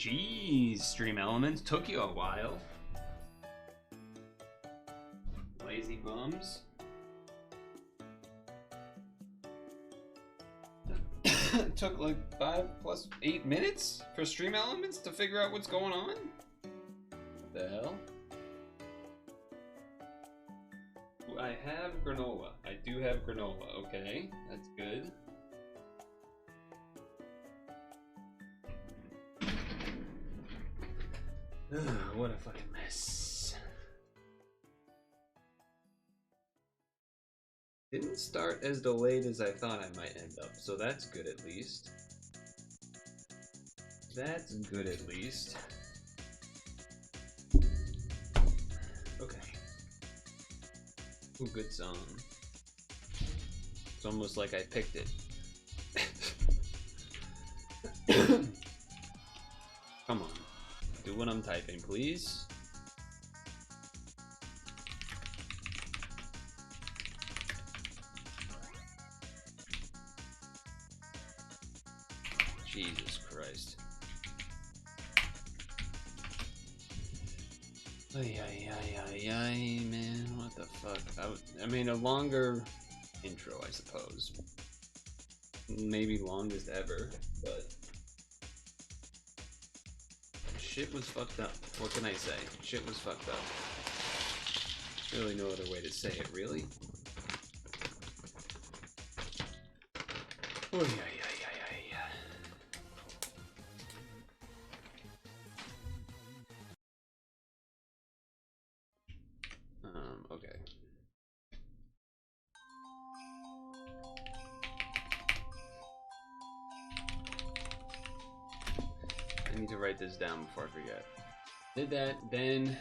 Jeez, Stream Elements took you a while. Lazy bums. It took like 5 plus 8 minutes for Stream Elements to figure out what's going on? What the hell? I have granola. I do have granola. Okay, that's good. What a fucking mess. Didn't start as delayed as I thought I might end up, so that's good at least. That's good at least. Okay. Ooh, good song. It's almost like I picked it. Come on. what I'm typing, please. Jesus Christ. Ay, man, what the fuck? I mean, a longer intro, I suppose. Maybe longest ever, but shit was fucked up. What can I say? Shit was fucked up. There's really no other way to say it, really. Oh, yeah. Okay. I need to write this down before I forget. Did that, then...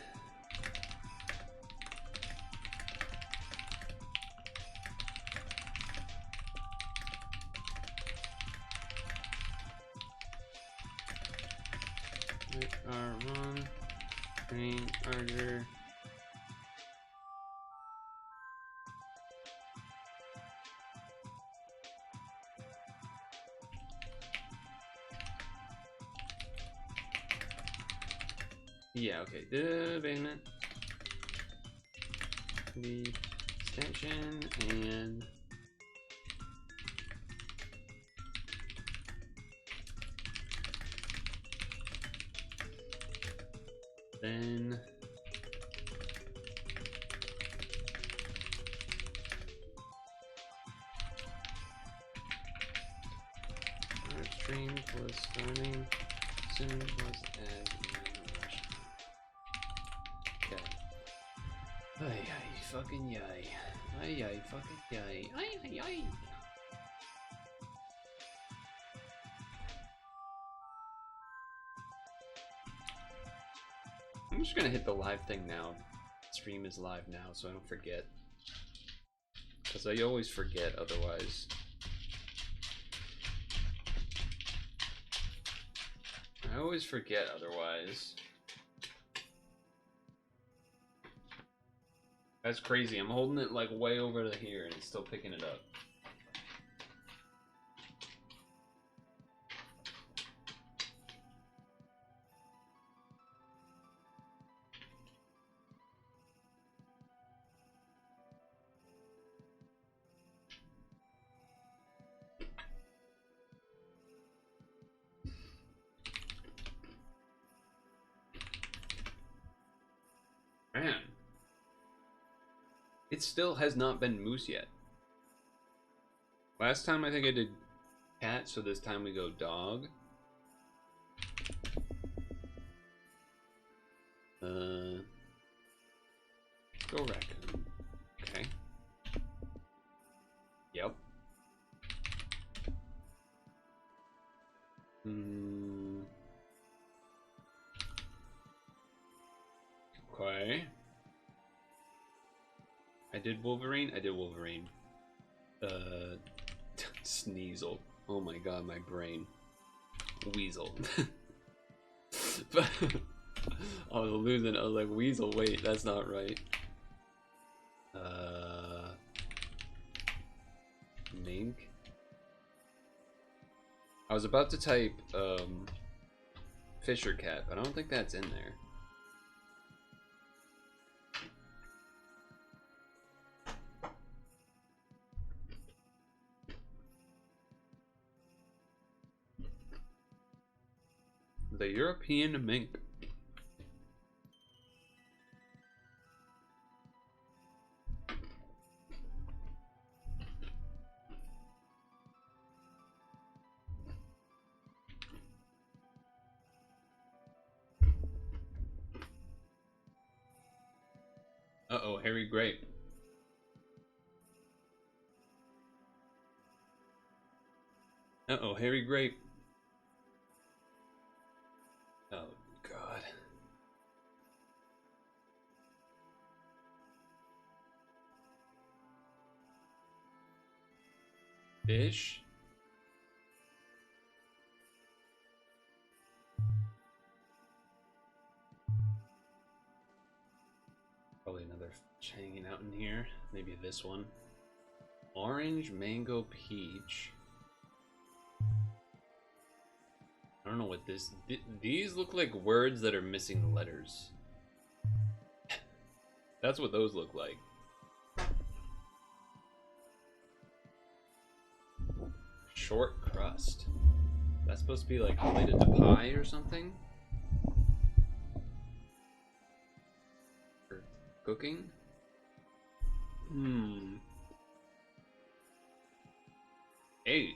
wrong. Green, order. Yeah, okay. The abandonment, the extension, and then our stream was starting soon was as okay. Ay, fucking yay. Ay, fucking yay. Ay. I'm just gonna hit the live thing now. Stream is live now, so I don't forget. Because I always forget otherwise. I always forget otherwise. That's crazy. I'm holding it like way over to here and it's still picking it up. Man. It still has not been moose yet. Last time I think I did cat, so this time we go dog. Go raccoon. Okay. Yep. Okay. I did Wolverine. Sneasel. Oh my god, my brain. Weasel. But I was losing. I was like, Weasel, wait, that's not right. Mink. I was about to type Fisher Cat, but I don't think that's in there. The European mink. Uh-oh, Harry Grape. Uh-oh, Harry Grape. Oh, God. Fish? another fish hanging out in here. Maybe this one. Orange, mango, peach. I don't know what this... These look like words that are missing letters. That's what those look like. Short crust. That's supposed to be like related to pie or something? Or cooking? Hmm. 8.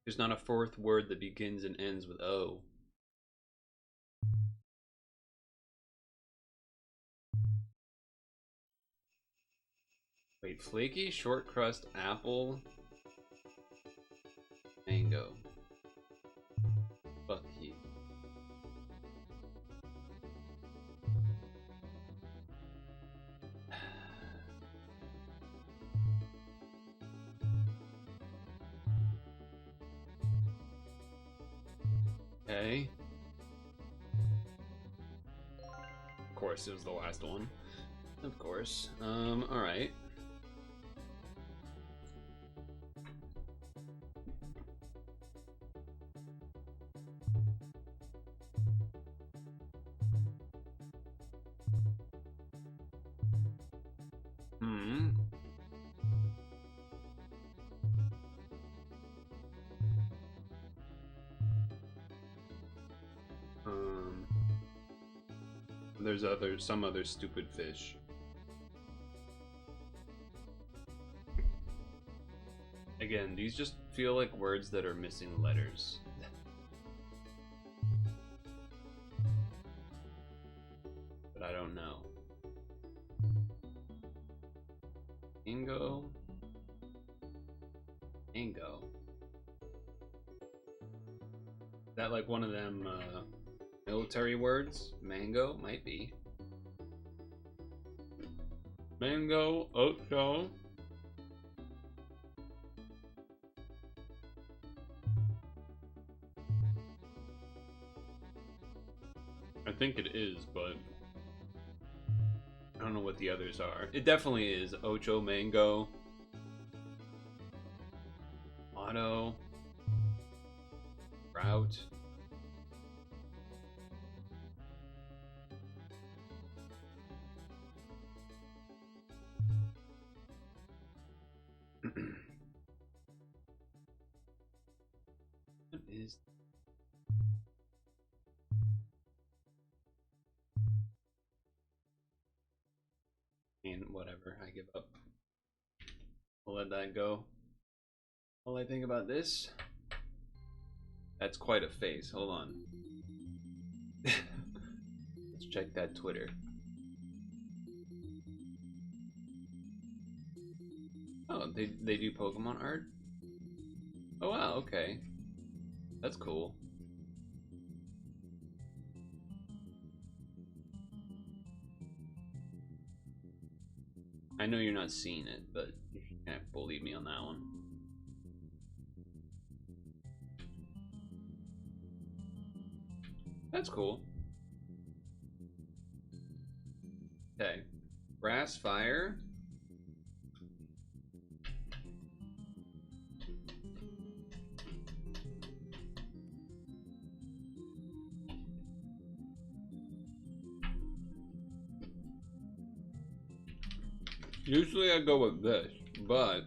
There's not a fourth word that begins and ends with O. Wait, flaky, short crust, apple, mango. Fuck you. Okay. Of course, it was the last one. Of course. Alright. Hmm. There's some other stupid fish. Again, these just feel like words that are missing letters. But I don't know. Mango. Mango. Is that like one of them military words? Mango? Might be. Mango, ocho. I think it is, but I don't know what the others are. It definitely is. Ocho, mango. Auto. Route. What is... And whatever, I give up. I'll let that go. All I think about this... That's quite a face. Hold on. Let's check that Twitter. Oh, they do Pokemon art? Oh wow, okay. That's cool. I know you're not seeing it, but you can't believe me on that one. That's cool. Okay. Grass fire. Usually I go with this, but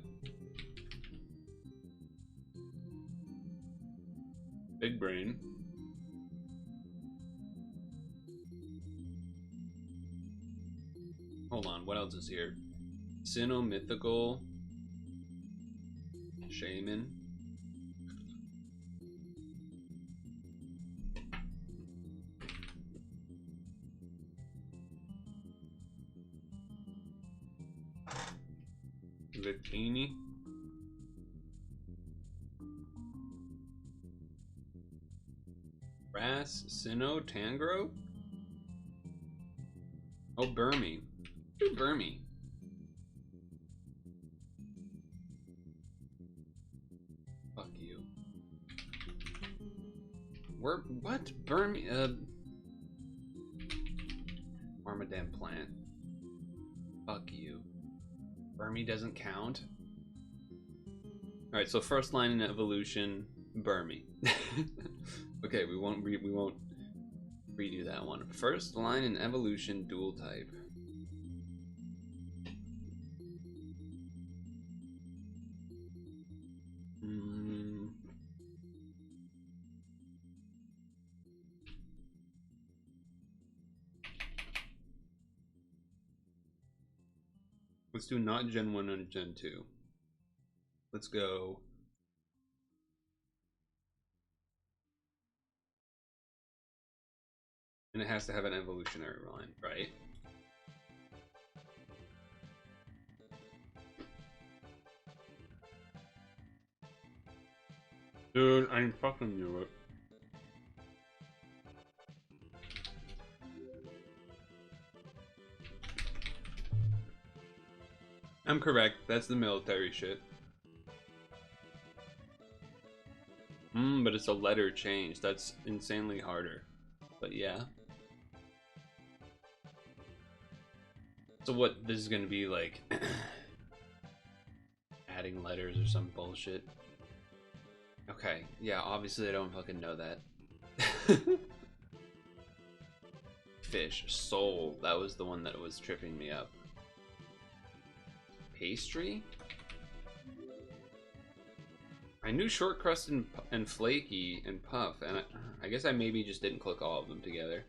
big brain. Hold on, what else is here? Sinnoh, mythical, shaman. Victini. Brass, Sinnoh, Tangro. Oh, Burmy. Who's Burmy? what? Burn me, Armadam plant. Fuck you. Burmy doesn't count. Alright, so first line in evolution, Burmy. Okay, we won't redo that one. First line in evolution, dual type. Let's do not Gen 1 and Gen 2. Let's go. And it has to have an evolutionary line, right? Dude, I fucking knew it. I'm correct. That's the military shit. But it's a letter change. That's insanely harder. But yeah. So what, this is gonna be like adding letters or some bullshit? Okay, yeah, obviously I don't fucking know that. Fish, soul, that was the one that was tripping me up. Pastry? I knew short crust and flaky and puff, and I guess I maybe just didn't click all of them together.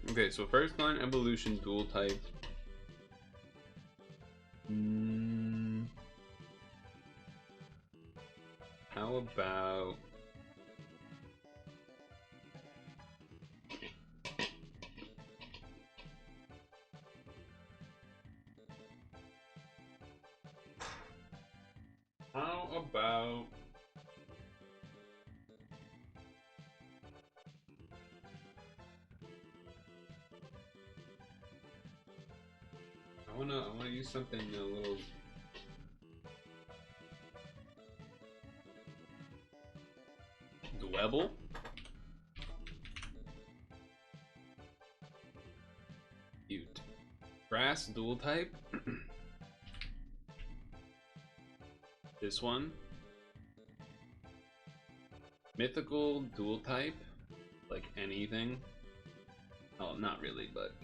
Okay, so first line evolution dual type. How about I wanna use something a little Dwebble? Cute. Grass dual type. This one. Mythical dual type. Like anything. Oh, not really, but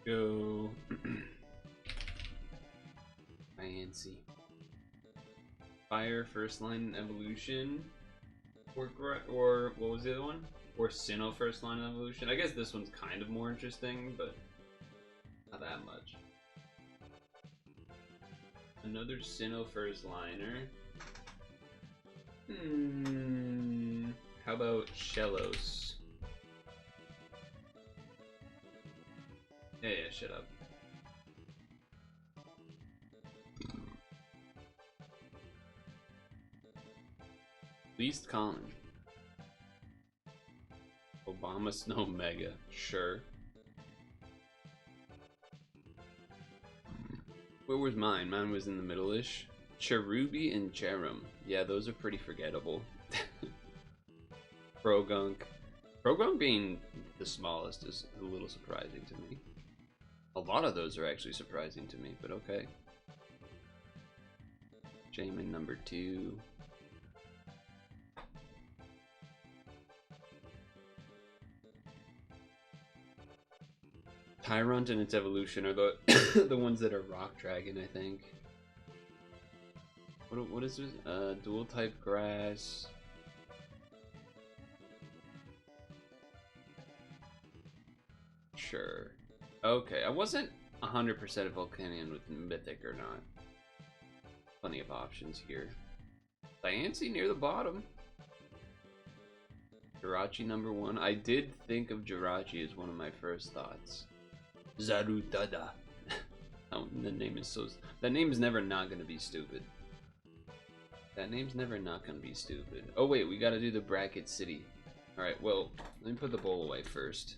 go fancy. Fire first line evolution, or what was the other one? Or Sinnoh first line evolution. I guess this one's kind of more interesting, but not that much. Another Sinnoh first liner. How about Shellos? Yeah, shut up. Least common. Obama Snow Mega, sure. Where was mine? Mine was in the middle-ish. Cherubi and Cherum. Yeah, those are pretty forgettable. Progunk. Progunk being the smallest is a little surprising to me. A lot of those are actually surprising to me, but okay. Shaman number 2. Tyrant and its evolution are the the ones that are Rock Dragon, I think. What is this? Dual type grass. Sure. Okay, I wasn't 100% Volcanion with Mythic or not. Plenty of options here. Diancie near the bottom. Jirachi number 1. I did think of Jirachi as one of my first thoughts. Zarudada. Oh, the name is so... That name is never not gonna be stupid. That name's never not gonna be stupid. Oh wait, we gotta do the Bracket City. Alright, well, let me put the bowl away first.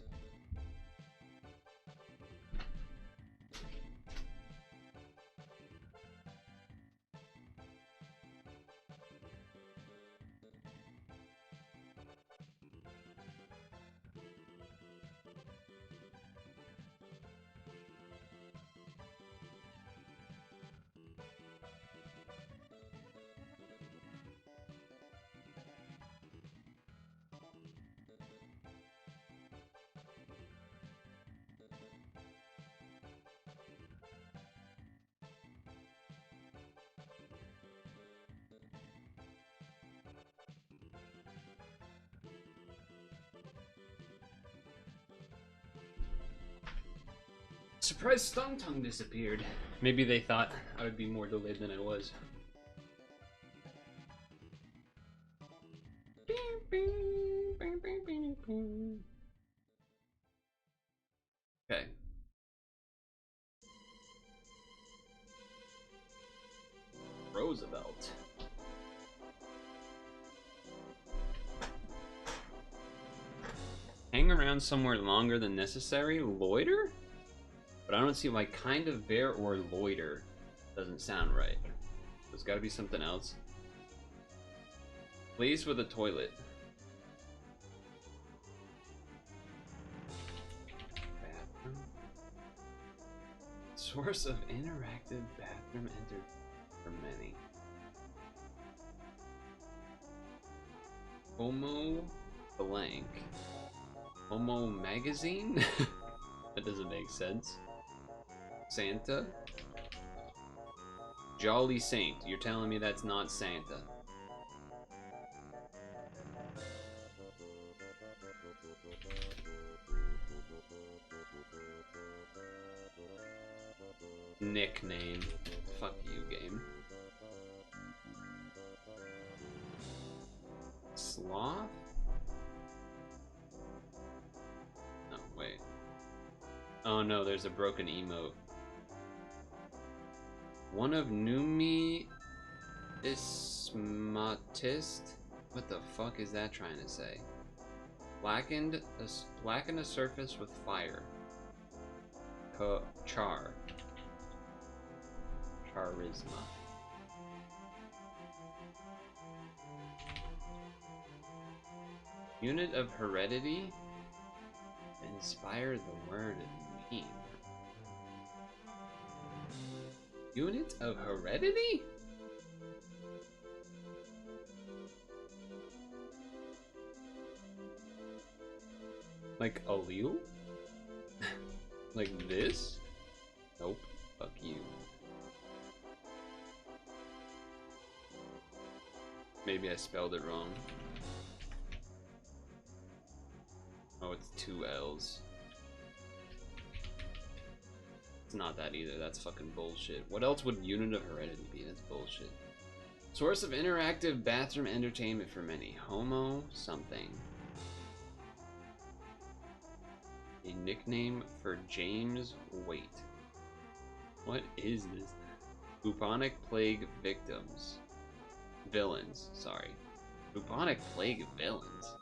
Surprised Stung Tongue disappeared. Maybe they thought I would be more delayed than I was. Okay. Roosevelt. Hang around somewhere longer than necessary? Loiter? But I don't see why kind of bear or loiter doesn't sound right. There's gotta be something else. Place with a toilet. Bathroom. Source of interactive bathroom entered for many. Homo blank. Homo magazine? That doesn't make sense. Santa? Jolly Saint. You're telling me that's not Santa? Nickname. Fuck you, game. Sloth? No, wait. Oh no, there's a broken emote. One of Numismatist? What the fuck is that trying to say? Blackened a surface with fire. Charisma. Unit of heredity? Inspire the word meme. Unit of heredity? Like allele? Like this? Nope. Fuck you. Maybe I spelled it wrong. Oh, it's 2 L's. It's not that either. That's fucking bullshit. What else would unit of heredity be? That's bullshit. Source of interactive bathroom entertainment for many. Homo something. A nickname for James Waite. What is this? Bubonic plague victims. Villains, sorry. Bubonic plague villains?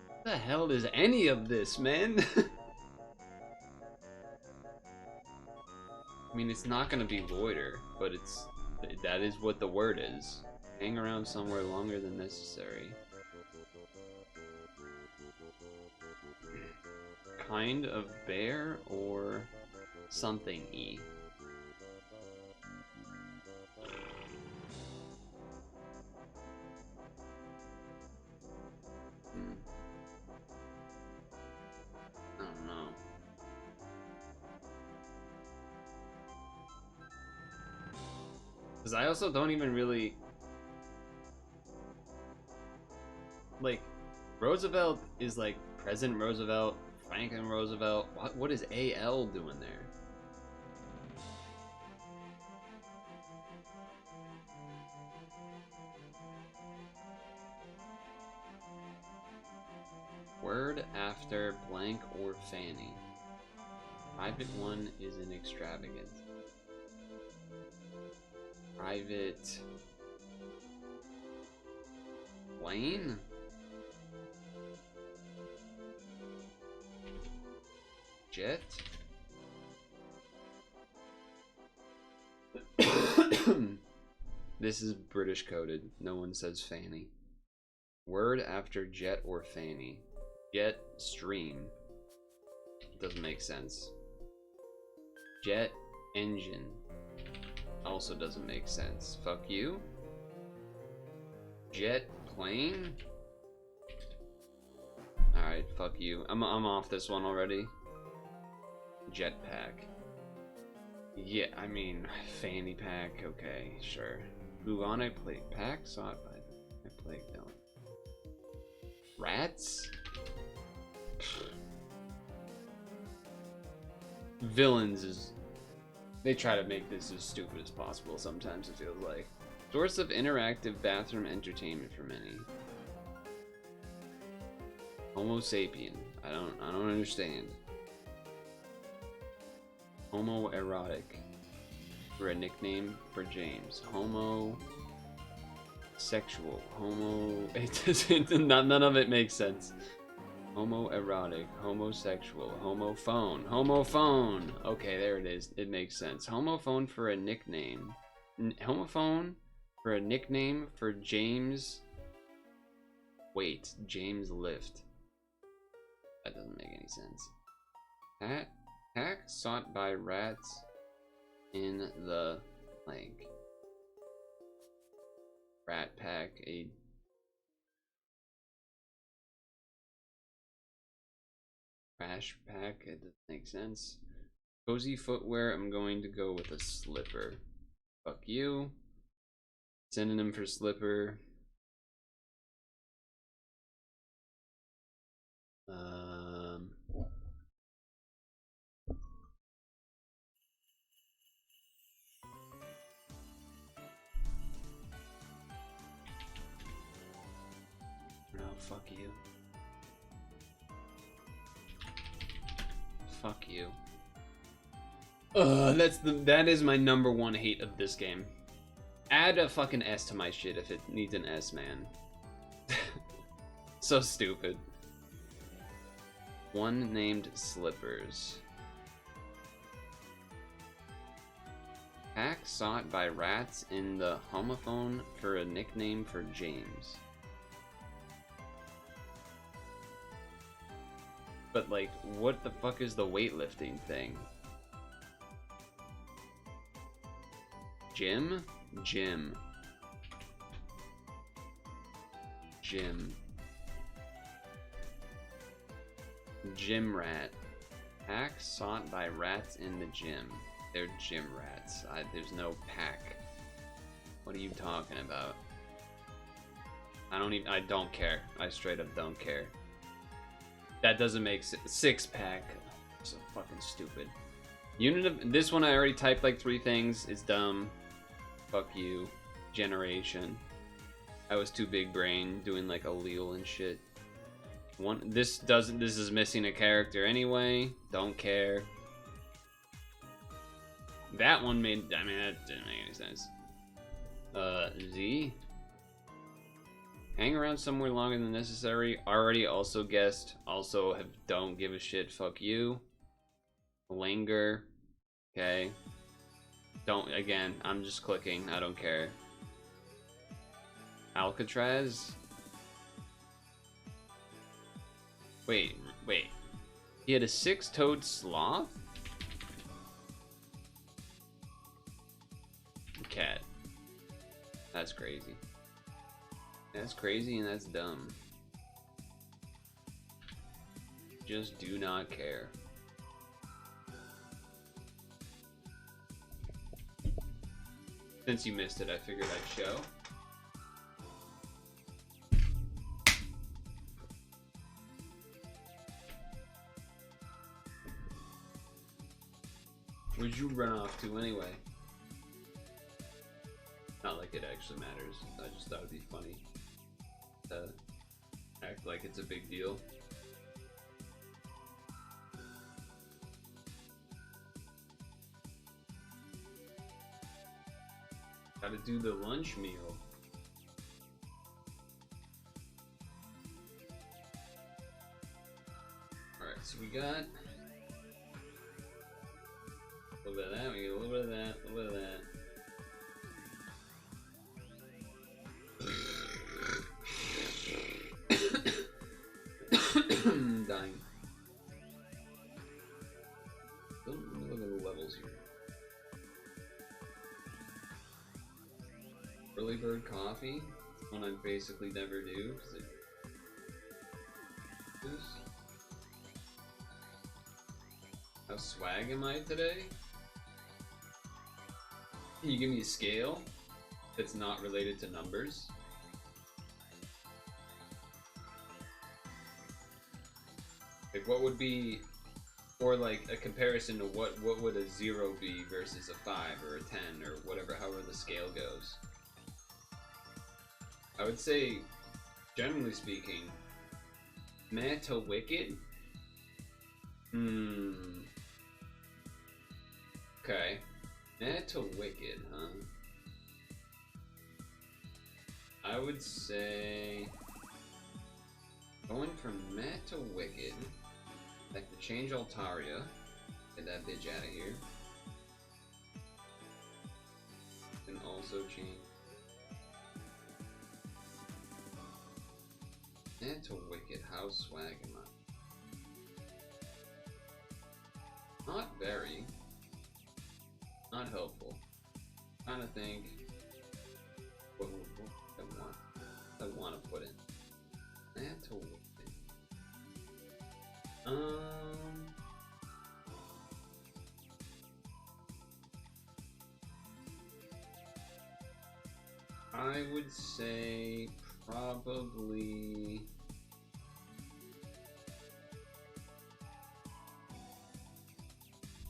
What the hell is any of this, man? I mean, it's not gonna be loiter, but that is what the word is. Hang around somewhere longer than necessary. Kind of bear or something-y. I don't know. Because I also don't even really... Like, Roosevelt is like President Roosevelt, Franklin Roosevelt. What is AL doing there? Word after blank or Fanny. Private one is an extravagant. Private... Wayne? Jet. This is British coded. No one says fanny. Word after jet or fanny. Jet stream. Doesn't make sense. Jet engine. Also doesn't make sense. Fuck you. Jet plane. Alright, fuck you. I'm off this one already. Jetpack. Yeah, I mean, fanny pack, okay, sure. Bubonic plague pack sought by the plague don't. Rats? Villains is... They try to make this as stupid as possible sometimes, it feels like. Source of interactive bathroom entertainment for many. Homo sapien. I don't understand. Homoerotic. For a nickname for James. Homo sexual. Homo it doesn't none of it makes sense. Homoerotic, homosexual, homophone. Homophone. Okay, there it is. It makes sense. Homophone for a nickname. Homophone for a nickname for James. Wait, James Lift. That doesn't make any sense. Pack sought by rats in the blank. Rat pack, a trash pack, it doesn't make sense. Cozy footwear, I'm going to go with a slipper. Fuck you. Synonym for slipper. No, fuck you. Fuck you. That is my #1 hate of this game. Add a fucking S to my shit if it needs an S, man. So stupid. One named Slippers. Pack sought by rats in the homophone for a nickname for James. But like, what the fuck is the weightlifting thing? Gym? Gym. Gym. Gym rat. Pack sought by rats in the gym. They're gym rats. There's no pack. What are you talking about? I don't care. I straight up don't care. That doesn't make sense. 6-pack. So fucking stupid. Unit of this one I already typed like 3 things. It's dumb. Fuck you. Generation. I was too big brain doing like allele and shit. This is missing a character anyway. Don't care. That one made, I mean, that didn't make any sense. Z. Hang around somewhere longer than necessary. Already also guessed. Also don't give a shit. Fuck you. Linger. Okay. Again, I'm just clicking. I don't care. Alcatraz. Wait. He had a 6-toed sloth? Cat. That's crazy. That's crazy and that's dumb. Just do not care. Since you missed it, I figured I'd show. Where'd you run off to anyway? Not like it actually matters. I just thought it'd be funny to act like it's a big deal. Gotta do the lunch meal. Alright, so we got A little bit of that, we get a little bit of that, a little bit of that. Dying. Let me look at the levels here. Early bird coffee, one I basically never do. How swag am I today? Can you give me a scale that's not related to numbers? Like what would be, or like a comparison to what would a 0 be versus a 5 or a 10 or whatever, however the scale goes. I would say, generally speaking, meh to wicked? Okay. Meh to wicked, huh? I would say, going from meh to wicked, like to change Altaria, get that bitch out of here, and also change meh to wicked. How swag am I? Not very. Not helpful. Trying to think what I want to put in. Meh to wicked. I would say probably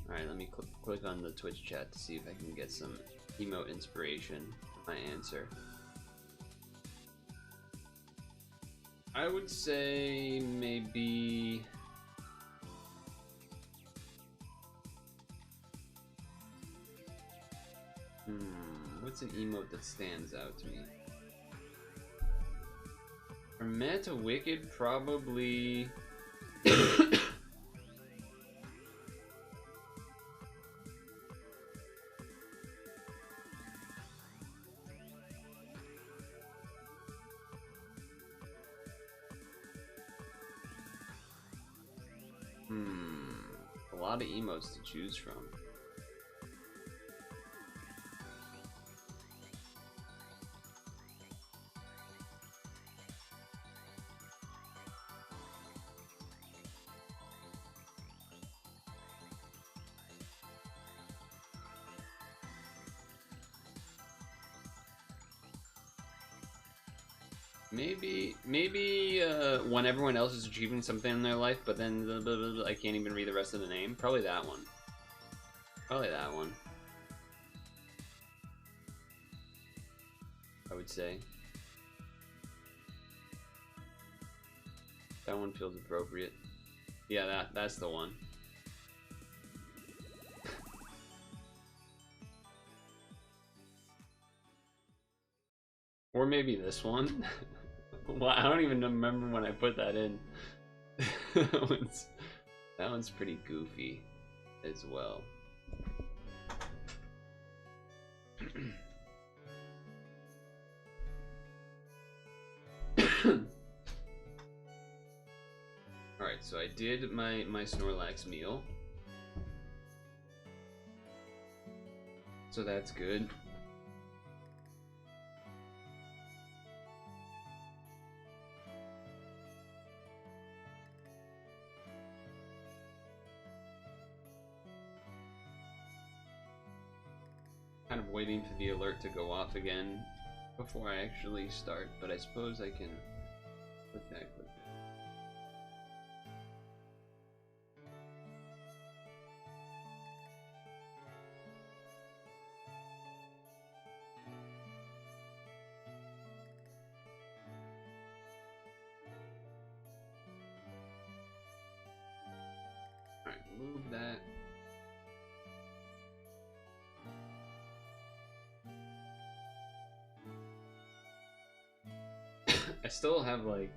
alright, let me click on the Twitch chat to see if I can get some emote inspiration for my answer. I would say maybe what's an emote that stands out to me? From meh to wicked, probably a lot of emotes to choose from. Maybe when everyone else is achieving something in their life, but then I can't even read the rest of the name. Probably that one. Probably that one. I would say. That one feels appropriate. Yeah, that's the one. Or maybe this one. Well, I don't even remember when I put that in. That one's pretty goofy as well. Alright, so I did my Snorlax meal. So that's good. Kind of waiting for the alert to go off again before I actually start, but I suppose I can click that quick. Alright, move that. I still have like,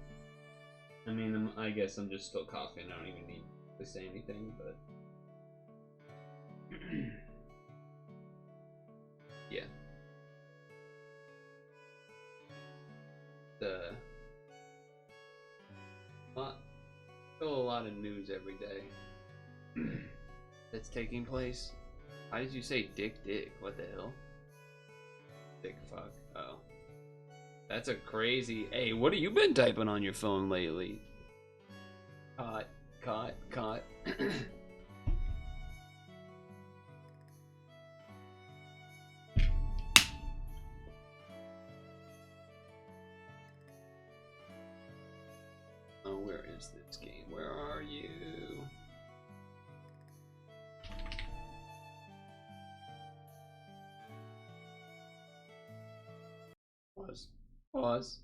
I mean, I guess I'm just still coughing. I don't even need to say anything, but Yeah. Still a lot of news every day that's taking place. Why did you say dick? What the hell? Dick fuck. Oh. That's a crazy. Hey, what have you been typing on your phone lately? Caught. Oh, where is this game? Where are you? Pause.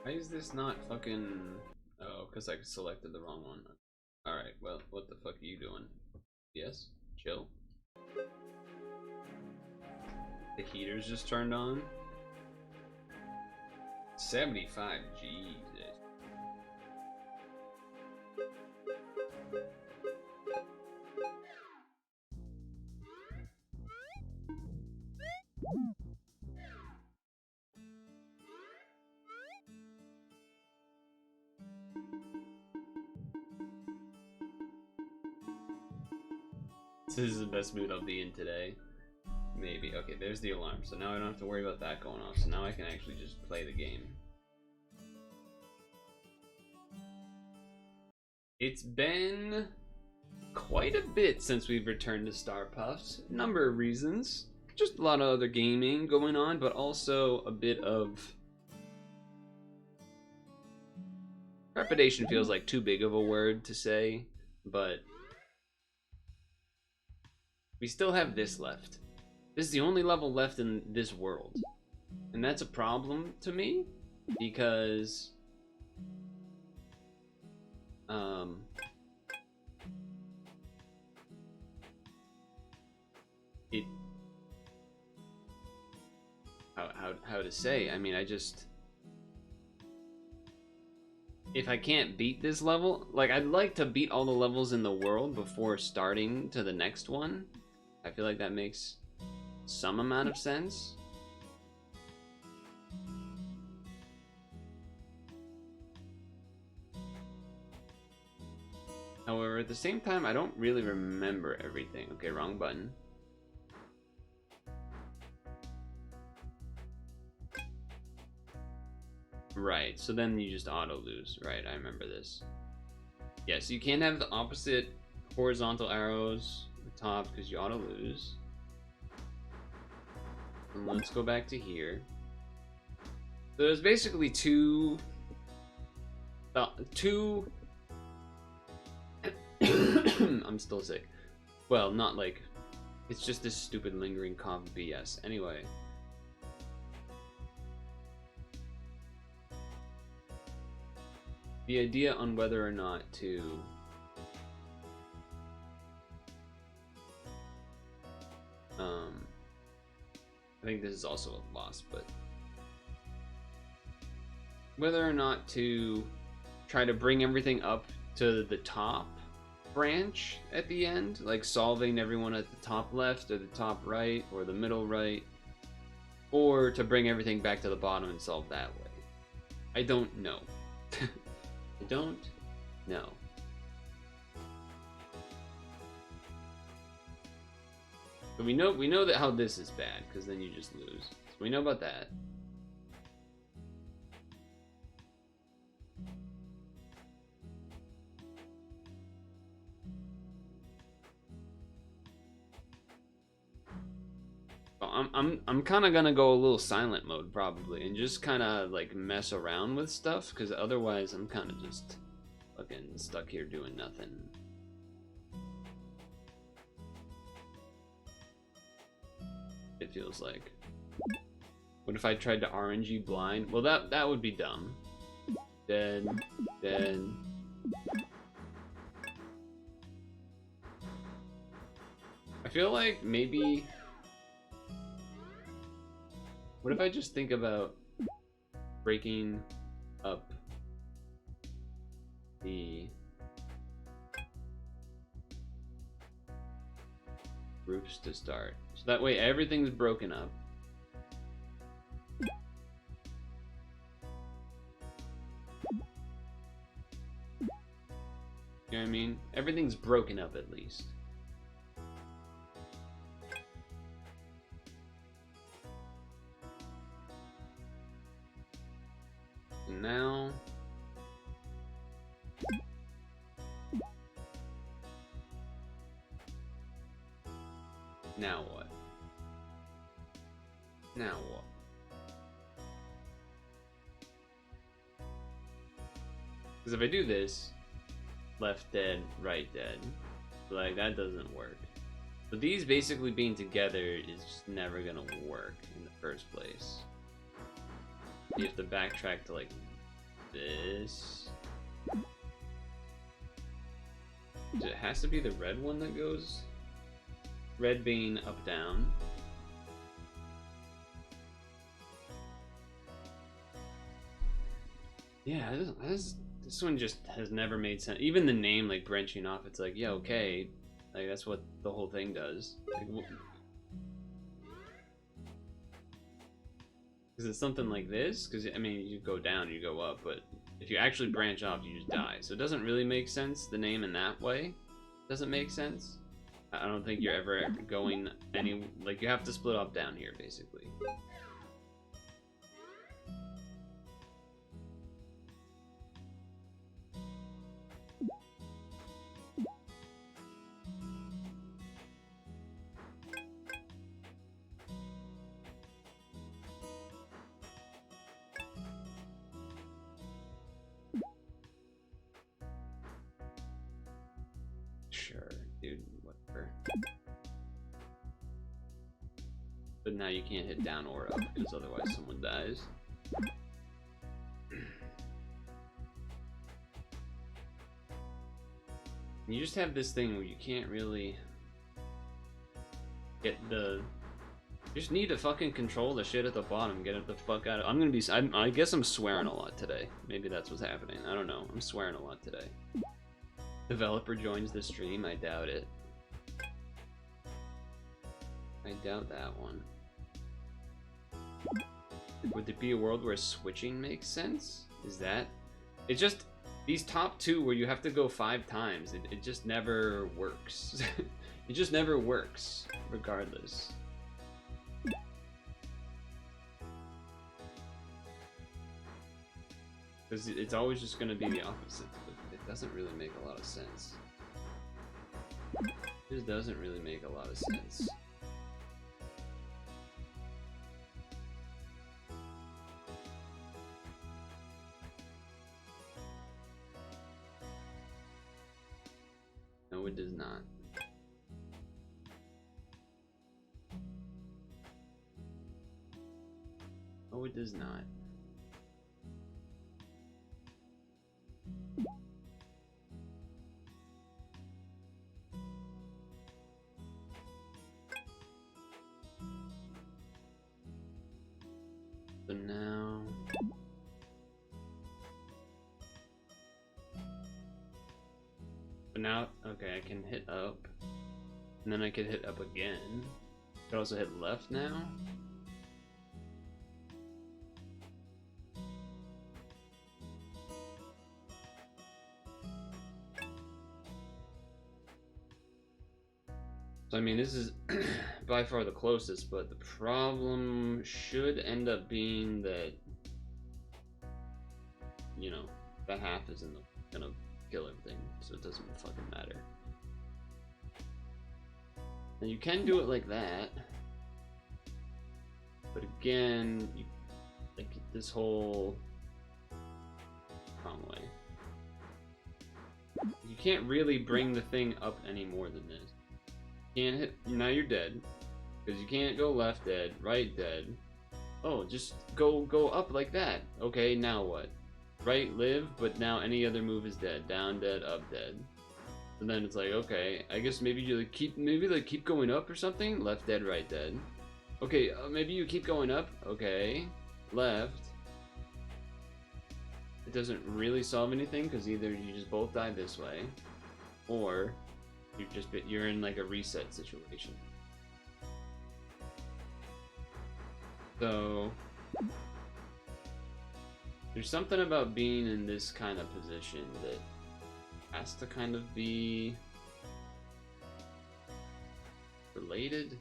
Why is this not fucking... Oh, because I selected the wrong one. Alright, well, what the fuck are you doing? Yes? Chill. The heater's just turned on? 75, Jesus. This is the best mood I'll be in today. Maybe. Okay, there's the alarm. So now I don't have to worry about that going off. So now I can actually just play the game. It's been quite a bit since we've returned to Starpuffs. A number of reasons. Just a lot of other gaming going on, but also a bit of... Trepidation feels like too big of a word to say, but... we still have this left. This is the only level left in this world. And that's a problem to me, because... it... How to say? I mean, I just... if I can't beat this level... like, I'd like to beat all the levels in the world before starting to the next one. I feel like that makes some amount of sense. However, at the same time, I don't really remember everything. Okay, wrong button. Right, so then you just auto-lose. Right, I remember this. Yeah, so you can't have the opposite horizontal arrows at the top because you auto-lose. And let's go back to here. So there's basically two... I'm still sick. Well, not like... it's just this stupid lingering cough BS. Anyway. The idea on whether or not to... I think this is also a loss, but... whether or not to try to bring everything up to the top branch at the end, like solving everyone at the top left or the top right or the middle right, or to bring everything back to the bottom and solve that way. I don't know. I don't know. But we know that how this is bad, because then you just lose. So we know about that. I'm kind of gonna go a little silent mode probably, and just kind of like mess around with stuff, because otherwise I'm kind of just fucking stuck here doing nothing. It feels like. What if I tried to RNG blind? Well, that would be dumb. Dead. I feel like maybe... What if I just think about breaking up the groups to start? So that way everything's broken up. You know what I mean? Everything's broken up at least. And now... Now what? Now what? Because if I do this, left dead, right dead, like that doesn't work. But these basically being together is just never gonna work in the first place. You have to backtrack to like this. It has to be the red one that goes. Red being up down. Yeah, this one just has never made sense. Even the name, like branching off, it's like, yeah, okay, like that's what the whole thing does. Like, is it something like this? Because I mean, you go down, you go up, but if you actually branch off, you just die. So it doesn't really make sense. The name in that way doesn't make sense. I don't think you're ever going any, like you have to split off down here, basically. Sure, dude, whatever. But now you can't hit down or up because otherwise someone dies. You just have this thing where you can't really get the... You just need to fucking control the shit at the bottom. Get it the fuck out of... I'm gonna be... I guess I'm swearing a lot today. Maybe that's what's happening. I don't know. I'm swearing a lot today. Developer joins the stream? I doubt it. I doubt that one. Would there be a world where switching makes sense? Is that... It's just... These top two where you have to go 5 times, it just never works. It just never works, regardless. Because it's always just going to be the opposite. But it doesn't really make a lot of sense. It just doesn't really make a lot of sense. No, it does not. No, it does not. So now... But now, okay, I can hit up, and then I can hit up again. I can also hit left now. So I mean, this is by far the closest, but the problem should end up being that, you know, the half isn't gonna kill everything, so it doesn't fucking matter. And you can do it like that, but again, you, like this whole wrong way. You can't really bring the thing up any more than this. You can't hit. Now you're dead because you can't go left dead, right dead, Oh, just go up like that. Okay, now what? Right, live, but now any other move is dead. Down, dead, up, dead. And then it's like, okay, I guess maybe you keep going up or something. Left, dead, right, dead. Okay, maybe you keep going up. Okay, left. It doesn't really solve anything because either you just both die this way, or you're in like a reset situation. So there's something about being in this kind of position that has to kind of be related.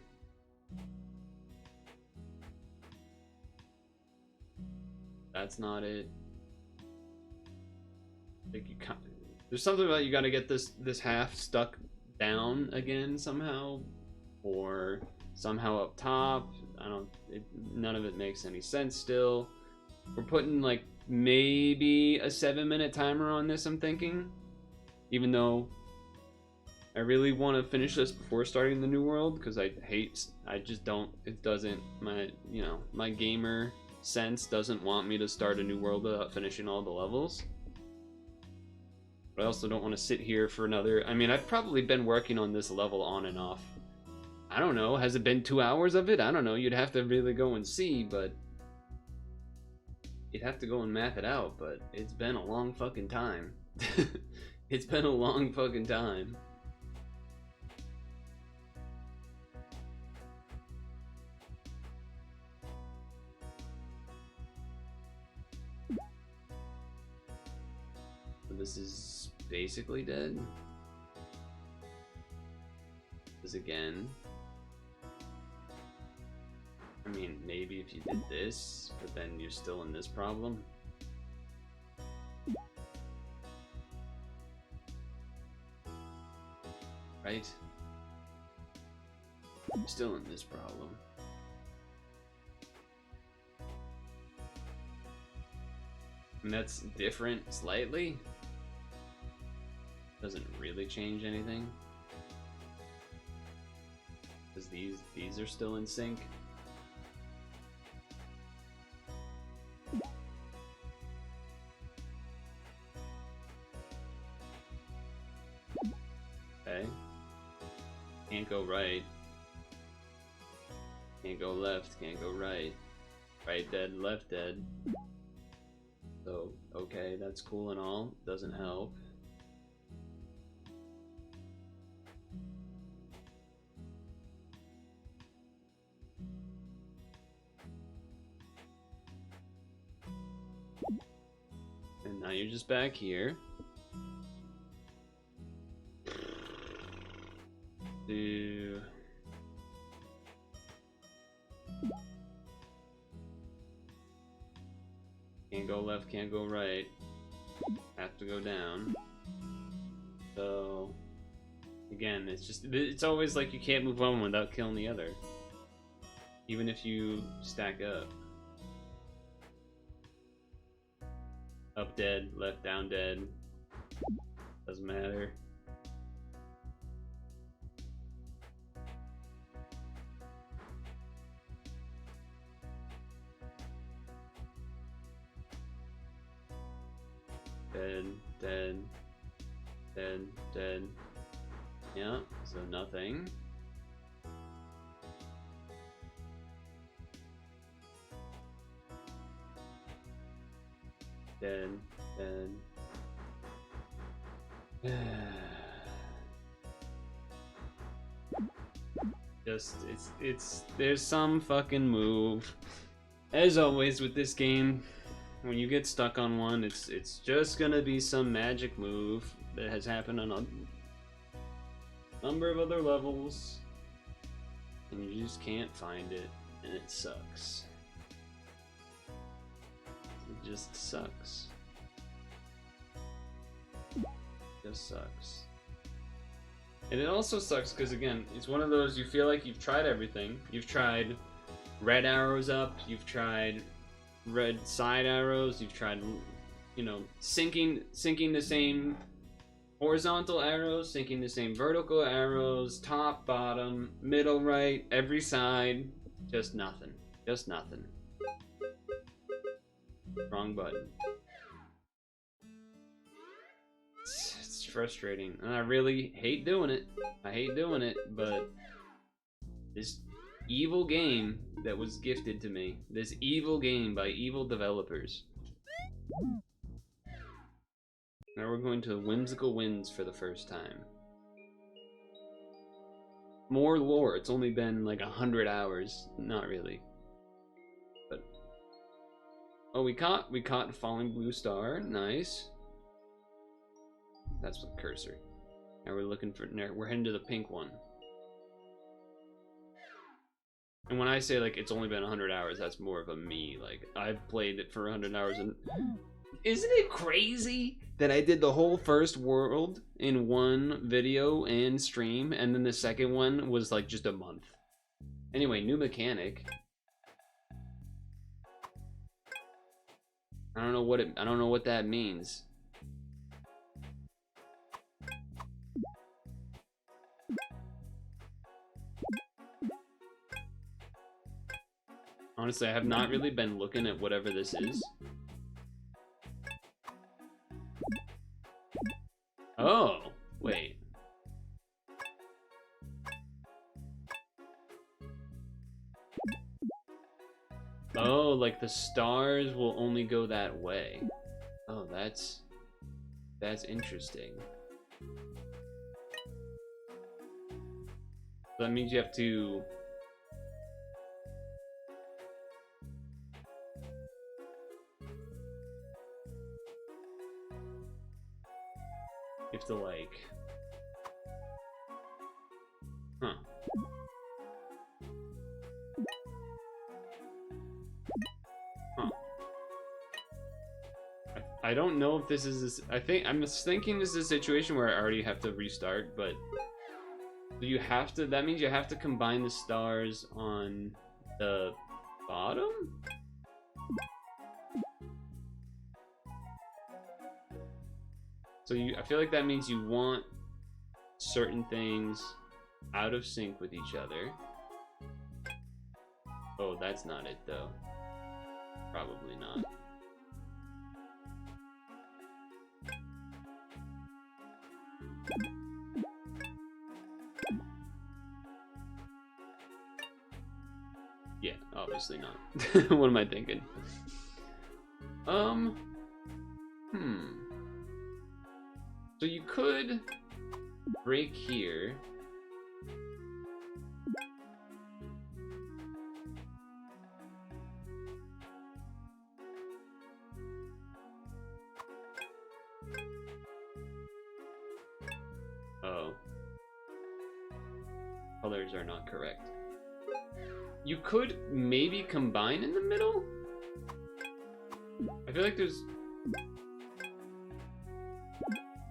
That's not it. Like there's something about you got to get this half stuck down again somehow, or somehow up top. None of it makes any sense still. We're putting like maybe a 7-minute timer on this, I'm thinking. Even though I really want to finish this before starting the new world, because I just don't, it doesn't, my gamer sense doesn't want me to start a new world without finishing all the levels. But I also don't want to sit here for another, I've probably been working on this level on and off. I don't know, has it been 2 hours of it? I don't know, you'd have to really go and see, but you'd have to go and math it out, but it's been a long fucking time. It's been a long fucking time. So this is basically dead. This again. Maybe if you did this, but then you're still in this problem. Right? I'm still in this problem. And that's different slightly. Doesn't really change anything. Because these are still in sync. Okay. Can't go right. Can't go left, can't go right. Right dead, left dead. So, okay, that's cool and all. Doesn't help. And now you're just back here. Can't go left, can't go right. Have to go down. So again, it's always like you can't move one without killing the other. Even if you stack up. Up dead, left down dead. Doesn't matter. Dead, dead, dead, dead. Yeah, so nothing. Dead, dead. Just, there's some fucking move. As always with this game, when you get stuck on one, it's just gonna be some magic move that has happened on a number of other levels, and you just can't find it, and it sucks. It just sucks. Just sucks. And it also sucks because, again, it's one of those, you feel like you've tried everything. You've tried red arrows up, you've tried red side arrows, you've tried, sinking the same horizontal arrows, sinking the same vertical arrows, top, bottom, middle, right, every side, just nothing. Just nothing. Wrong button. It's frustrating, and I really hate doing it. I hate doing it, but this evil game that was gifted to me, this evil game by evil developers. Now we're going to Whimsical Winds for the first time. More lore. It's only been like 100 hours. Not really. But oh, we caught Falling Blue Star. Nice. That's with cursor. Now we're looking for. We're heading to the pink one. And when I say like it's only been 100 hours, that's more of a me. Like I've played it for 100 hours, and isn't it crazy that I did the whole first world in one video and stream, and then the second one was like just a month. Anyway, new mechanic. I don't know what that means. Honestly, I have not really been looking at whatever this is. Oh, wait. Oh, like the stars will only go that way. Oh, that's interesting. So that means you have to like, huh. Huh. I don't know if this is, I'm thinking this is a situation where I already have to restart, but you have to, that means you have to combine the stars on the bottom? So I feel like that means you want certain things out of sync with each other. Oh, that's not it though. Probably not. Yeah, obviously not. What am I thinking? So you could break here. Oh. Colors are not correct. You could maybe combine in the middle? I feel like there's...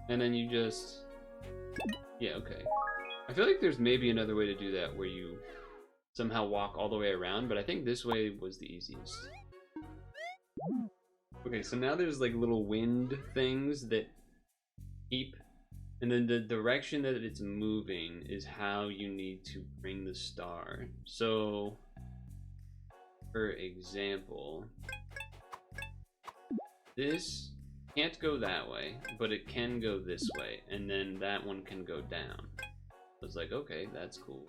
And then you just... Yeah, okay. I feel like there's maybe another way to do that where you somehow walk all the way around, but I think this way was the easiest. Okay, so now there's like little wind things that keep... And then the direction that it's moving is how you need to bring the star. So, for example, this can't go that way, but it can go this way, and then that one can go down. I was like, okay, that's cool.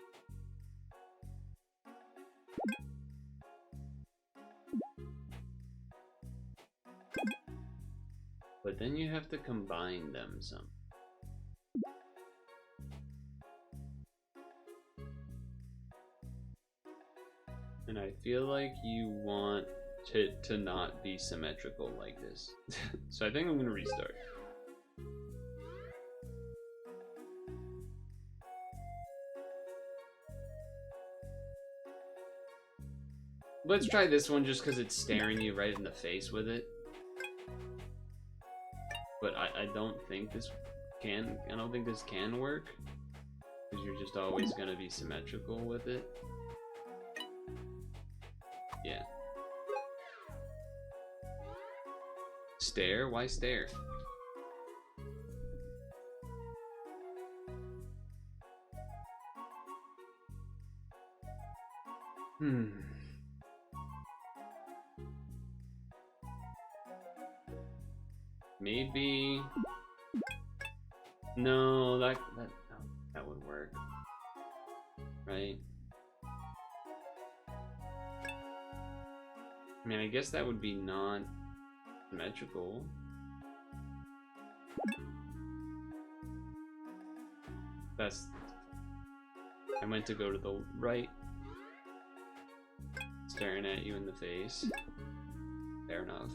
But then you have to combine them some. And I feel like you want to not be symmetrical like this. So I think I'm gonna restart. Let's try this one just because it's staring you right in the face with it. But I don't think this can work. Because you're just always gonna be symmetrical with it. Yeah. Stare? Why stare? Maybe. No, that wouldn't work. Right? I mean, I guess that would be non-symmetrical. That's... I meant to go to the right. Staring at you in the face. Fair enough.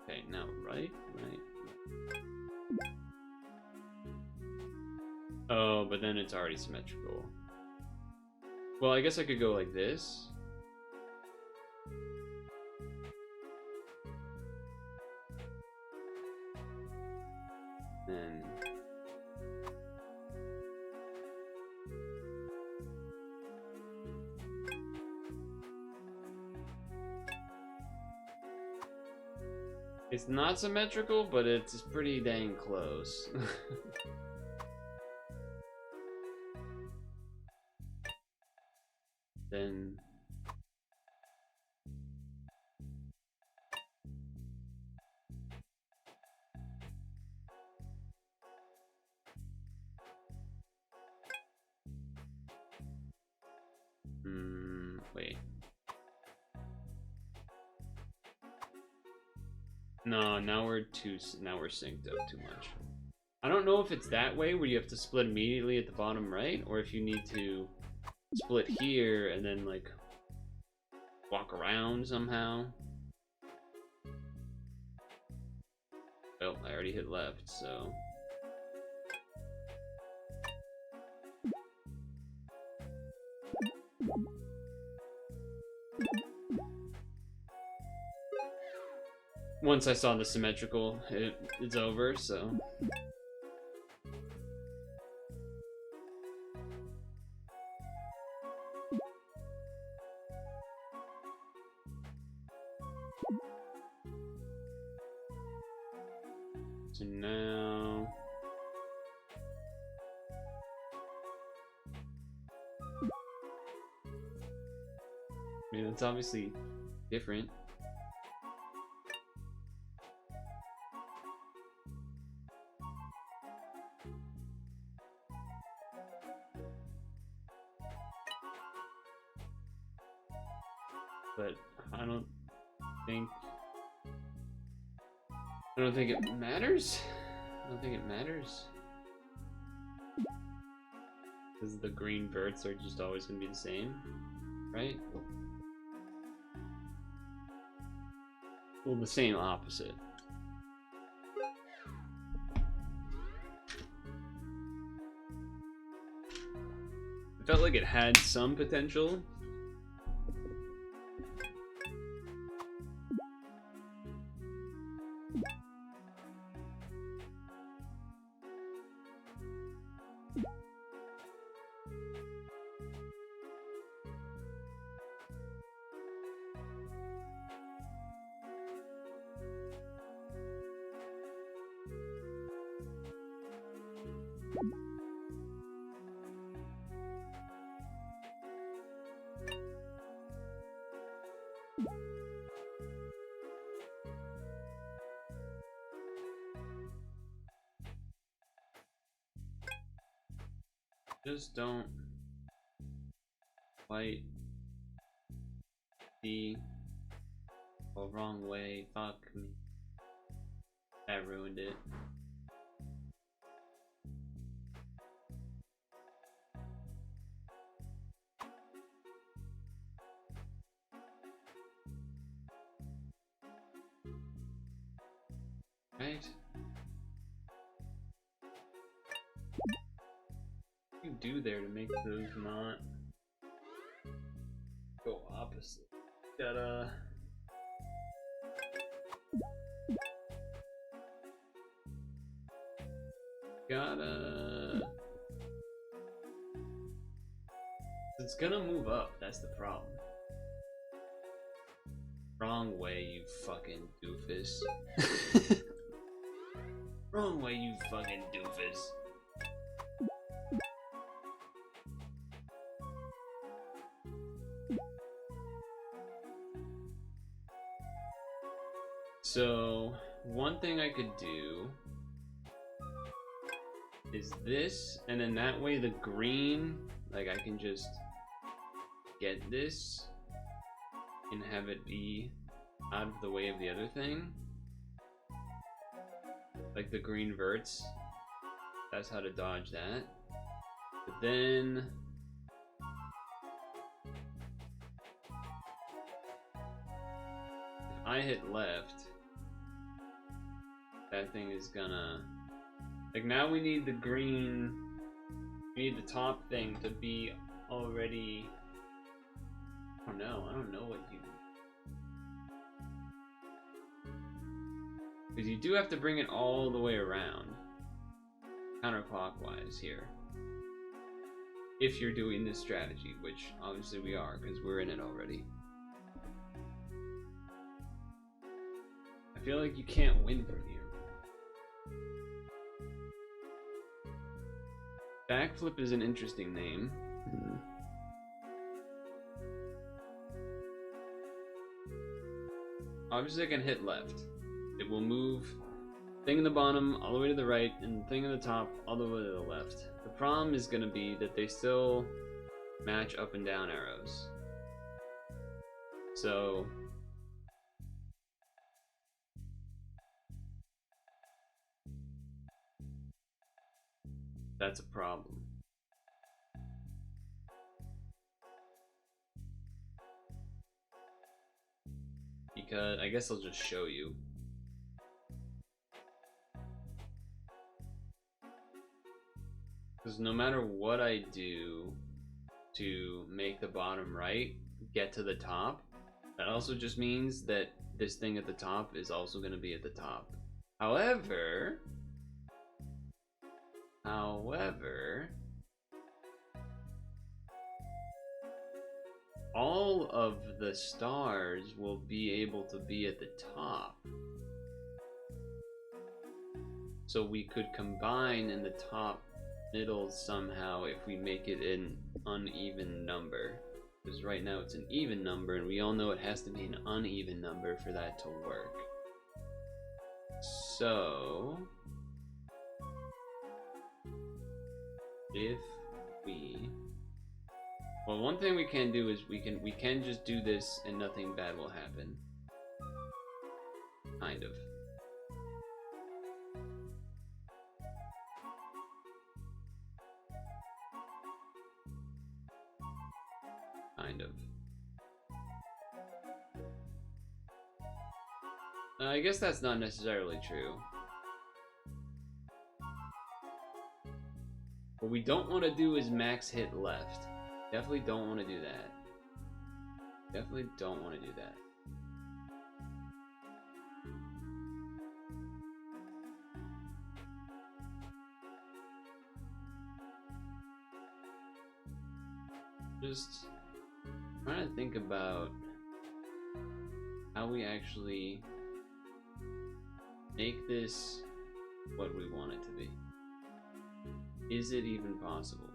Okay, now right. Oh, but then it's already symmetrical. Well, I guess I could go like this. Then... It's not symmetrical, but it's pretty dang close. Then... wait. No, now we're synced up too much. I don't know if it's that way where you have to split immediately at the bottom right, or if you need to split here and then like walk around somehow. Well, I already hit left, so... Once I saw the symmetrical, it's over, so... So now... I mean, it's obviously different. But I don't think it matters. I don't think it matters. Because the green verts are just always going to be the same, right? Well, the same opposite. It felt like it had some potential. Just don't quite see the wrong way. Fuck me. That ruined it. Right? What do you do there to make those not go opposite? Gotta... It's gonna move up, that's the problem. Wrong way, you fucking doofus. Wrong way, you fucking doofus. So, one thing I could do is this, and then that way the green, like I can just get this and have it be out of the way of the other thing. Like the green verts. That's how to dodge that. But then if I hit left, that thing is gonna, like, now we need the green, we need the top thing to be already, I don't know what you, because you do have to bring it all the way around counterclockwise here if you're doing this strategy, which obviously we are because we're in it already. I feel like you can't win from here. Backflip is an interesting name. Obviously I can hit left. It will move thing in the bottom all the way to the right and thing in the top all the way to the left. The problem is going to be that they still match up and down arrows. So that's a problem. Because I guess I'll just show you. Because no matter what I do to make the bottom right get to the top, that also just means that this thing at the top is also going to be at the top. However, all of the stars will be able to be at the top. So we could combine in the top middle somehow if we make it an uneven number. Because right now it's an even number and we all know it has to be an uneven number for that to work. So if we, well, one thing we can do is we can just do this and nothing bad will happen. Kind of. Kind of. I guess that's not necessarily true. What we don't want to do is max hit left. Definitely don't want to do that. Definitely don't want to do that. Just trying to think about how we actually make this what we want it to be. Is it even possible?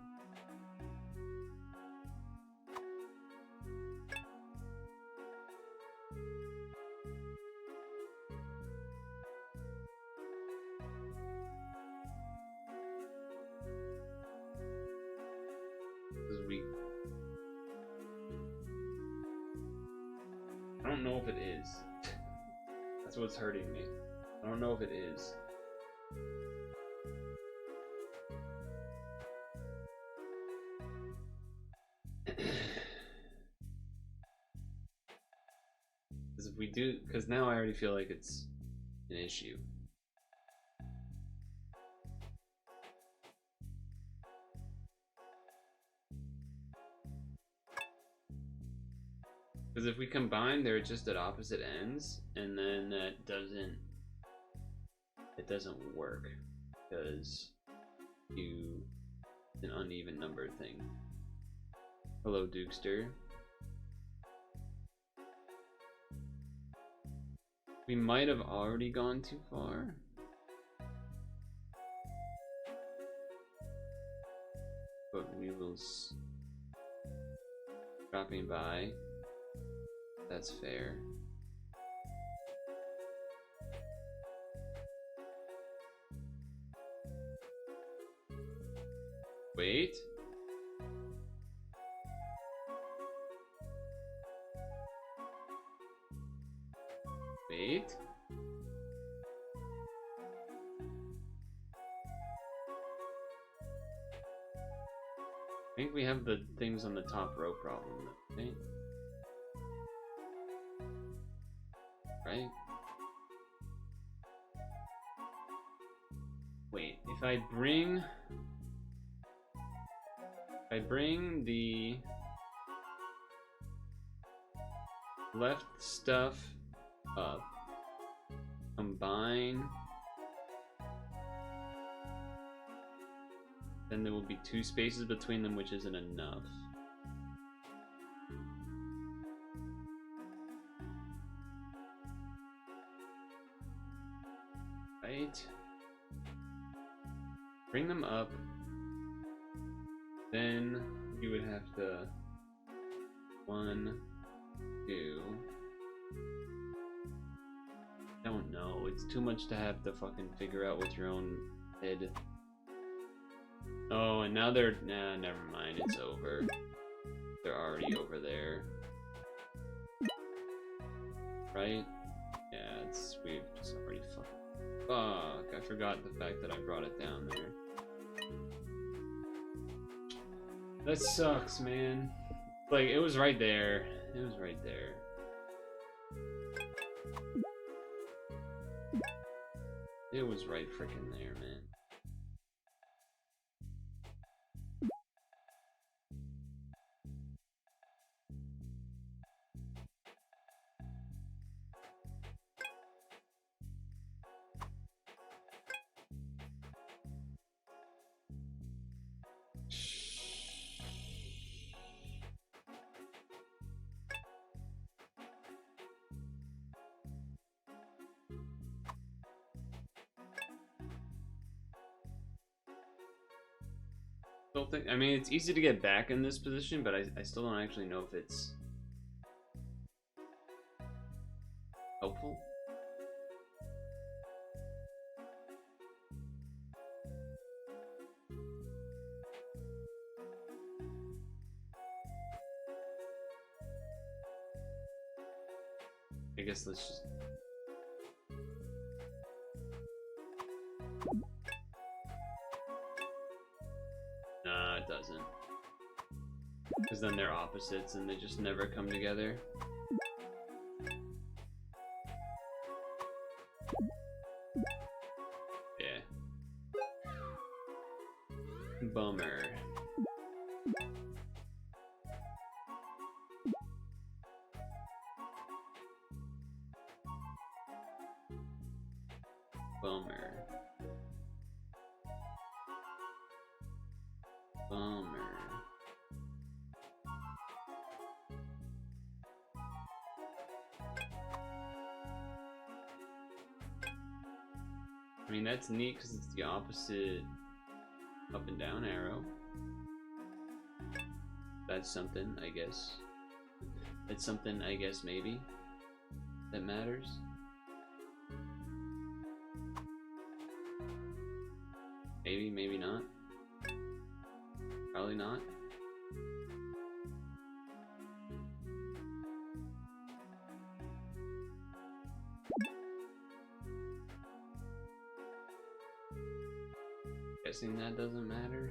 I don't know if it is. That's what's hurting me. I don't know if it is. Because if we do, because now I already feel like it's an issue. Because if we combine, they're just at opposite ends, and then that doesn't, it doesn't work because an uneven number thing. Hello, Dukester. We might have already gone too far. But we will dropping by. That's fair. Wait. Wait. I think we have the things on the top row problem, right? Right? Wait, if I bring the left stuff up, combine, then there will be 2 spaces between them, which isn't enough. Right? Bring them up. Then you would have to 1, 2. Don't know. It's too much to have to fucking figure out with your own head. Oh, and now they're... Nah, never mind. It's over. They're already over there. Right? Yeah, it's... We've just already fucking... Fuck, I forgot the fact that I brought it down there. That sucks, man. Like, it was right there. It was right there. It was right freaking there, man. Still think, I mean, it's easy to get back in this position, but I still don't actually know if it's helpful. I guess let's just... Nah, it doesn't. Because then they're opposites and they just never come together. Yeah. Bummer. Bummer. Bummer. I mean, that's neat because it's the opposite up and down arrow. That's something, I guess. That's something, I guess, maybe, that matters. Maybe, maybe not. Probably not. Guessing that doesn't matter.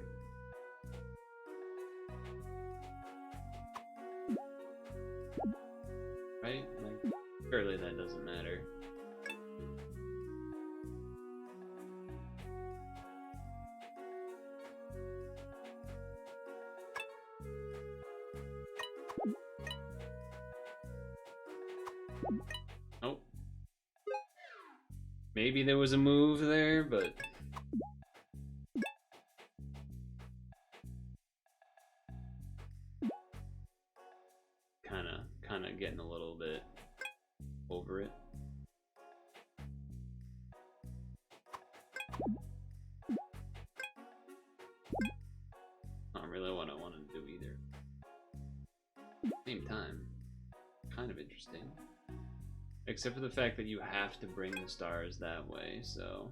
Right? Like, surely that doesn't matter. Nope. Maybe there was a move there, but... Kinda getting a little bit over it. Not really what I wanted to do either. Same time, kind of interesting. Except for the fact that you have to bring the stars that way, so...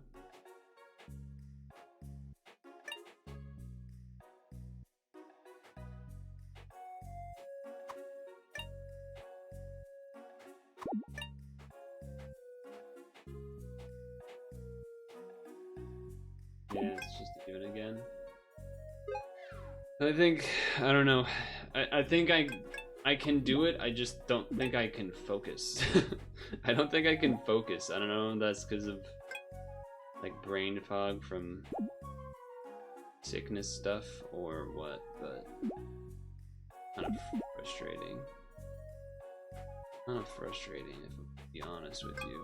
Yeah, it's just even again. I think, I don't know. I think I can do it. I just don't think I can focus. I don't think I can focus. I don't know if that's because of like brain fog from sickness stuff or what, but kind of frustrating. Kind of frustrating, if I'm to be honest with you.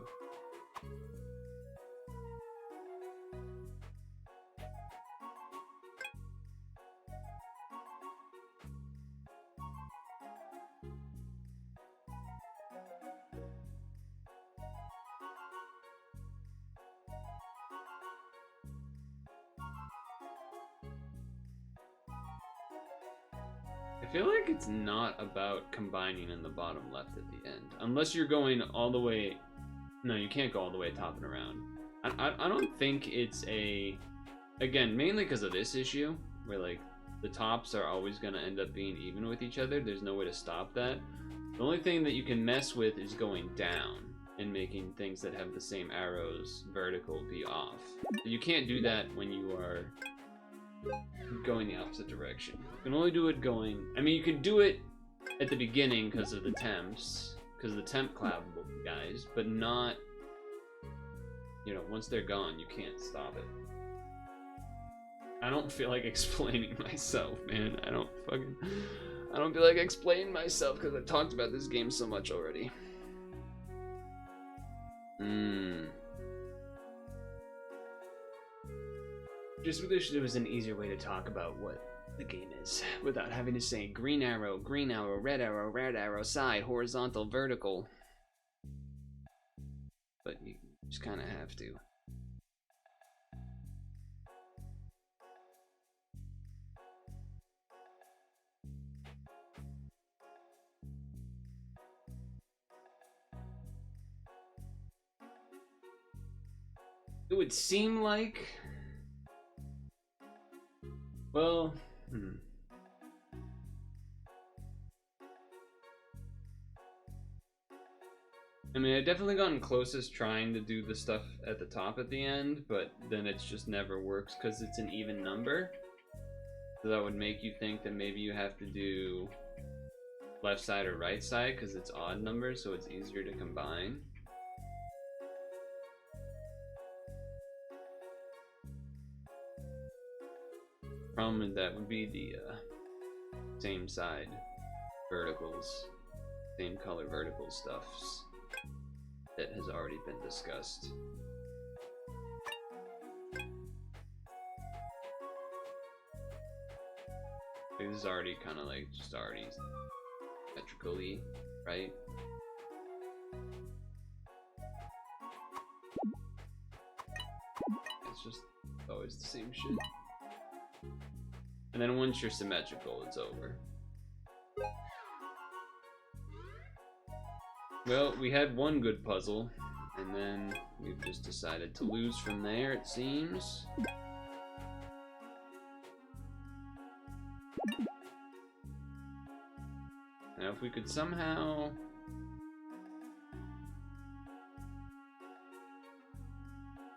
I feel like it's not about combining in the bottom left at the end. Unless you're going all the way... No, you can't go all the way top and around. I don't think it's a... Again, mainly because of this issue, where like the tops are always going to end up being even with each other. There's no way to stop that. The only thing that you can mess with is going down and making things that have the same arrows vertical be off. You can't do that when you are going the opposite direction. You can only do it going... I mean, you can do it at the beginning because of the temps, because of the temp clappable guys, but not... You know, once they're gone, you can't stop it. I don't feel like explaining myself, man. I don't feel like explaining myself because I've talked about this game so much already. Just wish there was an easier way to talk about what the game is without having to say green arrow, red arrow, side, horizontal, vertical. But you just kind of have to. It would seem like... Well, I mean, I've definitely gotten closest trying to do the stuff at the top at the end, but then it just never works because it's an even number. So that would make you think that maybe you have to do left side or right side because it's odd numbers, so it's easier to combine. Problem with that would be the same side verticals, same color vertical stuffs that has already been discussed. This is already kind of like just already symmetrically, right? It's just always the same shit. And then once you're symmetrical, it's over. Well, we had one good puzzle, and then we've just decided to lose from there, it seems. Now, if we could somehow...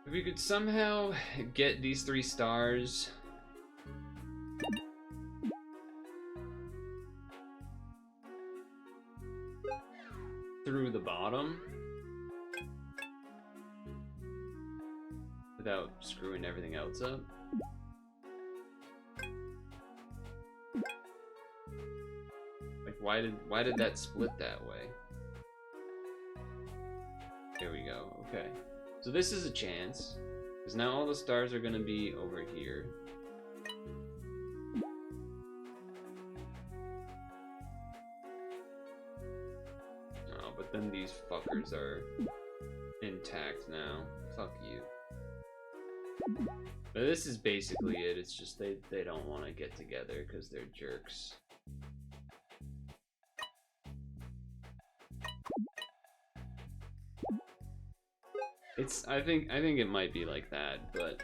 If we could somehow get these 3 stars... through the bottom without screwing everything else up. Like why did that split that way? There we go. Okay. So this is a chance because now all the stars are going to be over here. But then these fuckers are intact now. Fuck you. But this is basically it. It's just they don't want to get together because they're jerks. I think it might be like that, but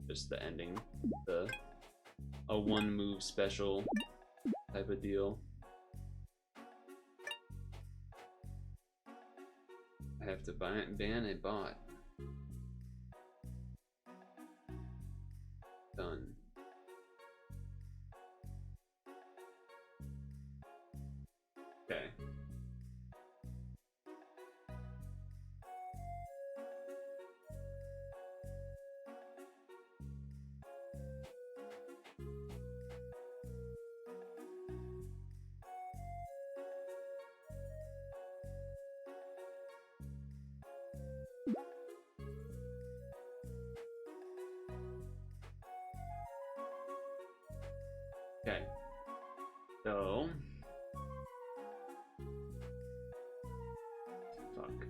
just the ending, a one move special type of deal. I have to ban a bot. Okay. So. Fuck.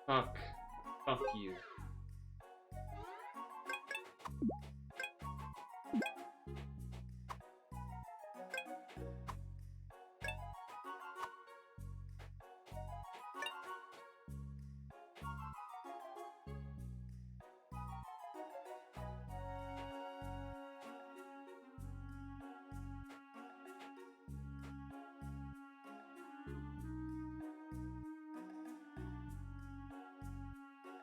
Fuck. Fuck you.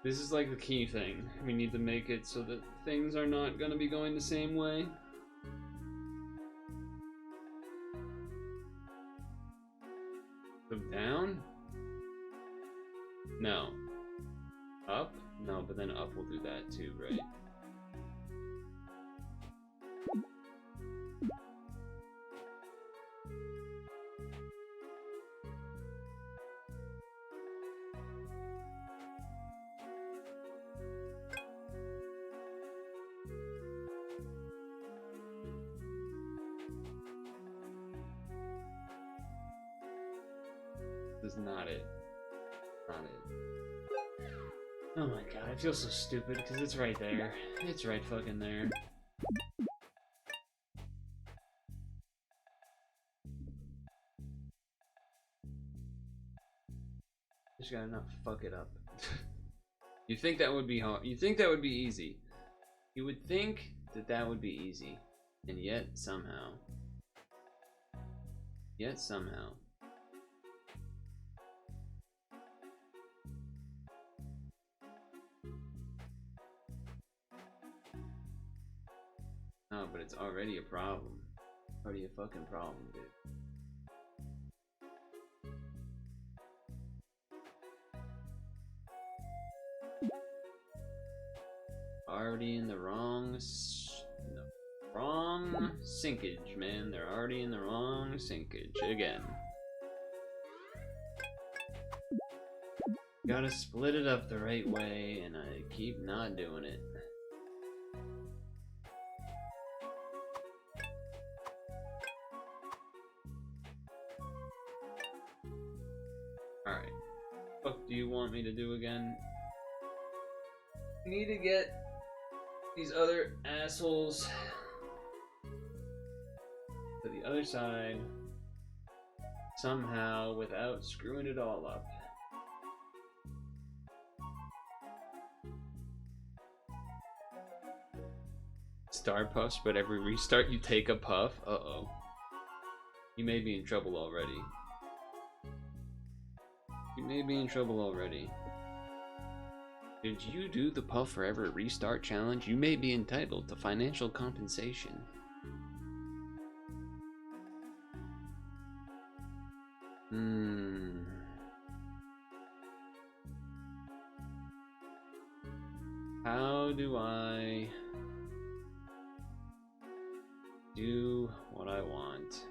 This is like the key thing. We need to make it so that things are not gonna be going the same way. So down? No. Up? No, but then up will do that too, right? This is not it. Not it. Oh my god, I feel so stupid because it's right there. It's right fucking there. Just gotta not fuck it up. You think that would be hard? You think that would be easy? You would think that that would be easy, and yet somehow. No, but it's already a problem. Already a fucking problem, dude. Already in the wrong sinkage, man. They're already in the wrong sinkage again. Gotta split it up the right way, and I keep not doing it. Alright. What do you want me to do again? I need to get these other assholes to the other side somehow without screwing it all up. Starpuffs, but every restart you take a puff? Uh-oh. You may be in trouble already. You may be in trouble already. Did you do the puff for every restart challenge? You may be entitled to financial compensation. How do I do what I want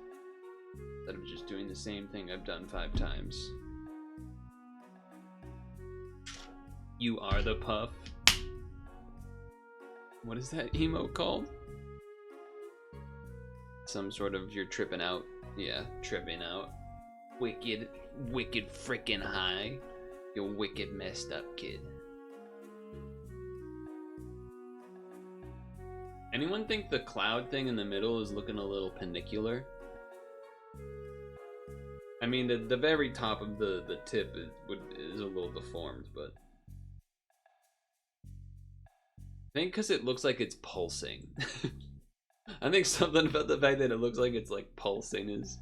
instead of just doing the same thing I've done 5 times? You are the puff. What is that emote called? Some sort of you're tripping out. Yeah, tripping out. Wicked frickin' high. You wicked messed up kid. Anyone think the cloud thing in the middle is looking a little panicular? I mean, the very top of the tip is a little deformed, but I think because it looks like it's pulsing. I think something about the fact that it looks like it's like pulsing is.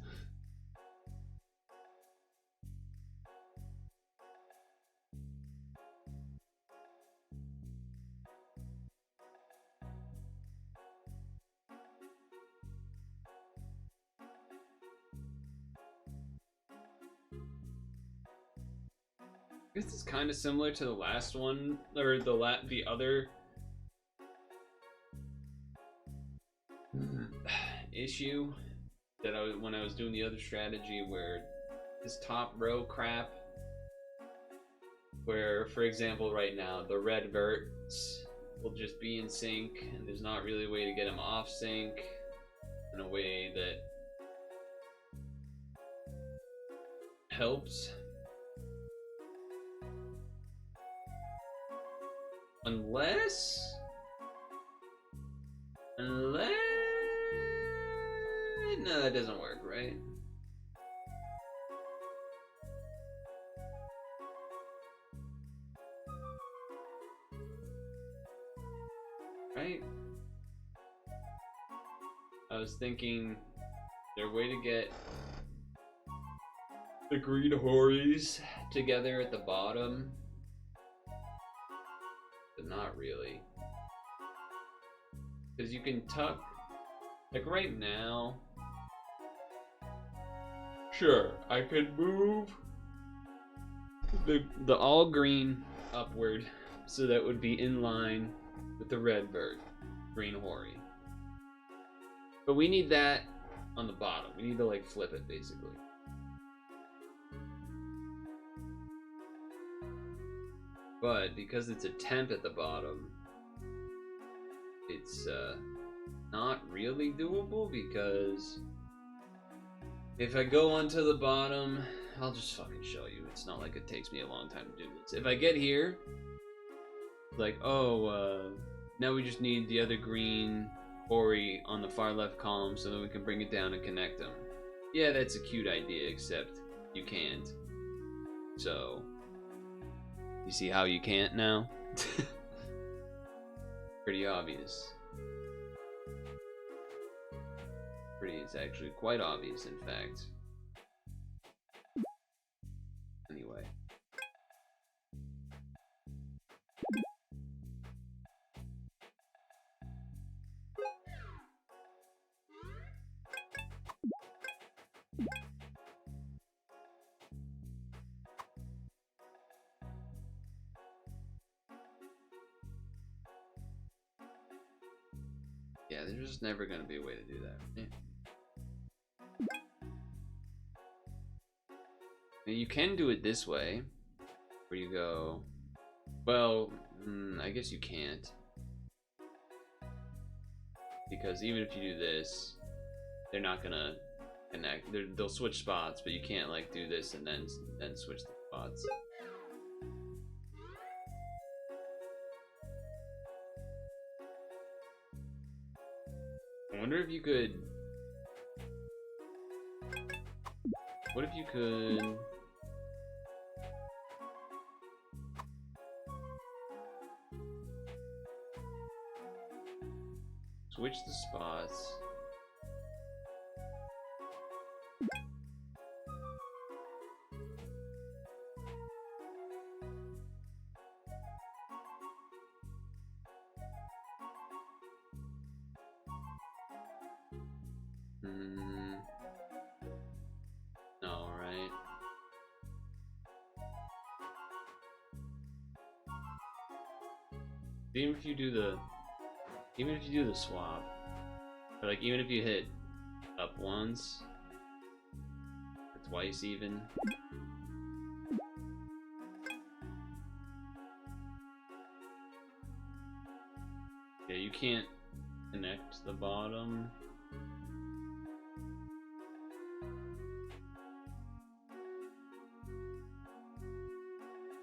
This is kind of similar to the last one, or the other issue that when I was doing the other strategy where this top row crap Where, for example, right now, the red verts will just be in sync, and there's not really a way to get them off sync in a way that helps. Unless... No, that doesn't work, right? Right? I was thinking, is there a way to get the green hories together at the bottom? But not really. Because you can tuck, like right now, sure, I could move the all green upward so that would be in line with the red bird, green hoary. But we need that on the bottom. We need to like flip it basically. But because it's a temp at the bottom, it's not really doable, because if I go onto the bottom, I'll just fucking show you. It's not like it takes me a long time to do this. If I get here, like, oh, now we just need the other green Ori on the far left column so that we can bring it down and connect them. Yeah, that's a cute idea, except you can't. So, you see how you can't now? Pretty obvious. It's actually quite obvious, in fact. Anyway. Yeah, there's just never gonna be a way to do that. Yeah. Now you can do it this way, where you go, well, I guess you can't. Because even if you do this, they're not gonna connect. They'll switch spots, but you can't like do this and then switch the spots. I wonder if you could... What if you could... switch the spots. All right. Even if you do the swap, or like even if you hit up once or twice even, yeah, you can't connect the bottom.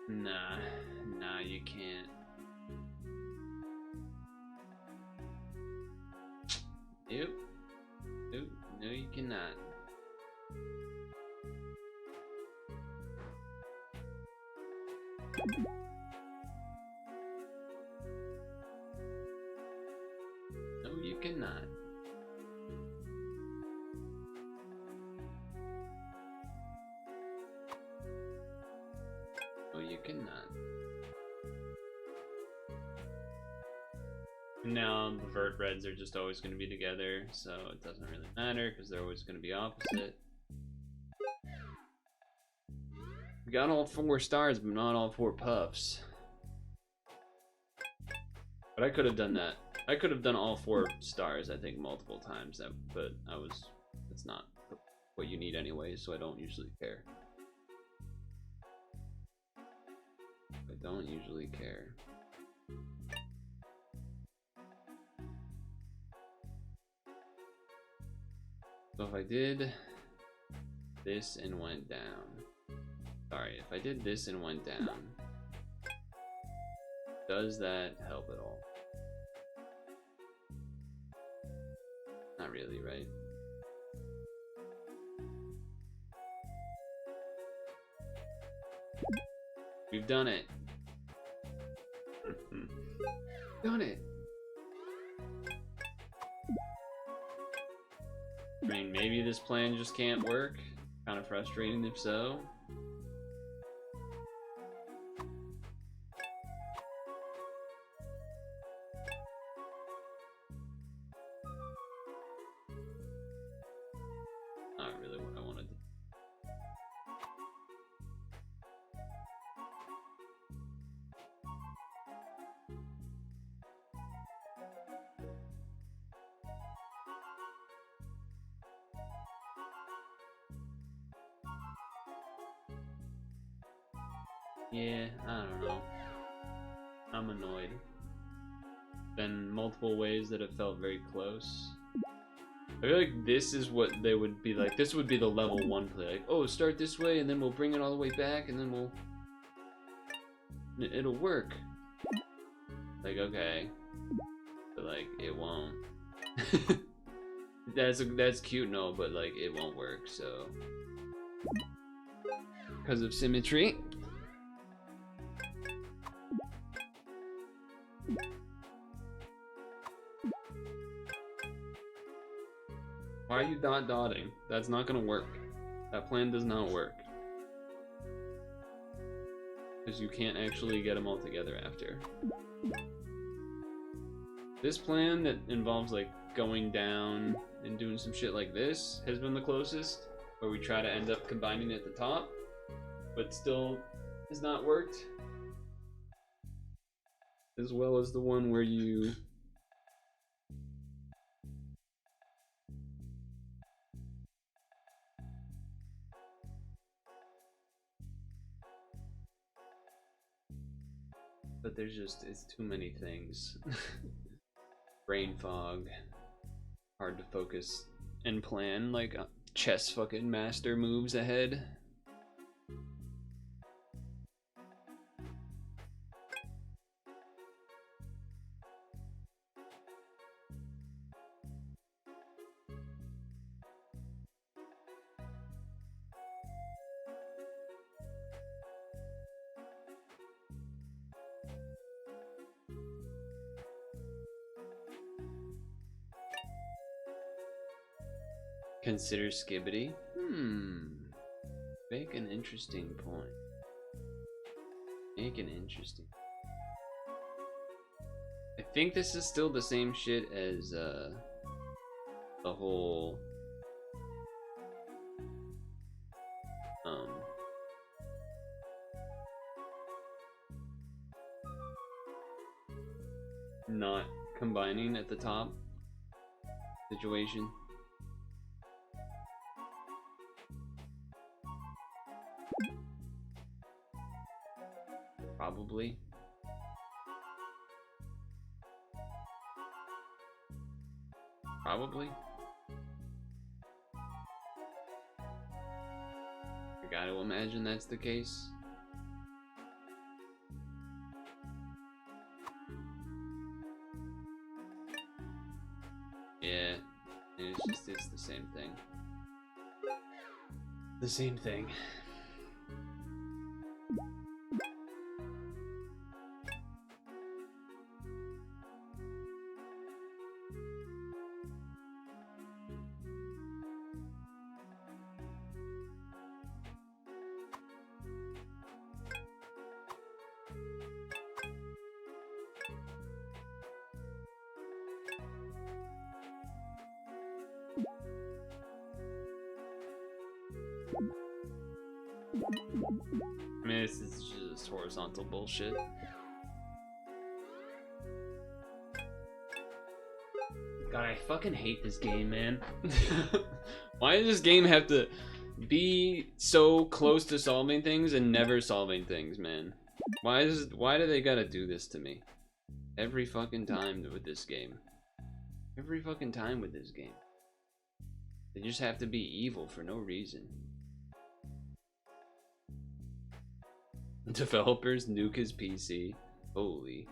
Nah, you can't. Nope, no you cannot. No, you cannot. No, you cannot. Now the vert reds are just always going to be together, so it doesn't really matter because they're always going to be opposite. We got all 4 stars, but not all 4 puffs. But I could have done that. I could have done all 4 stars, I think, multiple times. But that's not what you need anyway, so I don't usually care. don't usually care. So if I did this and went down. Sorry, if I did this and went down, does that help at all? Not really, right? We've done it. Done it. I mean, maybe this plan just can't work. Kind of frustrating if so. Not really what I wanted. Yeah, I don't know. I'm annoyed. Been multiple ways that have felt very close. I feel like this is what they would be like. This would be the level 1 play. Like, oh, start this way, and then we'll bring it all the way back, and then we'll... It'll work. Like, okay. But, like, it won't. That's cute, no, but, like, it won't work, so... Because of symmetry. Why are you dotting? That's not gonna work. That plan does not work. Because you can't actually get them all together after. This plan that involves like going down and doing some shit like this has been the closest, where we try to end up combining at the top, but still has not worked. As well as the one where you but there's just, it's too many things. Brain fog. Hard to focus and plan like chess fucking master moves ahead. Consider Skibbity. Make an interesting point. Make an interesting. I think this is still the same shit as the whole not combining at the top situation. Probably. Probably. I gotta imagine that's the case. Yeah, it's the same thing. The same thing. I mean, this is just horizontal bullshit. God, I fucking hate this game, man. Why does this game have to be so close to solving things and never solving things, man? Why do they gotta do this to me? Every fucking time with this game. Every fucking time with this game. They just have to be evil for no reason. Developers nuke his PC. Holy.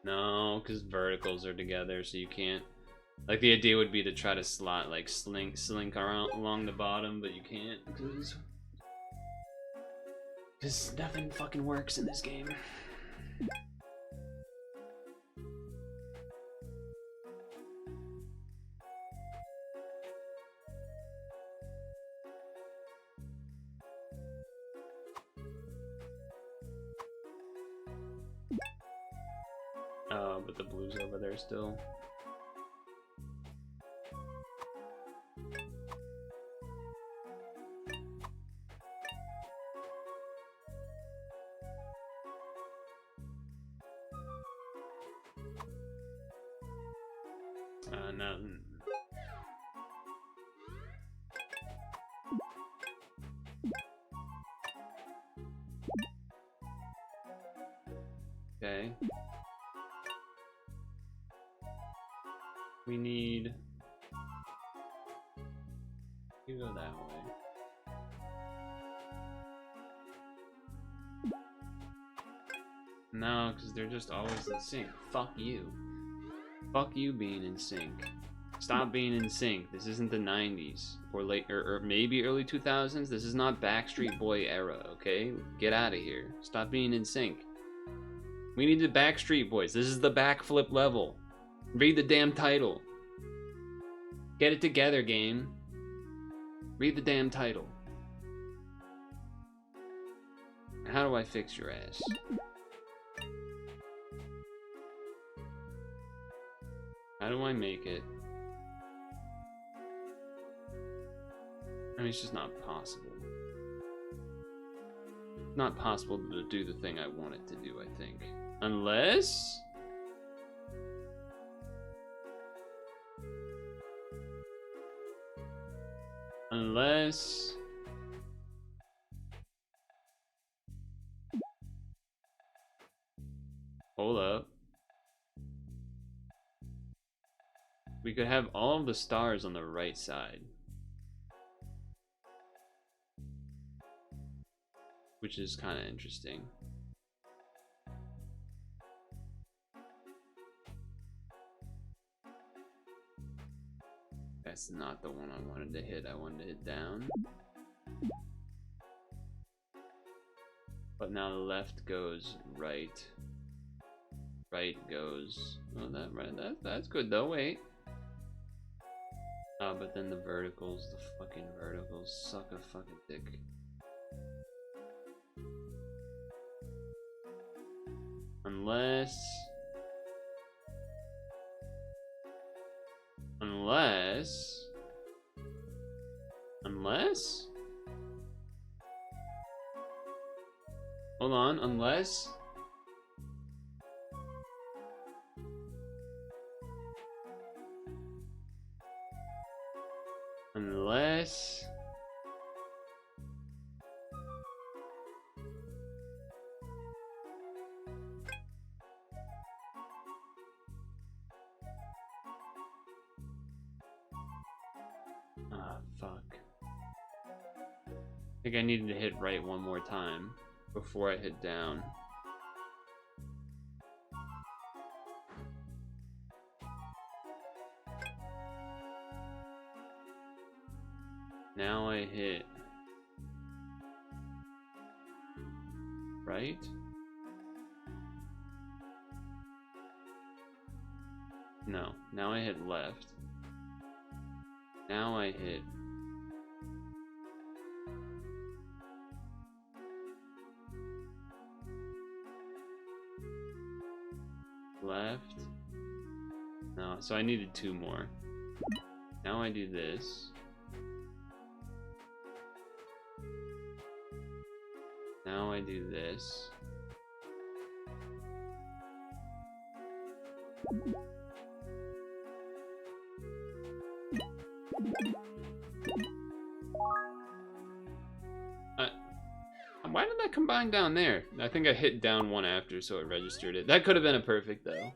No, because verticals are together, so you can't. Like, the idea would be to try to slot, like, slink around along the bottom, but you can't because nothing fucking works in this game. Oh, but the blue's over there still. No. Okay. We need... You go that way. No, because they're just always in sync. Fuck you. Fuck you being in sync. Stop being in sync. This isn't the 90s or late or maybe early 2000s. This is not Backstreet Boy era, okay? Get out of here. Stop being in sync. We need the Backstreet Boys. This is the backflip level. Read the damn title. Get it together, game. Read the damn title. How do I fix your ass? How do I make it? I mean, it's just not possible. Not possible to do the thing I want it to do, I think. Unless... Hold up. We could have all of the stars on the right side. Which is kind of interesting. That's not the one I wanted to hit. I wanted to hit down. But now the left goes right. Right goes... Oh, that's good though, wait. Oh, but then the verticals, suck a fucking dick. Unless... Hold on, unless... Ah, fuck. I think I needed to hit right one more time before I hit down. Now I hit right. No, now I hit left. Now I hit left. No, so I needed two more. Now I do this. Now I do this. Why did that combine down there? I think I hit down one after, so it registered it. That could have been a perfect, though.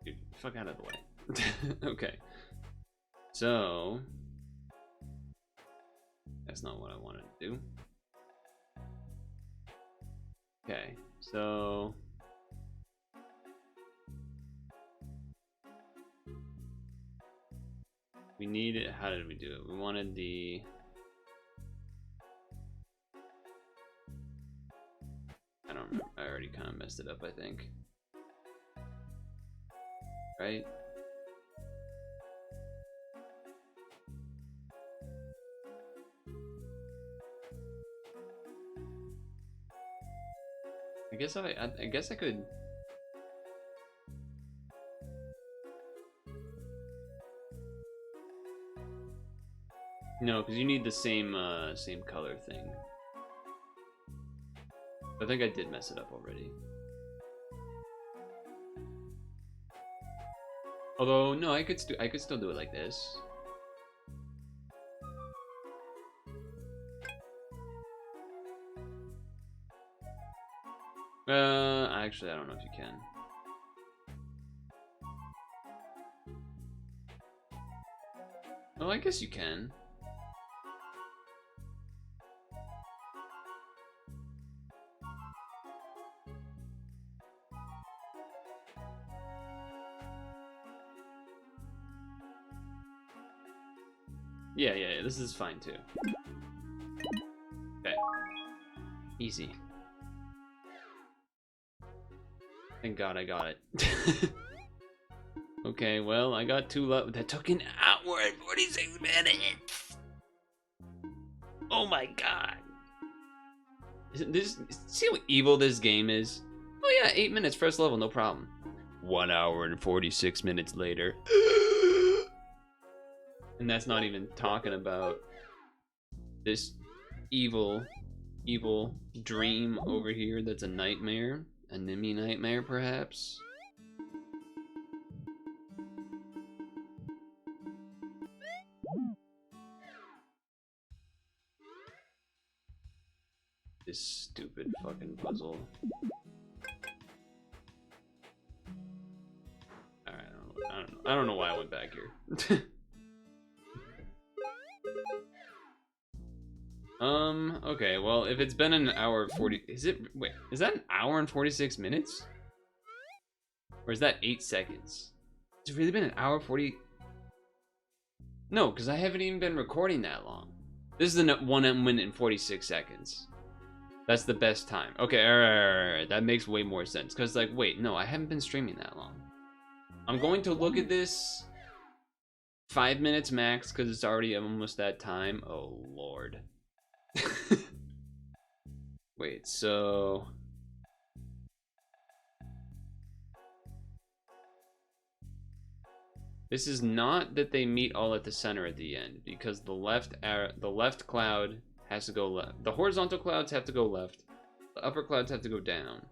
Dude, fuck out of the way. Okay. So... that's not what I wanted to do. Okay, so... we needed... how did we do it? We wanted the... I don't remember. I already kind of messed it up, I think. Right? I guess I could. No, because you need the same color thing. I think I did mess it up already. Although no, I could still do it like this. Actually, I don't know if you can. Oh, I guess you can. Yeah, this is fine too. Okay. Easy. Thank God I got it. Okay, well, I got 2 love. That took an hour and 46 minutes. Oh my God. See how evil this game is? Oh yeah, 8 minutes, first level, no problem. 1 hour and 46 minutes later. And that's not even talking about this evil dream over here that's a nightmare. A Nimmy nightmare, perhaps? This stupid fucking puzzle. Alright, I don't know why I went back here. Okay, well, if it's been an hour 40... wait, is that an hour and 46 minutes? Or is that 8 seconds? It's really been an hour 40... No, because I haven't even been recording that long. This is the 1 minute and 46 seconds. That's the best time. Okay, alright. That makes way more sense. Because, like, wait, no, I haven't been streaming that long. I'm going to look at this 5 minutes max, because it's already almost that time. Oh, Lord. Wait, so... this is not that they meet all at the center at the end, because the left cloud has to go left. The horizontal clouds have to go left. The upper clouds have to go down.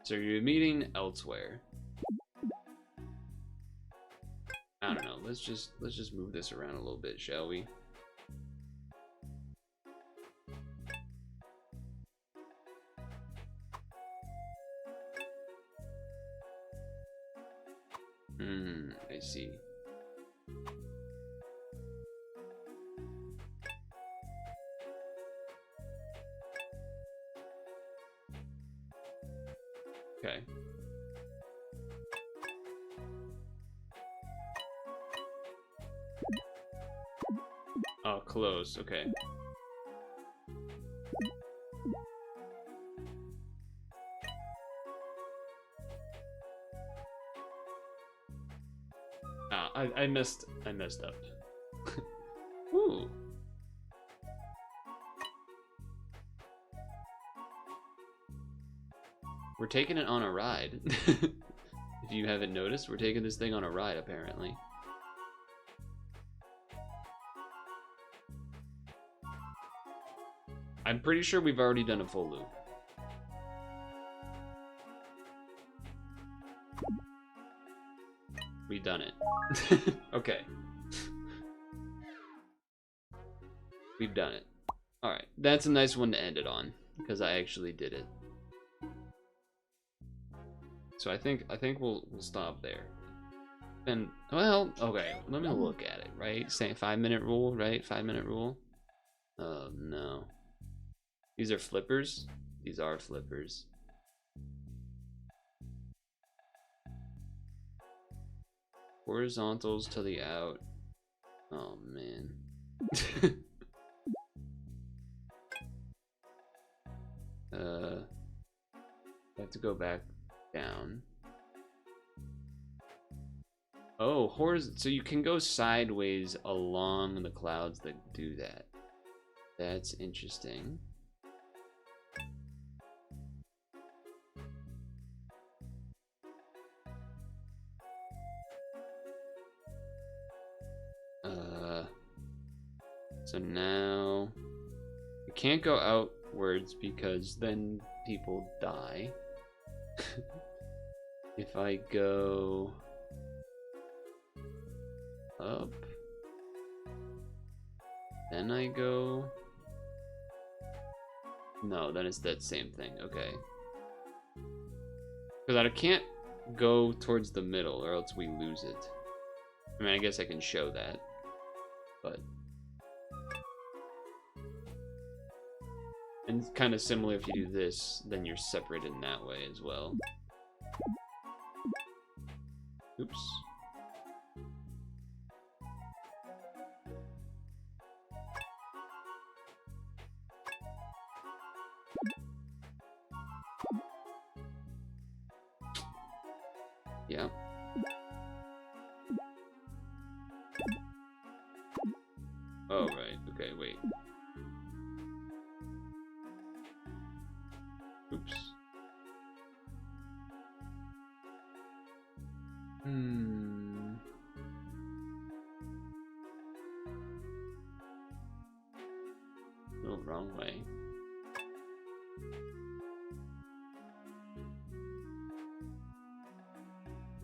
So you're meeting elsewhere. I don't know. Let's just move this around a little bit, shall we? I see. Okay. Oh, close. Okay. I messed up. Ooh. We're taking it on a ride. If you haven't noticed, we're taking this thing on a ride, apparently. I'm pretty sure we've already done a full loop. We've done it. Okay. We've done it. Alright, that's a nice one to end it on, because I actually did it. So I think we'll stop there. And, well, okay, let me look at it, right? Say 5-minute rule, right? 5-minute rule. Oh, no. These are flippers? These are flippers. Horizontals to the out. Oh, man. I have to go back down. Oh, so you can go sideways along the clouds that do that. That's interesting. So now you can't go outwards because then people die. If I go up, then I go. No, then it's that same thing. Okay. Because I can't go towards the middle or else we lose it. I mean, I guess I can show that, but. And it's kind of similar if you do this, then you're separated in that way as well. Oops. Yeah. Oh, right. Okay, wait. Oops. No, wrong way.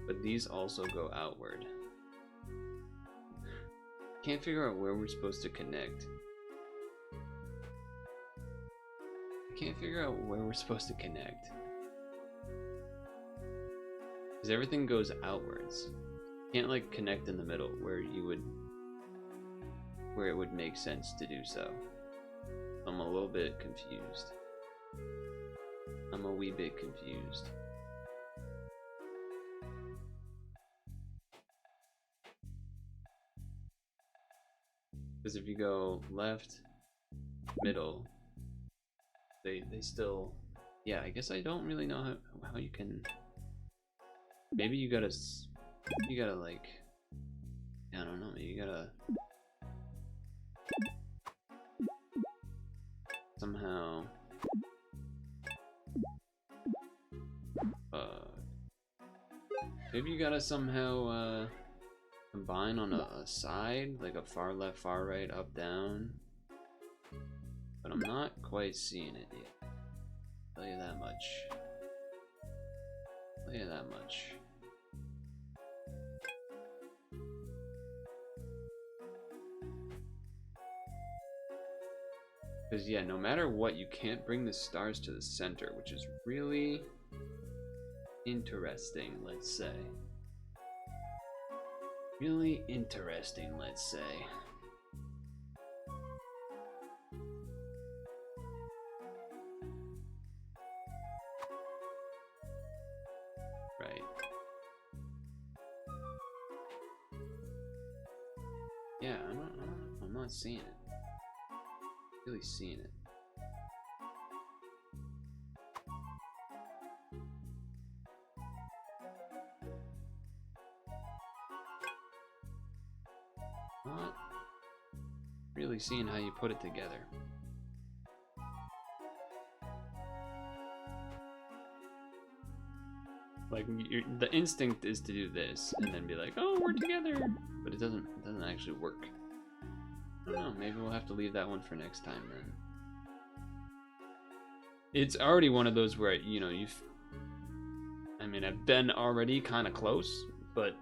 But these also go outward. Can't figure out where we're supposed to connect. Can't figure out where we're supposed to connect. Because everything goes outwards. Can't like connect in the middle where it would make sense to do so. I'm a little bit confused. I'm a wee bit confused. Because if you go left, middle, they still, yeah, I guess I don't really know how you can, maybe you gotta like, I don't know, you gotta somehow maybe you gotta somehow combine on a side, like a far left, far right, up, down. But I'm not quite seeing it yet. I'll tell you that much. I'll tell you that much. Because yeah, no matter what, you can't bring the stars to the center, which is really interesting, let's say. Really interesting, let's say. Right. Yeah, I'm not seeing it. Really seeing it. Not really seeing how you put it together. Like the instinct is to do this and then be like, oh, we're together, but it doesn't actually work. I don't know, maybe we'll have to leave that one for next time then. it's already one of those where, you know, I mean, I've been already kind of close, but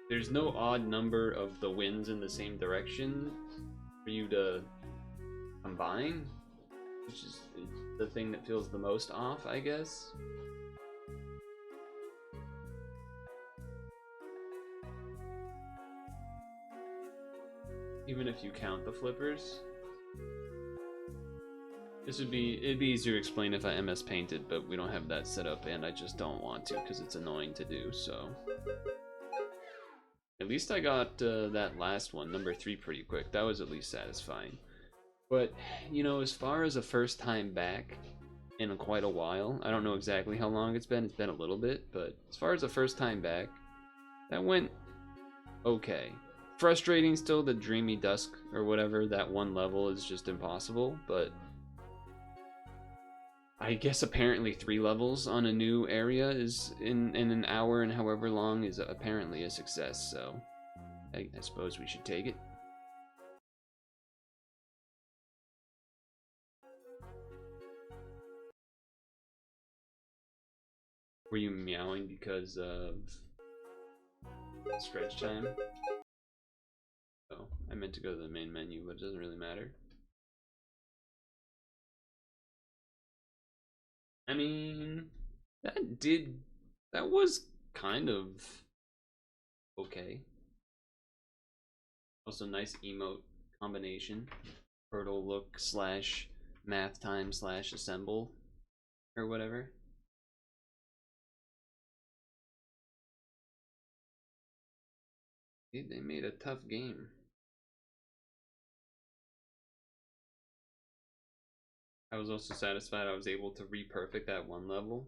there's no odd number of the winds in the same direction for you to combine, which is the thing that feels the most off, I guess. Even if you count the flippers. It'd be easier to explain if I MS painted, but we don't have that set up, and I just don't want to because it's annoying to do, so. At least I got that last one, number 3, pretty quick. That was at least satisfying. But, you know, as far as a first time back in quite a while, I don't know exactly how long it's been a little bit, but as far as a first time back, that went okay. Frustrating still, the Dreamy Dusk or whatever, that one level is just impossible, but I guess apparently 3 levels on a new area is in an hour and however long is apparently a success, so I suppose we should take it. Were you meowing because of stretch time? Oh, I meant to go to the main menu, but it doesn't really matter. I mean, that was kind of okay. Also, nice emote combination. Purtle look slash math time slash assemble or whatever. Dude, they made a tough game. I was also satisfied I was able to re-perfect that one level.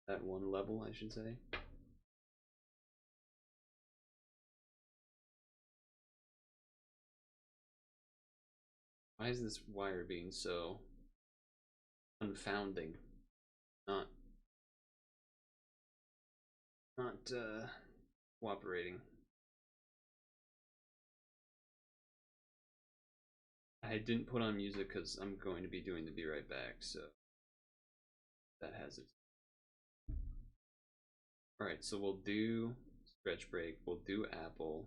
That one level, I should say. Why is this wire being so confounding? Not cooperating. I didn't put on music because I'm going to be doing the Be Right Back, so that has it. Alright, so we'll do Stretch Break, we'll do Apple,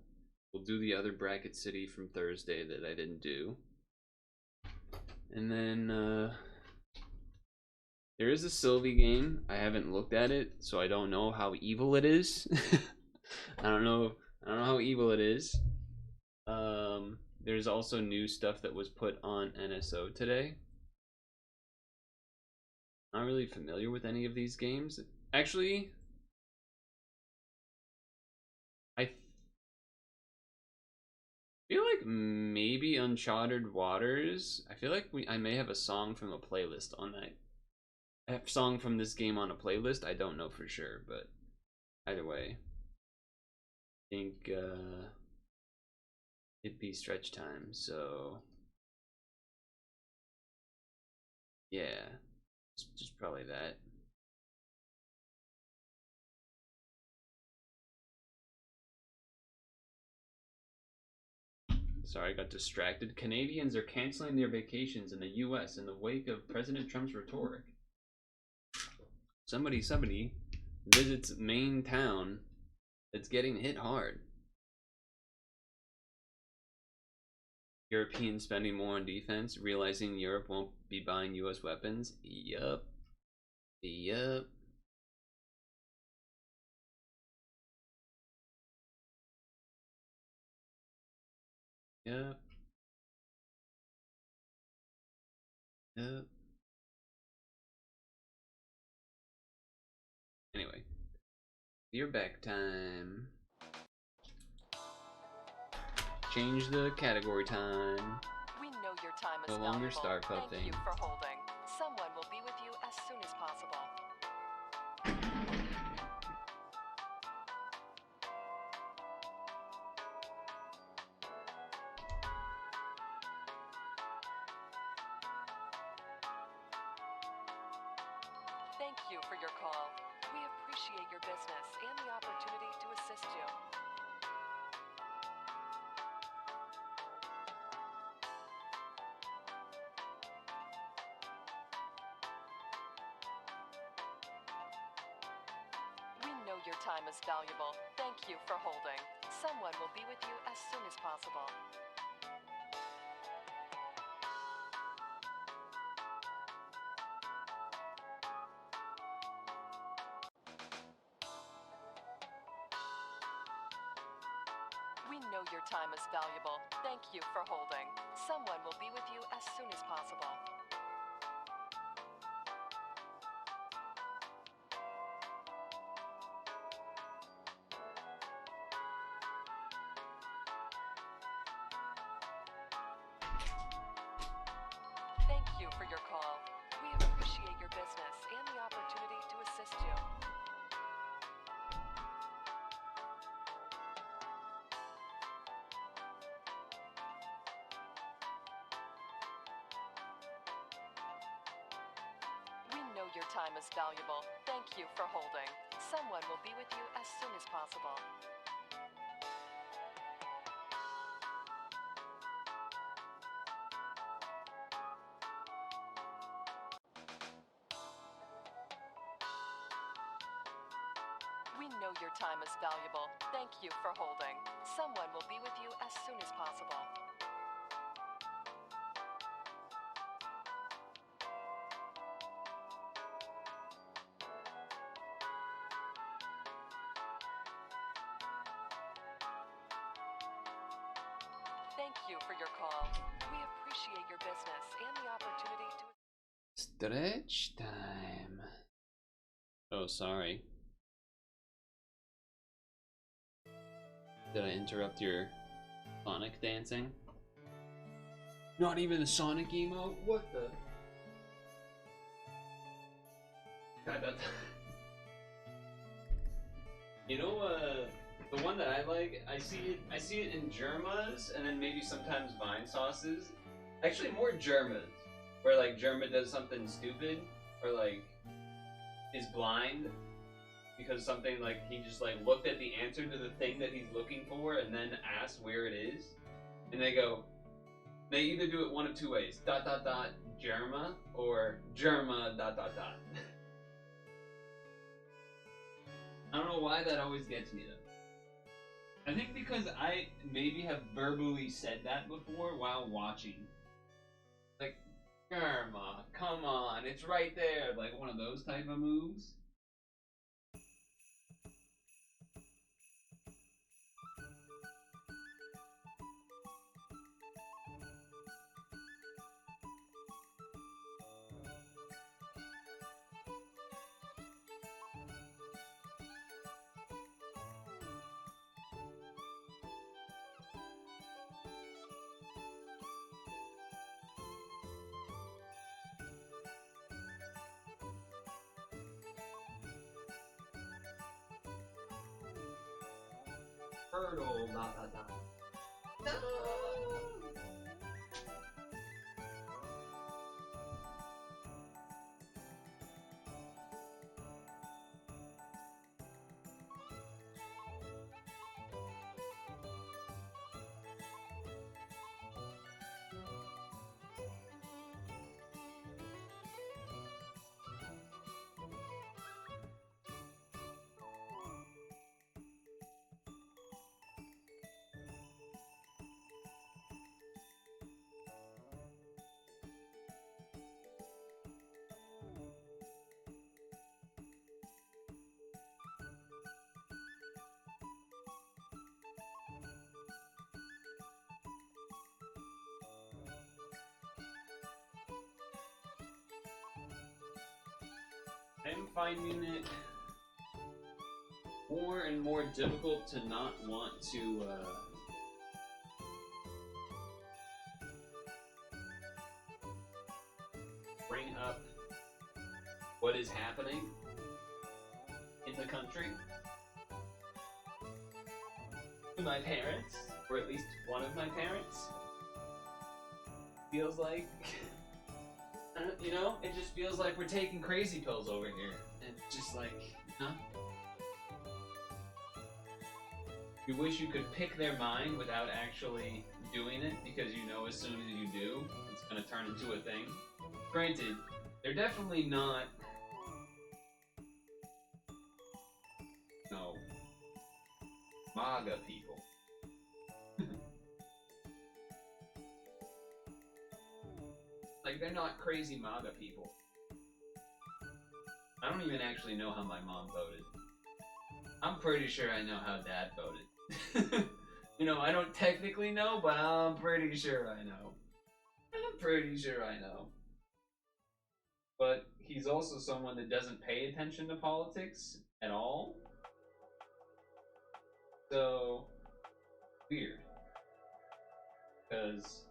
we'll do the other Bracket City from Thursday that I didn't do. And then there is a Sylvie game. I haven't looked at it, so I don't know how evil it is. I don't know how evil it is. There's also new stuff that was put on NSO today. Not really familiar with any of these games. Actually, I feel like maybe Uncharted Waters. I feel like I may have a song from a playlist on that. I have a song from this game on a playlist. I don't know for sure, but either way, I think it'd be stretch time. So yeah, just probably that. Sorry, I got distracted. Canadians are canceling their vacations in the US in the wake of President Trump's rhetoric. Somebody visits Maine town that's getting hit hard. Europeans spending more on defense, realizing Europe won't be buying US weapons. Yup. Yup. Yup. Yup. Anyway, you're back time. Change the category time. We know your time is no longer Starpuffs. Starpuffing. Thank you for holding. Someone will be with you as soon as possible. Thank you for your call. We appreciate your business and the opportunity to assist you. your time is valuable. Thank you for holding. Someone will be with you as soon as possible. We know your time is valuable. Thank you for holding. Someone will be with you as soon as possible. Thank you for your call. We appreciate your business and the opportunity to assist you. We know your time is valuable. Thank you for holding. Someone will be with you as soon as possible. We know your time is valuable. Thank you for holding. Someone will be with you as soon as possible. Thank you for your call. We appreciate your business and the opportunity to... Stretch time. Oh, sorry. Did I interrupt your Sonic dancing? Not even a Sonic emote? What the? God, that's... You know, the one that I like, I see it in Germa's, and then maybe sometimes Vine sauces. Actually, more Germa's, where like Germa does something stupid, or like is blind because something like he just like looked at the answer to the thing that he's looking for, and then asked where it is, and they either do it one of two ways: ... Germa or Germa ... I don't know why that always gets me though. I think because I maybe have verbally said that before while watching. Like, Germa, come on, it's right there. Like one of those type of moves. Purtle ... No! I'm finding it more and more difficult to not want to bring up what is happening in the country to my parents, or at least one of my parents. Feels like... you know, it just feels like we're taking crazy pills over here. And just like, huh? You wish you could pick their mind without actually doing it, because you know as soon as you do, it's gonna turn into a thing. Granted, they're definitely not, you know, MAGA people. Like, they're not crazy MAGA people. I don't even actually know how my mom voted. I'm pretty sure I know how Dad voted. You know, I don't technically know, but I'm pretty sure I know. I'm pretty sure I know. But he's also someone that doesn't pay attention to politics at all. So, weird. Because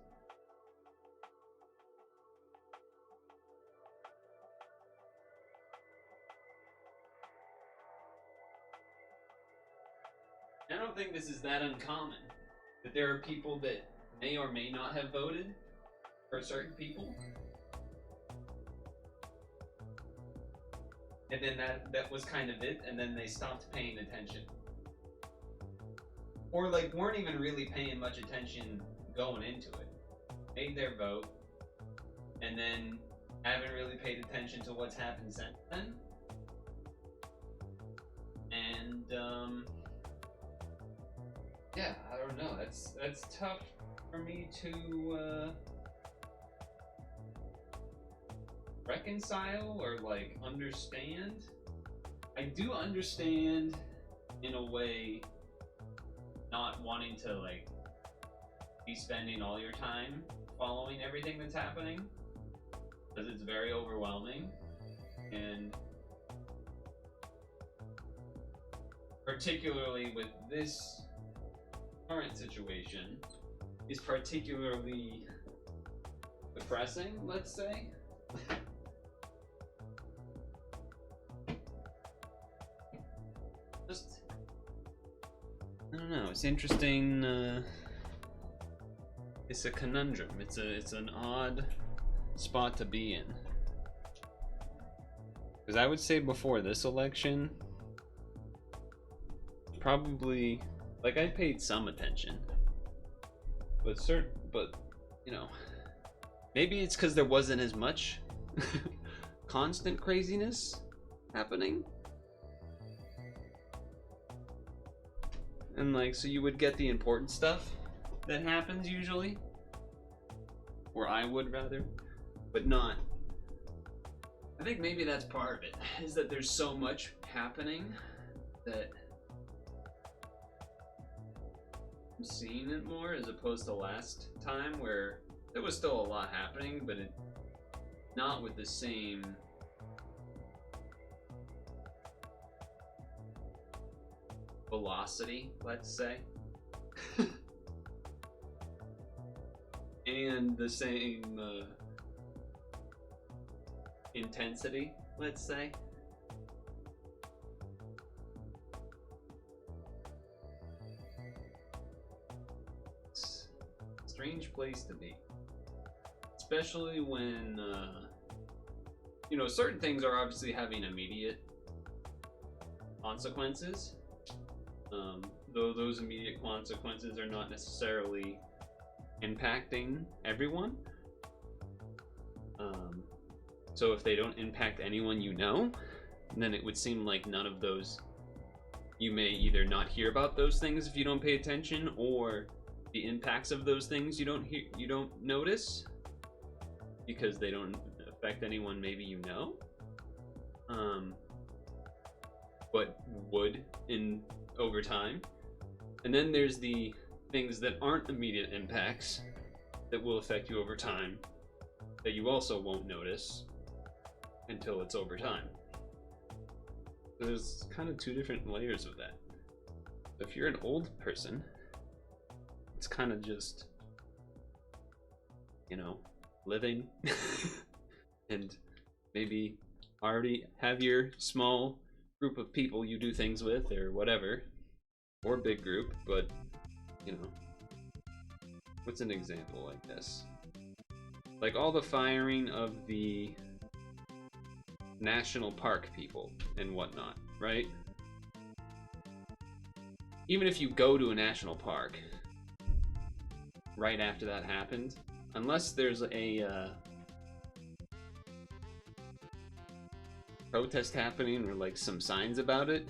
I don't think this is that uncommon. That there are people that may or may not have voted for certain people. And then that was kind of it, and then they stopped paying attention. Or like weren't even really paying much attention going into it. Made their vote, and then haven't really paid attention to what's happened since then. And yeah, I don't know. That's tough for me to reconcile or like understand. I do understand in a way not wanting to like be spending all your time following everything that's happening because it's very overwhelming, and particularly with this current situation is particularly depressing, let's say. Just, I don't know, it's interesting. It's a conundrum. It's an odd spot to be in. Because I would say before this election, probably, like, I paid some attention, but you know, maybe it's because there wasn't as much constant craziness happening, and like, so you would get the important stuff that happens usually, or I would rather, but not. I think maybe that's part of it, is that there's so much happening that I'm seeing it more as opposed to last time where there was still a lot happening, but it not with the same velocity, let's say. And the same intensity, let's say. It's a strange place to be, especially when you know, certain things are obviously having immediate consequences, though those immediate consequences are not necessarily impacting everyone. So if they don't impact anyone you know, then it would seem like none of those, you may either not hear about those things if you don't pay attention, or the impacts of those things you don't notice because they don't affect anyone maybe you know, but would in over time. And then there's the things that aren't immediate impacts that will affect you over time that you also won't notice until it's over time. So there's kind of two different layers of that. If you're an old person, it's kind of just, you know, living and maybe already have your small group of people you do things with or whatever, or big group, but you know, what's an example like this? Like all the firing of the national park people and whatnot, right? Even if you go to a national park right after that happened, unless there's a protest happening or like some signs about it,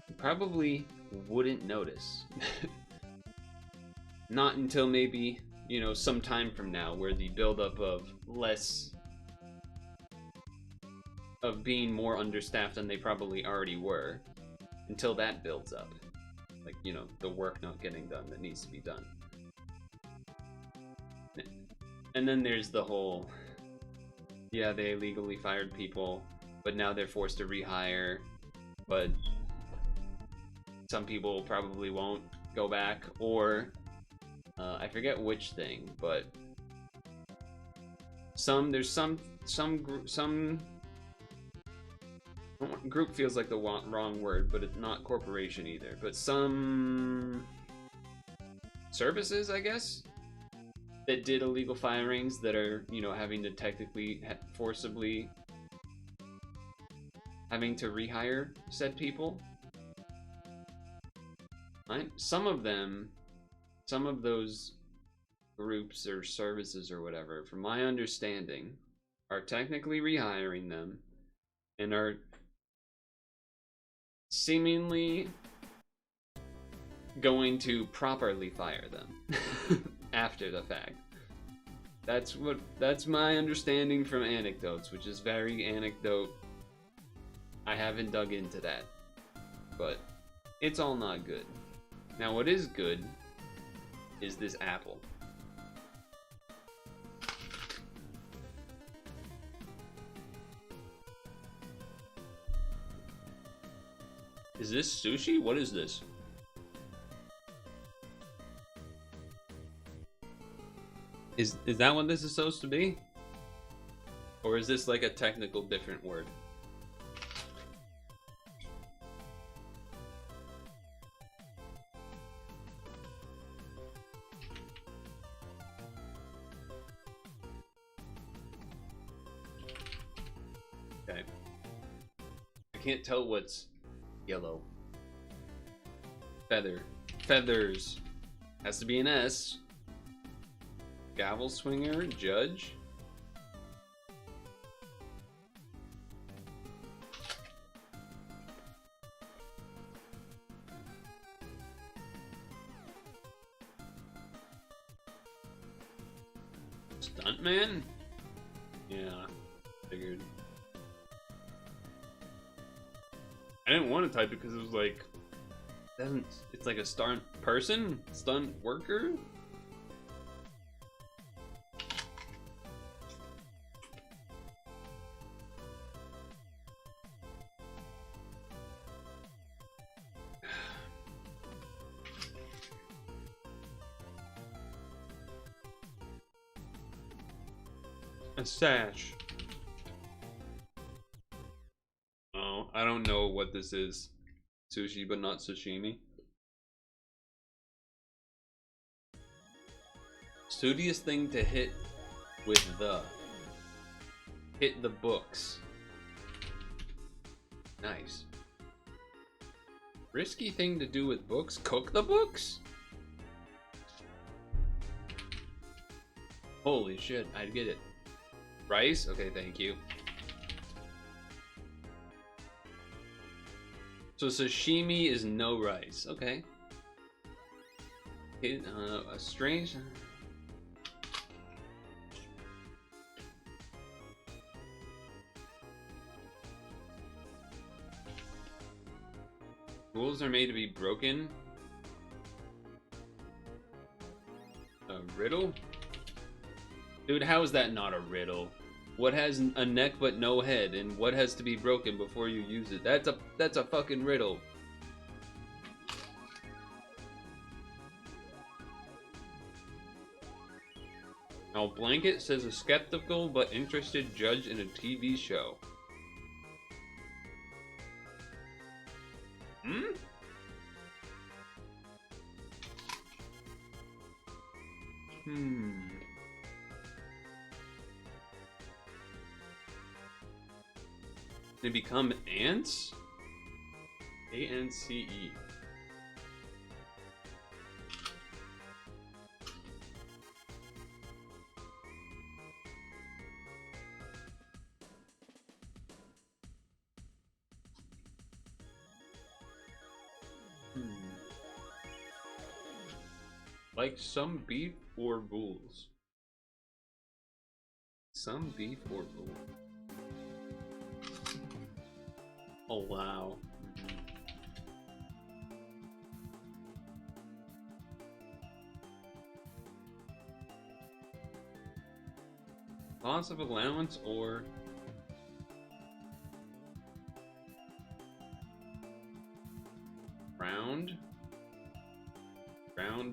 you probably wouldn't notice. Not until maybe, you know, some time from now, where the buildup of less of being more understaffed than they probably already were, until that builds up. Like, you know, the work not getting done that needs to be done. And then there's the whole, yeah, they illegally fired people, but now they're forced to rehire, but some people probably won't go back, or I forget which thing, but there's some group feels like the wrong word, but it's not corporation either, but some services, I guess, that did illegal firings that are, you know, having to technically forcibly having to rehire said people. Some of those groups or services or whatever, from my understanding, are technically rehiring them and are seemingly going to properly fire them after the fact. That's my understanding from anecdotes, which is very anecdote. I haven't dug into that, but it's all not good. Now, what is good is this apple. Is this sushi? What is this? Is that what this is supposed to be? Or is this like a technical different word? Okay. I can't tell what's yellow. Feathers. Has to be an S. Gavel swinger, judge. Stuntman? Yeah, figured. I didn't want to type it because it was like, it's like a stunt person? Stunt worker? A sash. Oh, I don't know what this is. Sushi, but not sashimi. Studious thing to hit with the. Hit the books. Nice. Risky thing to do with books? Cook the books? Holy shit, I'd get it. Rice? Okay, thank you. So sashimi is no rice. Okay. A strange... Rules are made to be broken. A riddle? Dude, how is that not a riddle? What has a neck but no head, and what has to be broken before you use it? That's a fucking riddle. Now, Blanket says a skeptical but interested judge in a TV show. Hmm? They become ants? A-N-C-E. Like some beef or rules. Some beef or rules. Allow. Loss of allowance or ground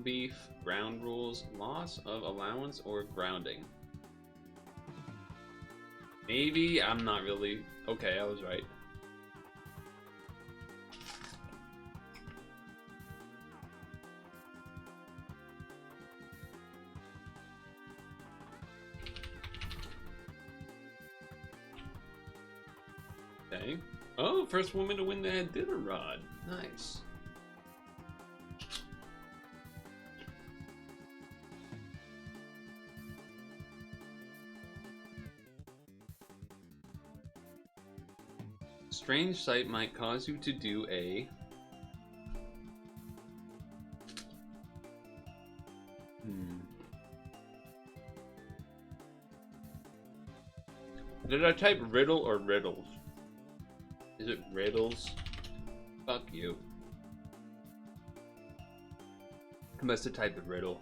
beef, ground rules, loss of allowance or grounding. Maybe, I'm not really. Okay, I was right. Okay. Oh, first woman to win the Iditarod. Nice. Strange sight might cause you to do a... Did I type riddle or riddles? Is it riddles? Fuck you. I must have typed a riddle.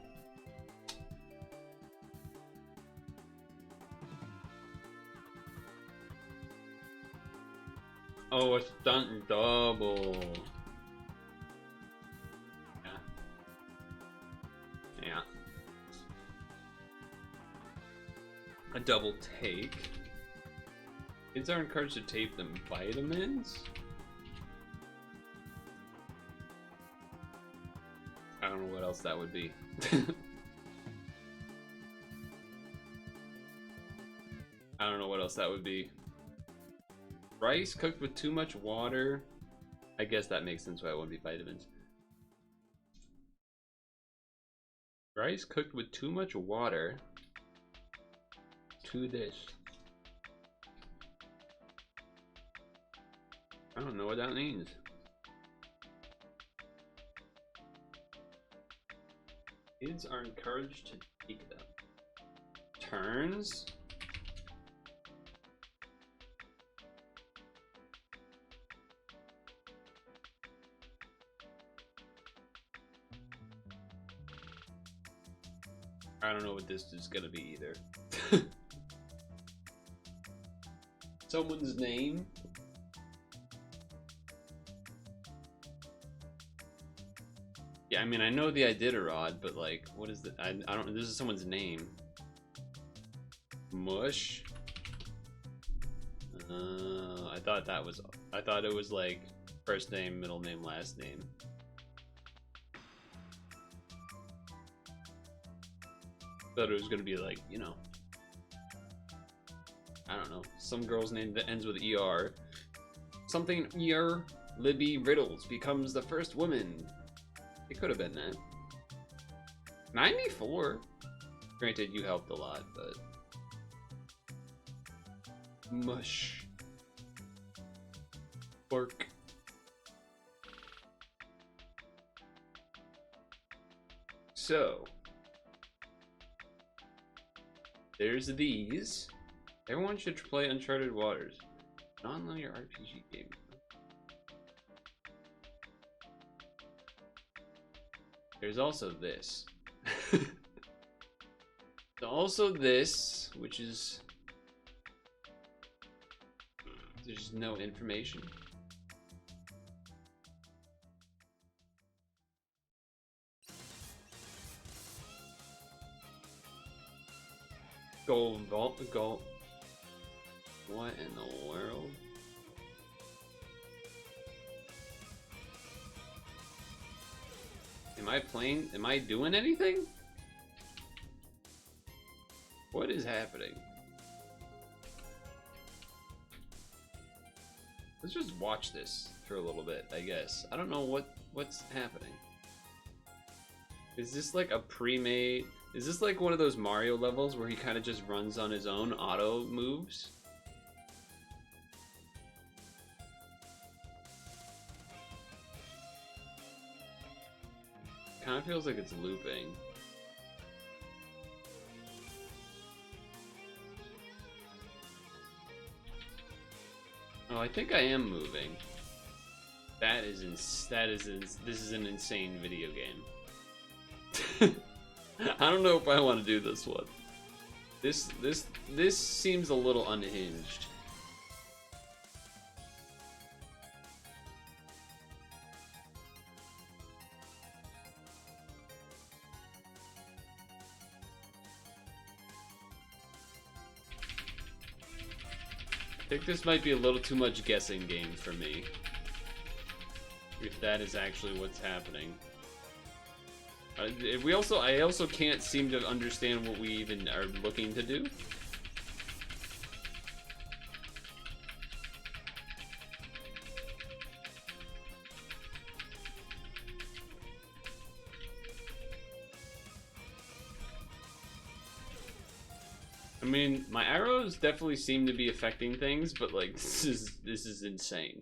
Oh, a stunt double. Yeah. Yeah. A double take. Kids are encouraged to take them vitamins? I don't know what else that would be. I don't know what else that would be. Rice cooked with too much water. I guess that makes sense why it wouldn't be vitamins. Rice cooked with too much water. To this. I don't know what that means. Kids are encouraged to take them. Turns? I don't know what this is gonna be either. Someone's name? Yeah, I mean, I know the Iditarod, but like, what is the? I don't. This is someone's name. Mush. I thought that was. I thought it was like first name, middle name, last name. Thought it was gonna be like, you know, I don't know, some girl's name that ends with ER. Something ER. Libby Riddles becomes the first woman. It could have been that. 94. Granted, you helped a lot, but mush. Work. So there's these. Everyone should play Uncharted Waters. Non-linear RPG game. There's also this. Also this, which is... There's no information. Gold vault, gold. What in the world? Am I playing? Am I doing anything? What is happening? Let's just watch this for a little bit, I guess. I don't know what's happening. Is this like a pre-made? Is this like one of those Mario levels where he kind of just runs on his own auto moves? Kind of feels like it's looping. Oh, I think I am moving. This is an insane video game. I don't know if I want to do this one. This seems a little unhinged. I think this might be a little too much guessing game for me. If that is actually what's happening. I also can't seem to understand what we even are looking to do. I mean, my arrows definitely seem to be affecting things, but like this is insane.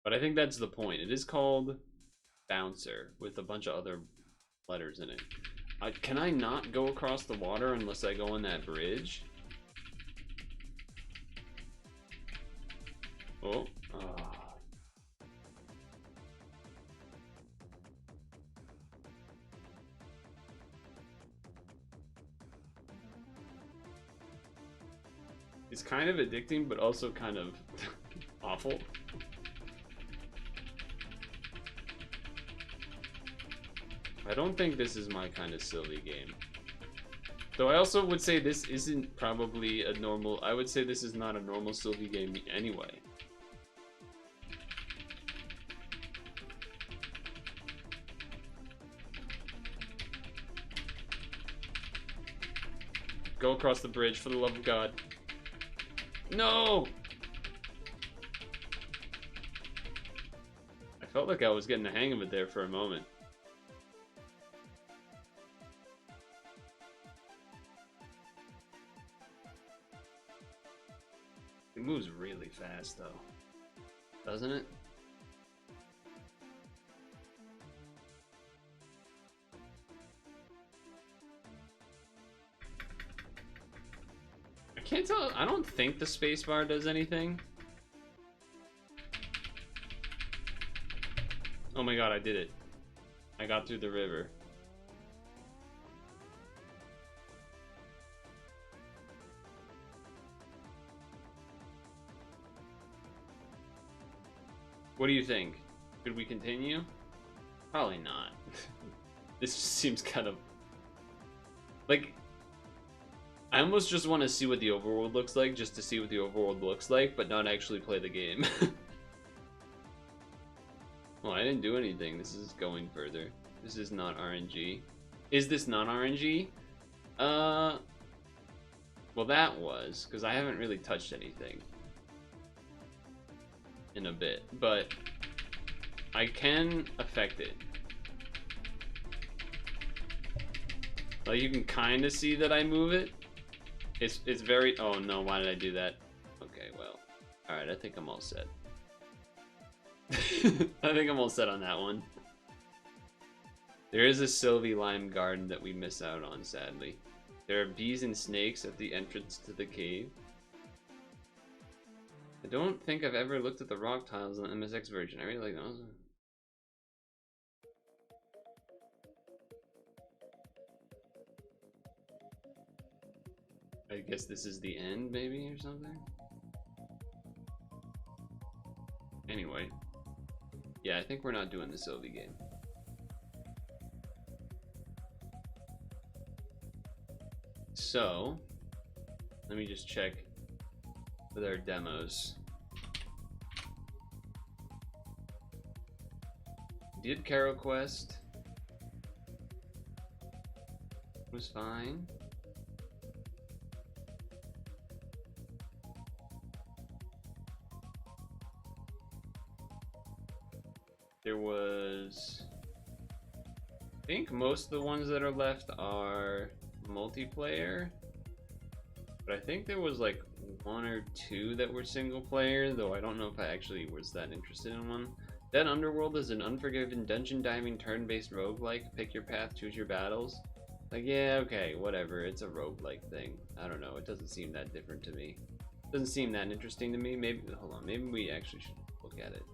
But I think that's the point. It is called Bouncer with a bunch of other letters in it. Can I not go across the water unless I go on that bridge? Oh. It's kind of addicting, but also kind of awful. I don't think this is my kind of Sylvie game. Though I also would say this isn't probably a normal... I would say this is not a normal Sylvie game anyway. Go across the bridge, for the love of God. No! I felt like I was getting the hang of it there for a moment. It moves really fast, though. Doesn't it? I can't tell. I don't think the spacebar does anything. Oh my god, I did it. I got through the river. What do you think? Could we continue? Probably not. This seems kind of... like... I almost just want to see what the overworld looks like, just to see what the overworld looks like, but not actually play the game. Well, I didn't do anything. This is going further. This is not RNG. Is this not RNG? Well, that was, because I haven't really touched anything in a bit, but I can affect it. Like, you can kind of see that I move it. It's very... oh no, why did I do that? Okay, well, alright, I think I'm all set. I think I'm all set on that one. There is a Sylvie Lime Garden that we miss out on, sadly. There are bees and snakes at the entrance to the cave. I don't think I've ever looked at the rock tiles on the MSX version. I really like those. I guess this is the end, maybe, or something? Anyway. Yeah, I think we're not doing the Sylvie game. So, let me just check with our demos. Did Carol Quest. Was fine. There was... I think most of the ones that are left are multiplayer. But I think there was like one or two that were single player, though I don't know if I actually was that interested in one. Dead Underworld is an unforgiving dungeon diving turn-based roguelike. Pick your path, choose your battles. Like, yeah, okay, whatever. It's a roguelike thing. I don't know. It doesn't seem that different to me. Doesn't seem that interesting to me. Maybe, hold on, maybe we actually should look at it.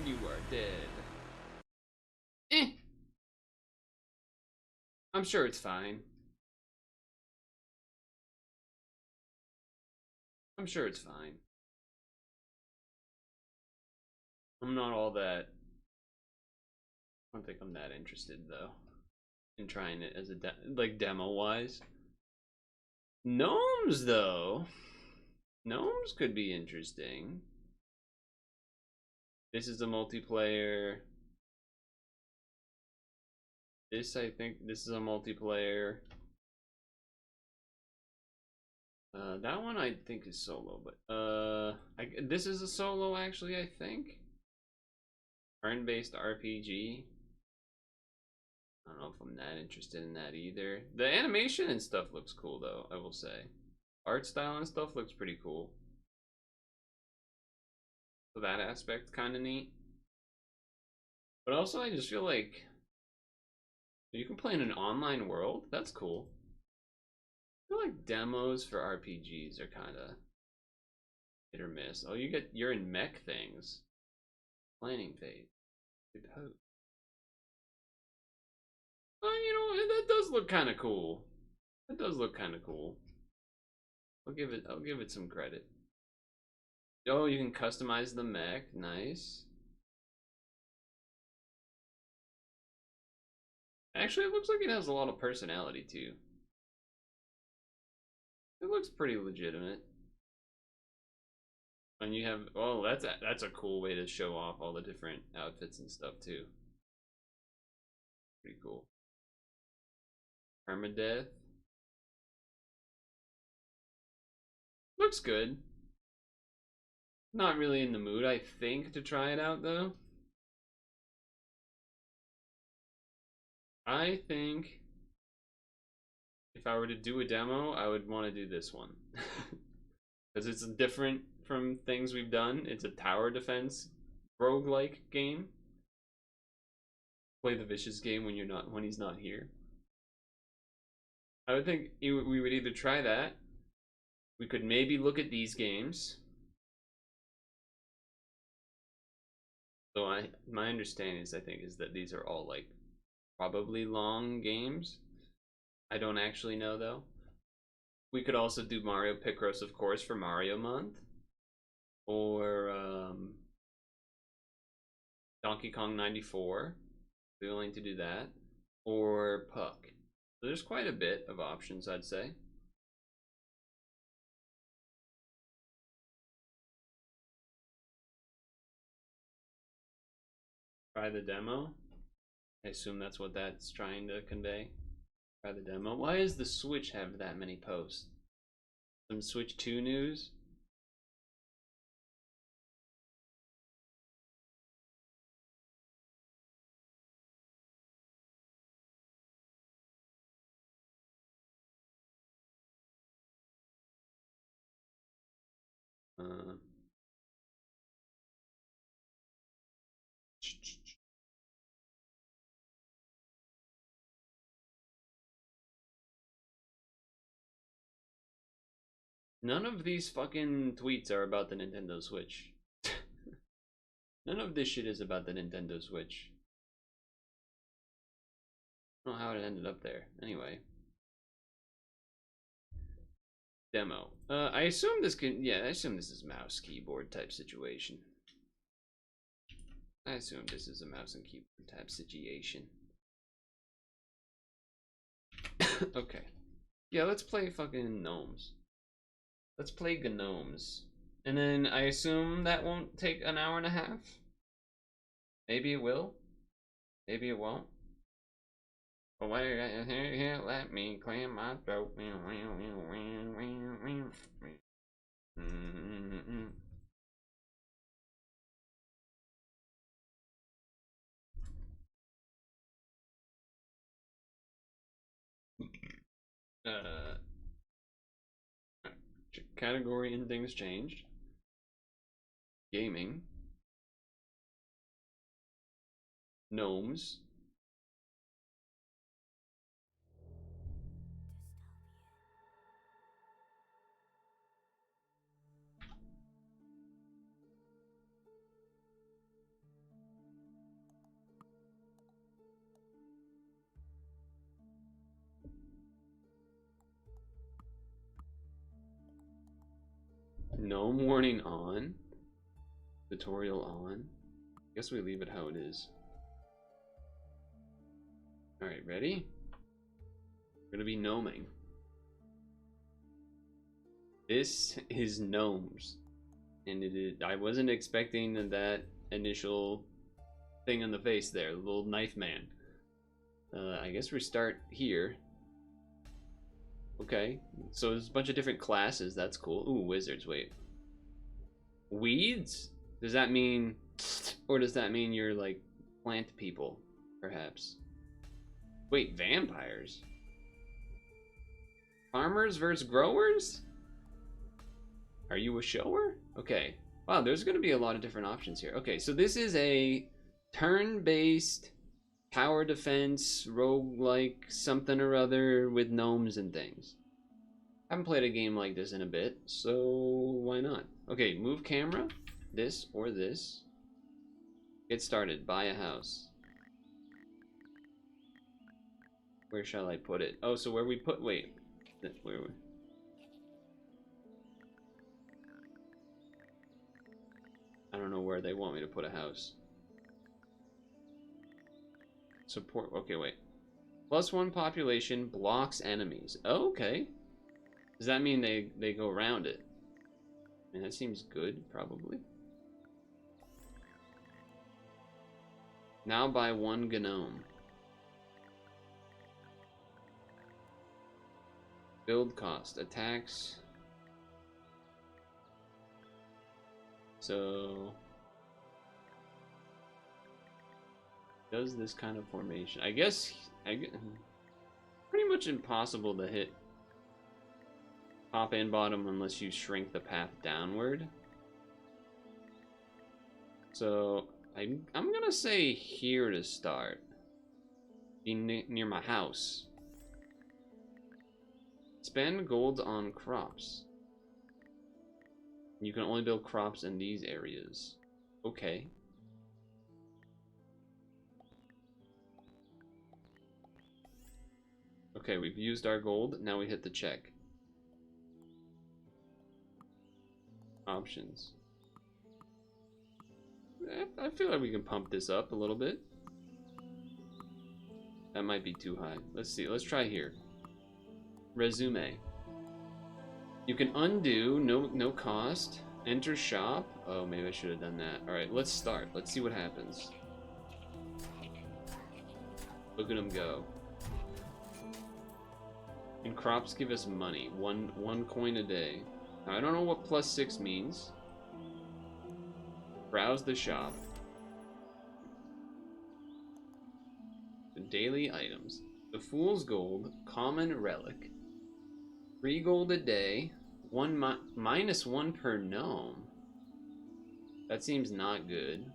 You are dead. Eh. I'm sure it's fine. I'm sure it's fine. I'm not all that. I don't think I'm that interested though in trying it as a like demo wise. Gnomes though. Gnomes could be interesting. This is a multiplayer. This, I think, this is a multiplayer. That one I think is solo, but this is a solo actually, I think. Turn-based RPG. I don't know if I'm that interested in that either. The animation and stuff looks cool though, I will say. Art style and stuff looks pretty cool. So that aspect kind of neat. But also I just feel like you can play in an online world. That's cool. I feel like demos for RPGs are kind of hit or miss. Oh, you're in mech things. Planning phase. Good hope. Oh, you know, that does look kind of cool. That does look kind of cool. I'll give it some credit. Oh, you can customize the mech. Nice. Actually, it looks like it has a lot of personality too. It looks pretty legitimate. And you have, oh, that's a cool way to show off all the different outfits and stuff too. Pretty cool. Permadeath. Looks good. Not really in the mood, I think, to try it out though. I think if I were to do a demo, I would want to do this one. Because it's different from things we've done. It's a tower defense roguelike game. Play the vicious game when he's not here. I would think we would either try that. We could maybe look at these games. So my understanding is that these are all like probably long games. I don't actually know though. We could also do Mario Picross, of course, for Mario Month. Or Donkey Kong 94. Be willing to do that. Or Puck. So there's quite a bit of options, I'd say. Try the demo. I assume that's what that's trying to convey. Try the demo. Why does the Switch have that many posts? Some Switch 2 news? Uh, None of these fucking tweets are about the Nintendo Switch. None of this shit is about the Nintendo Switch. I don't know how it ended up there. Anyway. Demo. I assume this can, yeah, I assume this is mouse keyboard type situation. I assume this is a mouse and keyboard type situation. Okay. Yeah, let's play fucking Gnomes. Let's play Gnomes. And then I assume that won't take an hour and a half? Maybe it will. Maybe it won't. But wait, here, let me clear my throat. Uh, category and things changed. Gaming. Gnomes. Gnome warning on. Tutorial on. Guess we leave it how it is. Alright, ready? We're gonna be gnoming. This is Gnomes. And it is, I wasn't expecting that initial thing on the face there, the little knife man. I guess we start here. Okay, so there's a bunch of different classes, that's cool. Ooh, wizards, wait. Weeds? Does that mean, or does that mean you're like plant people, perhaps? Wait, vampires? Farmers versus growers? Are you a shower? Okay. Wow, there's going to be a lot of different options here. Okay, so this is a turn-based tower defense, roguelike something or other with gnomes and things. I haven't played a game like this in a bit, so why not? Okay, move camera, this or this. Get started, buy a house. Where shall I put it? Oh, so where we put, wait. Where we... I don't know where they want me to put a house. Support, okay, wait. +1 population blocks enemies. Oh, okay. Does that mean they go around it? I mean, that seems good, probably. Now buy 1 gnome. Build cost, attacks. So... does this kind of formation. I guess... pretty much impossible to hit top and bottom unless you shrink the path downward. So I'm gonna say here to start. Be near my house. Spend gold on crops. You can only build crops in these areas. Okay. Okay, we've used our gold. Now we hit the check. Options. I feel like we can pump this up a little bit. That might be too high. Let's see. Let's try here. Resume. You can undo. No cost. Enter shop. Oh, maybe I should have done that. All right, let's start. Let's see what happens. Look at them go. And crops give us money. One coin a day. Now, I don't know what +6 means. Browse the shop. The daily items. The Fool's Gold, common relic. 3 gold a day. -1 per gnome. That seems not good.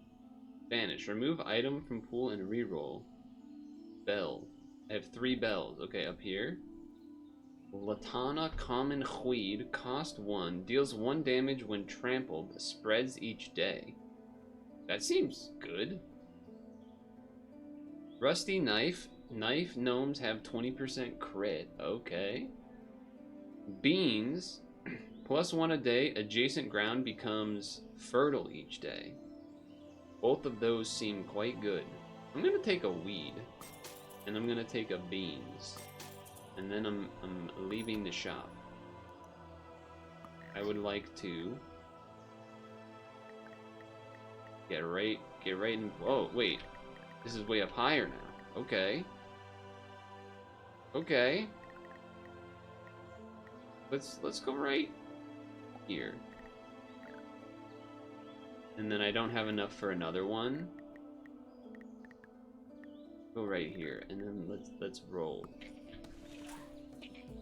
Vanish. Remove item from pool and reroll. Bell. I have 3 bells. Okay, up here. Latana Common Hweed, cost 1, deals 1 damage when trampled, spreads each day. That seems good. Rusty Knife, gnomes have 20% crit, okay. Beans, +1 a day, adjacent ground becomes fertile each day. Both of those seem quite good. I'm gonna take a weed, and I'm gonna take a beans. And then I'm leaving the shop. I would like to get right in. Oh wait, this is way up higher now. Okay. Okay. Let's go right here. And then I don't have enough for another one. Go right here, and then let's roll.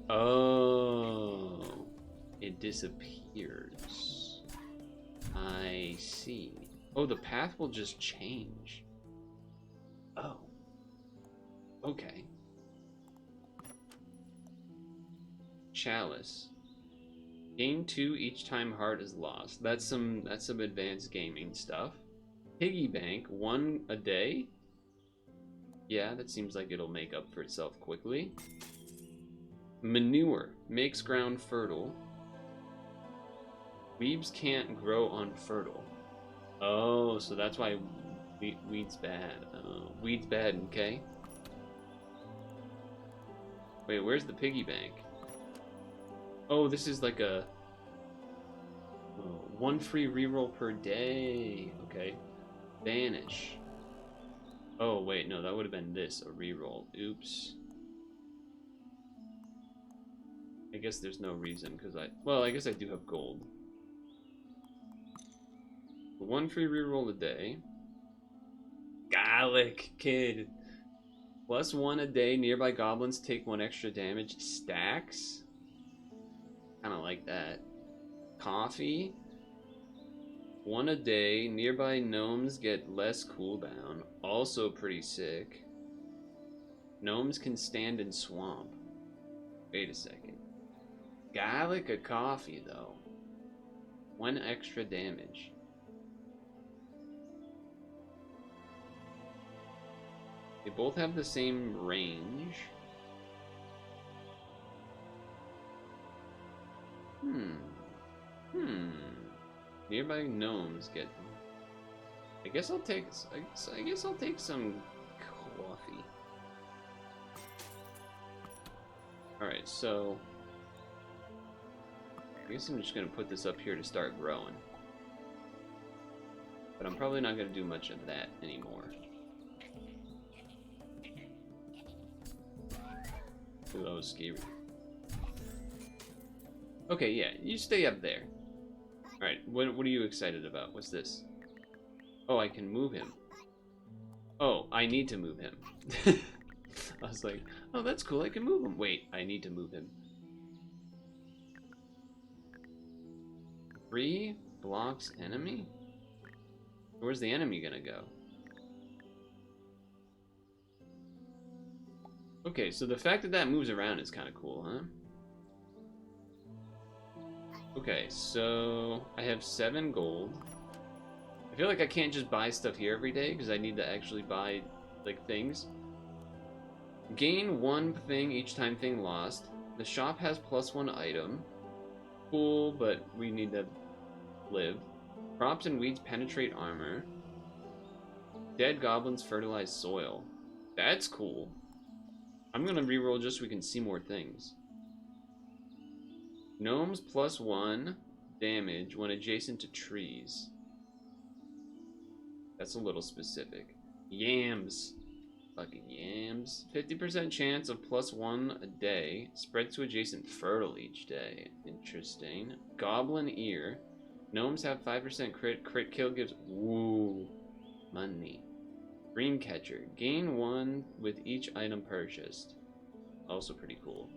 Oh, it disappears. I see. Oh, the path will just change. Oh. Okay. Chalice. Gain 2 each time heart is lost. That's some advanced gaming stuff. Piggy bank, 1 a day? Yeah, that seems like it'll make up for itself quickly. Manure. Makes ground fertile. Weeds can't grow unfertile. Oh, so that's why weed's bad. Weed's bad, okay? Wait, where's the piggy bank? Oh, this is like a... 1 free reroll per day. Okay. Vanish. Oh, wait, no, that would have been this, a reroll. Oops. I guess there's no reason, because well, I guess I do have gold. 1 free reroll a day. Garlic, kid. +1 a day. Nearby goblins take 1 extra damage. Stacks? Kind of like that. Coffee? 1 a day. Nearby gnomes get less cooldown. Also pretty sick. Gnomes can stand in swamp. Wait a second. Garlic or coffee, though? 1 extra damage. They both have the same range. Nearby gnomes get... I guess I'll take some coffee. Alright, so... I guess I'm just gonna put this up here to start growing. But I'm probably not gonna do much of that anymore. Ooh, that was scary. Okay, yeah, you stay up there. Alright, what are you excited about? What's this? Oh, I can move him. Oh, I need to move him. I was like, oh, that's cool, I can move him. Wait, I need to move him. 3 blocks enemy? Where's the enemy gonna go? Okay, so the fact that that moves around is kind of cool, huh? Okay, so I have 7 gold. I feel like I can't just buy stuff here every day because I need to actually buy, like, things. Gain 1 thing each time thing lost. The shop has +1 item. Cool, but we need to live. Crops and weeds penetrate armor. Dead goblins fertilize soil. That's cool. I'm gonna reroll just so we can see more things. Gnomes +1 damage when adjacent to trees. That's a little specific. Yams. Fucking yams. 50% chance of +1 a day. Spread to adjacent fertile each day. Interesting. Goblin ear. Gnomes have 5% crit. Crit kill gives... Woo. Money. Dreamcatcher. Gain 1 with each item purchased. Also pretty cool.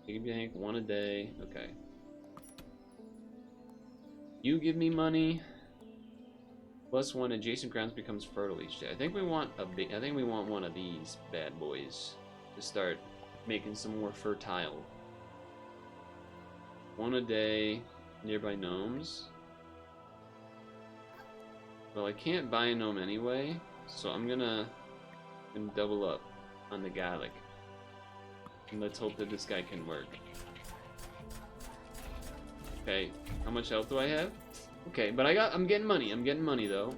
Piggy bank, 1 a day. Okay. You give me money. +1 adjacent grounds becomes fertile each day. I think we want one of these bad boys to start making some more fertile. 1 a day. Nearby gnomes. Well, I can't buy a gnome anyway, so I'm gonna double up on the garlic. And let's hope that this guy can work. Okay, how much health do I have? Okay, but I'm getting money. I'm getting money though.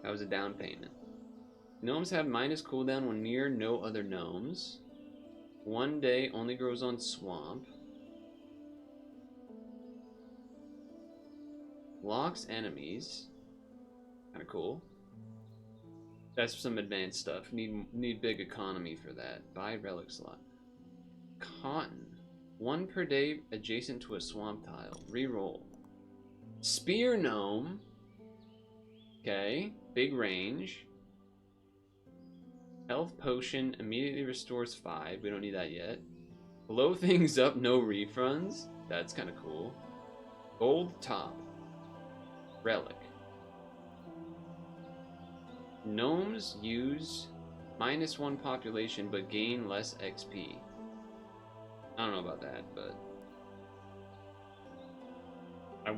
That was a down payment. Gnomes have minus cooldown when near no other gnomes. 1 day only grows on swamp. Locks enemies. Kinda cool. That's some advanced stuff. Need big economy for that. Buy relic slot. Cotton. 1 per day adjacent to a swamp tile. Reroll. Spear gnome. Okay. Big range. Health potion immediately restores 5. We don't need that yet. Blow things up, no refunds. That's kind of cool. Gold top. Relic. Gnomes use -1 population but gain less XP. I don't know about that, but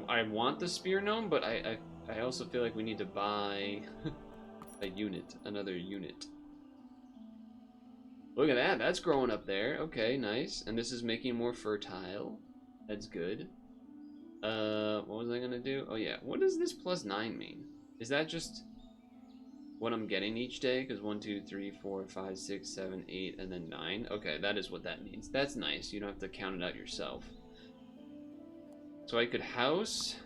I want the spear gnome, but I also feel like we need to buy a unit, another unit. Look at that, that's growing up there. Okay, nice. And this is making it more fertile. That's good. What was I gonna do? Oh yeah, what does this +9 mean? Is that just what I'm getting each day? Because 1, 2, 3, 4, 5, 6, 7, 8, and then 9. Okay, that is what that means. That's nice. You don't have to count it out yourself. So I could house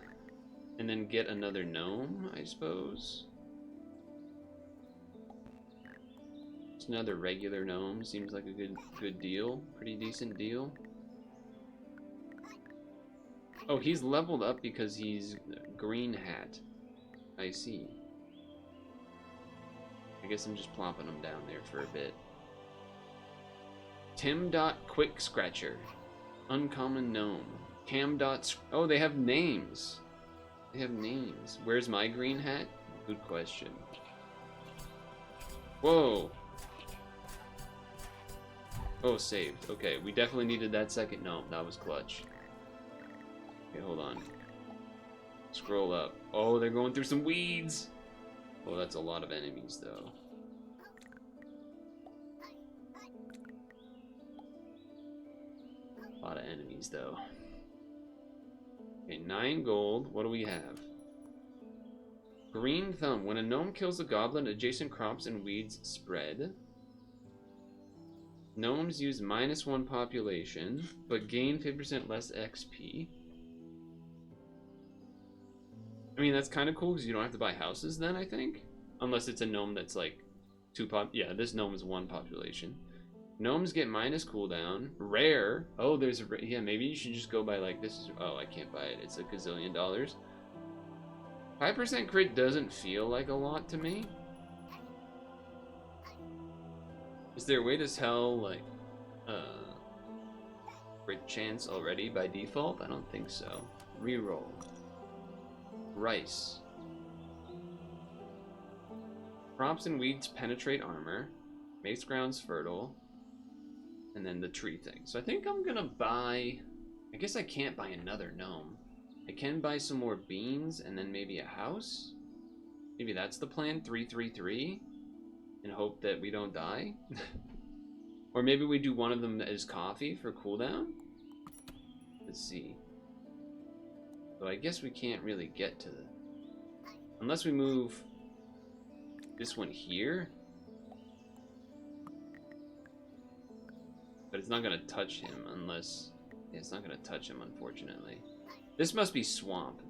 and then get another gnome, I suppose. Just another regular gnome seems like a good deal. Pretty decent deal. Oh, he's leveled up because he's green hat. I see. I guess I'm just plopping him down there for a bit. Tim. Quick Scratcher. Uncommon gnome. Cam. Oh, they have names. They have names. Where's my green hat? Good question. Whoa. Oh, saved. Okay, we definitely needed that second gnome. That was clutch. Okay, hold on. Scroll up. Oh, they're going through some weeds. Oh, that's a lot of enemies, though. A lot of enemies, though. Okay, 9 gold. What do we have? Green thumb. When a gnome kills a goblin, adjacent crops and weeds spread. Gnomes use -1 population, but gain 50% less XP. I mean, that's kind of cool because you don't have to buy houses then, I think. Unless it's a gnome that's like 2 pop. Yeah, this gnome is 1 population. Gnomes get minus cooldown. Rare. Oh, there's a. Yeah, maybe you should just go buy like this. Is, oh, I can't buy it. It's a gazillion dollars. 5% crit doesn't feel like a lot to me. Is there a way to tell, like, crit chance already by default? I don't think so. Reroll. Rice. Crops and weeds penetrate armor. Makes grounds fertile. And then the tree thing. So I think I'm gonna buy... I guess I can't buy another gnome. I can buy some more beans and then maybe a house? Maybe that's the plan, 333? And hope that we don't die? Or maybe we do one of them as coffee for cooldown? Let's see. So I guess we can't really get to the... Unless we move this one here. But it's not going to touch him unless... Yeah, it's not going to touch him, unfortunately. This must be swamp.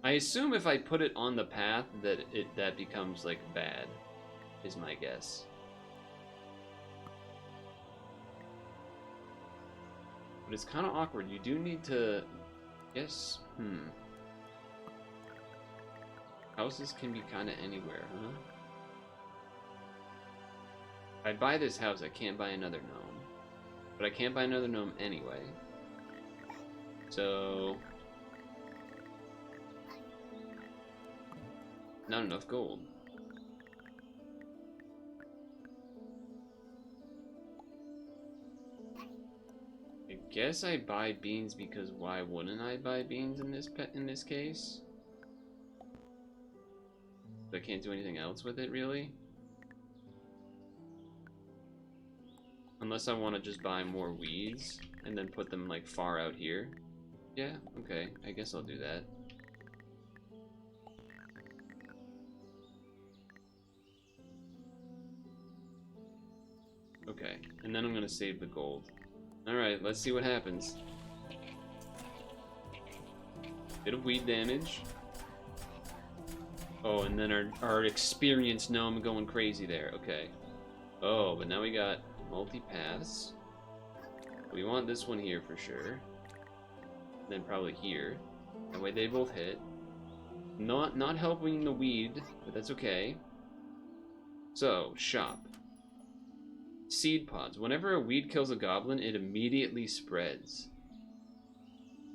I assume if I put it on the path that that becomes, like, bad, is my guess. But it's kind of awkward. You do need to... Yes, Houses can be kind of anywhere, huh? If I buy this house, I can't buy another gnome. But I can't buy another gnome anyway. So... Not enough gold. I guess I buy beans because why wouldn't I buy beans in this case? But I can't do anything else with it, really. Unless I want to just buy more weeds and then put them like far out here. Yeah, okay, I guess I'll do that. Okay, and then I'm gonna save the gold. Alright, let's see what happens. Bit of weed damage. Oh, and then our experienced gnome going crazy there. Okay. Oh, but now we got multi-paths. We want this one here for sure. And then probably here. That way they both hit. Not helping the weed, but that's okay. So, shop. Seed pods. Whenever a weed kills a goblin, it immediately spreads.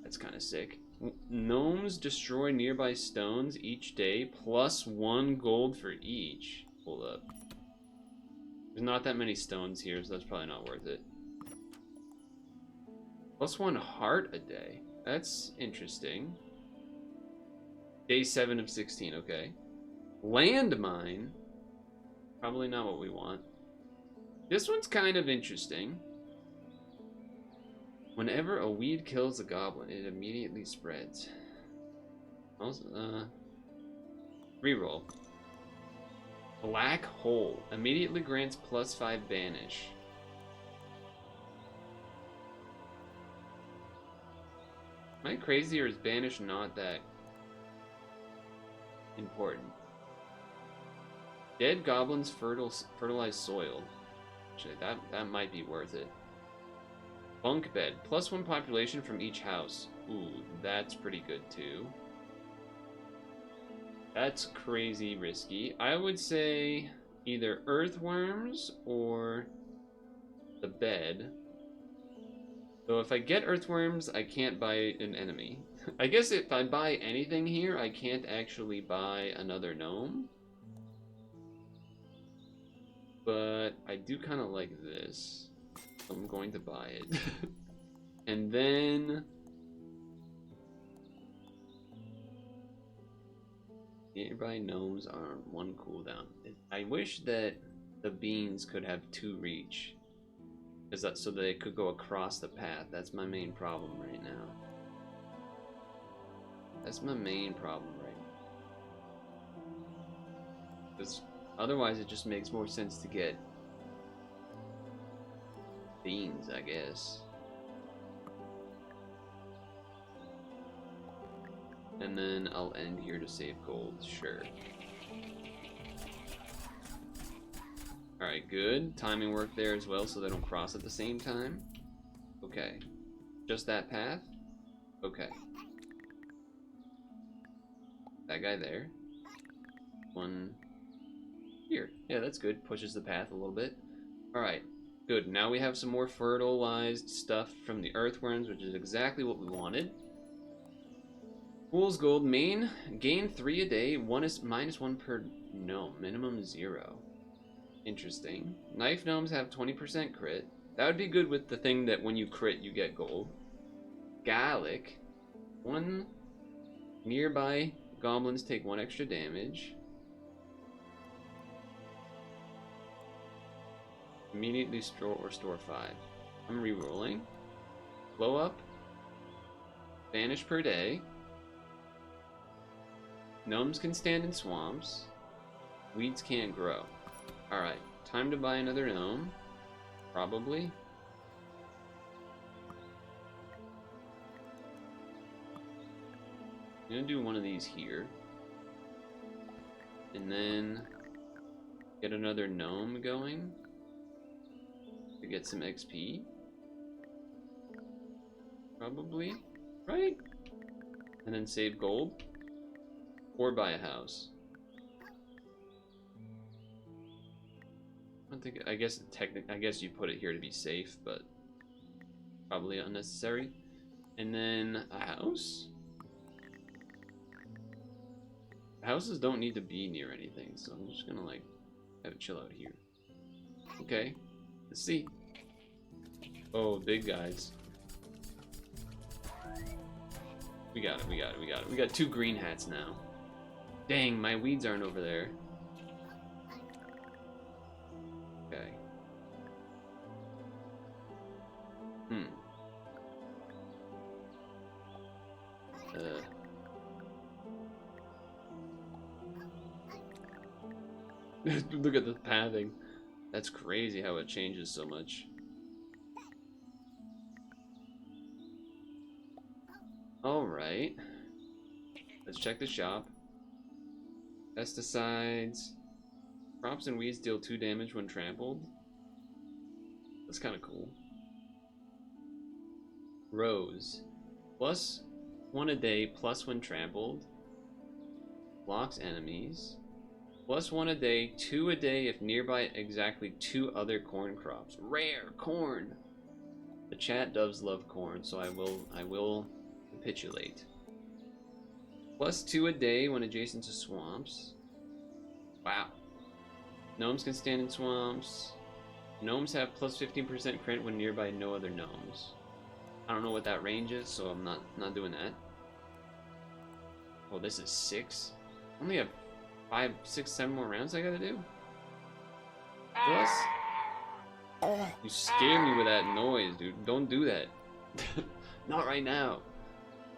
That's kind of sick. Gnomes destroy nearby stones each day, plus 1 gold for each. Hold up. There's not that many stones here, so that's probably not worth it. Plus 1 heart a day. That's interesting. Day 7 of 16, okay. Landmine. Probably not what we want. This one's kind of interesting. Whenever a weed kills a goblin, it immediately spreads. Also, reroll. Black hole. Immediately grants plus 5 banish. Am I crazy, or is banish not that important? Dead goblins fertilize soil. Actually, that might be worth it. Bunk bed. Plus 1 population from each house. Ooh, that's pretty good too. That's crazy risky. I would say either earthworms or the bed. So if I get earthworms, I can't buy an enemy. I guess if I buy anything here, I can't actually buy another gnome. But I do kind of like this. So I'm going to buy it. And then... nearby gnomes are 1 cooldown. I wish that the beans could have 2 reach. So they could go across the path. That's my main problem right now. That's my main problem right now. Because otherwise it just makes more sense to get beans, I guess. And then I'll end here to save gold, sure. Alright, good. Timing worked there as well so they don't cross at the same time. Okay. Just that path? Okay. That guy there. 1 here. Yeah, that's good. Pushes the path a little bit. Alright, good. Now we have some more fertilized stuff from the earthworms, which is exactly what we wanted. Fool's Gold main. Gain 3 a day. -1 per gnome. Minimum 0. Interesting. Knife gnomes have 20% crit. That would be good with the thing that when you crit, you get gold. Gallic. 1 nearby goblins take 1 extra damage. Immediately store 5. I'm re-rolling. Blow up. Vanish per day. Gnomes can stand in swamps. Weeds can't grow. Alright, time to buy another gnome. Probably. I'm gonna do one of these here. And then get another gnome going to get some XP. Probably, right? And then save gold. Or buy a house. I guess you put it here to be safe, but probably unnecessary. And then a house. Houses don't need to be near anything, so I'm just gonna like have it chill out here. Okay, let's see. Oh, big guys. We got it. We got 2 green hats now. Dang, my weeds aren't over there. Okay. Look at the pathing. That's crazy how it changes so much. Alright. Let's check the shop. Pesticides. Crops and weeds deal 2 damage when trampled. That's kind of cool. Rose. +1 a day, plus when trampled. Blocks enemies. +1 a day, 2 a day if nearby exactly 2 other corn crops. Rare corn. The chat does love corn, so I will capitulate. +2 a day when adjacent to swamps. Wow. Gnomes can stand in swamps. Gnomes have +15% crit when nearby no other gnomes. I don't know what that range is, so I'm not doing that. Oh, this is 6. I only have 5, 6, 7 more rounds I gotta do. Plus, you scare me with that noise, dude. Don't do that. Not right now.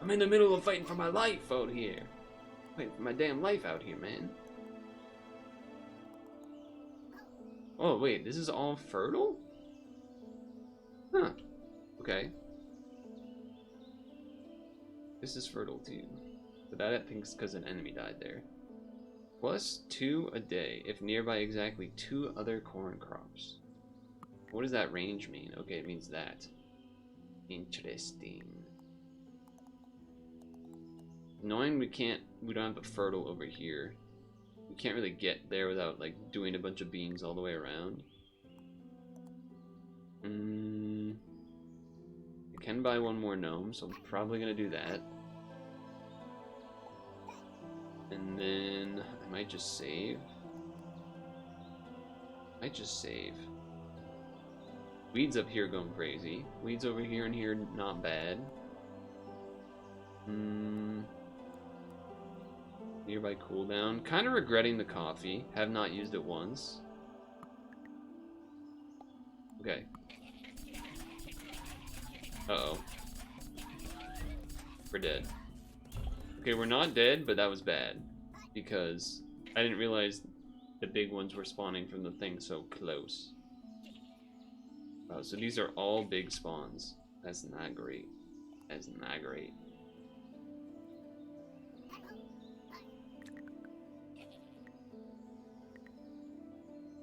I'm in the middle of fighting for my life out here. Fighting for my damn life out here, man. Oh, wait, this is all fertile? Huh. Okay. This is fertile too. But that I think is because an enemy died there. +2 a day if nearby exactly 2 other corn crops. What does that range mean? Okay, it means that. Interesting. Annoying we don't have a fertile over here. We can't really get there without like doing a bunch of beans all the way around. I can buy one more gnome, so I'm probably gonna do that. And then I might just save. Weeds up here going crazy. Weeds over here and here, not bad. Nearby cooldown. Kind of regretting the coffee. Have not used it once. Okay. Uh-oh. We're dead. Okay, we're not dead, but that was bad. Because I didn't realize the big ones were spawning from the thing so close. Oh, so these are all big spawns. That's not great. That's not great.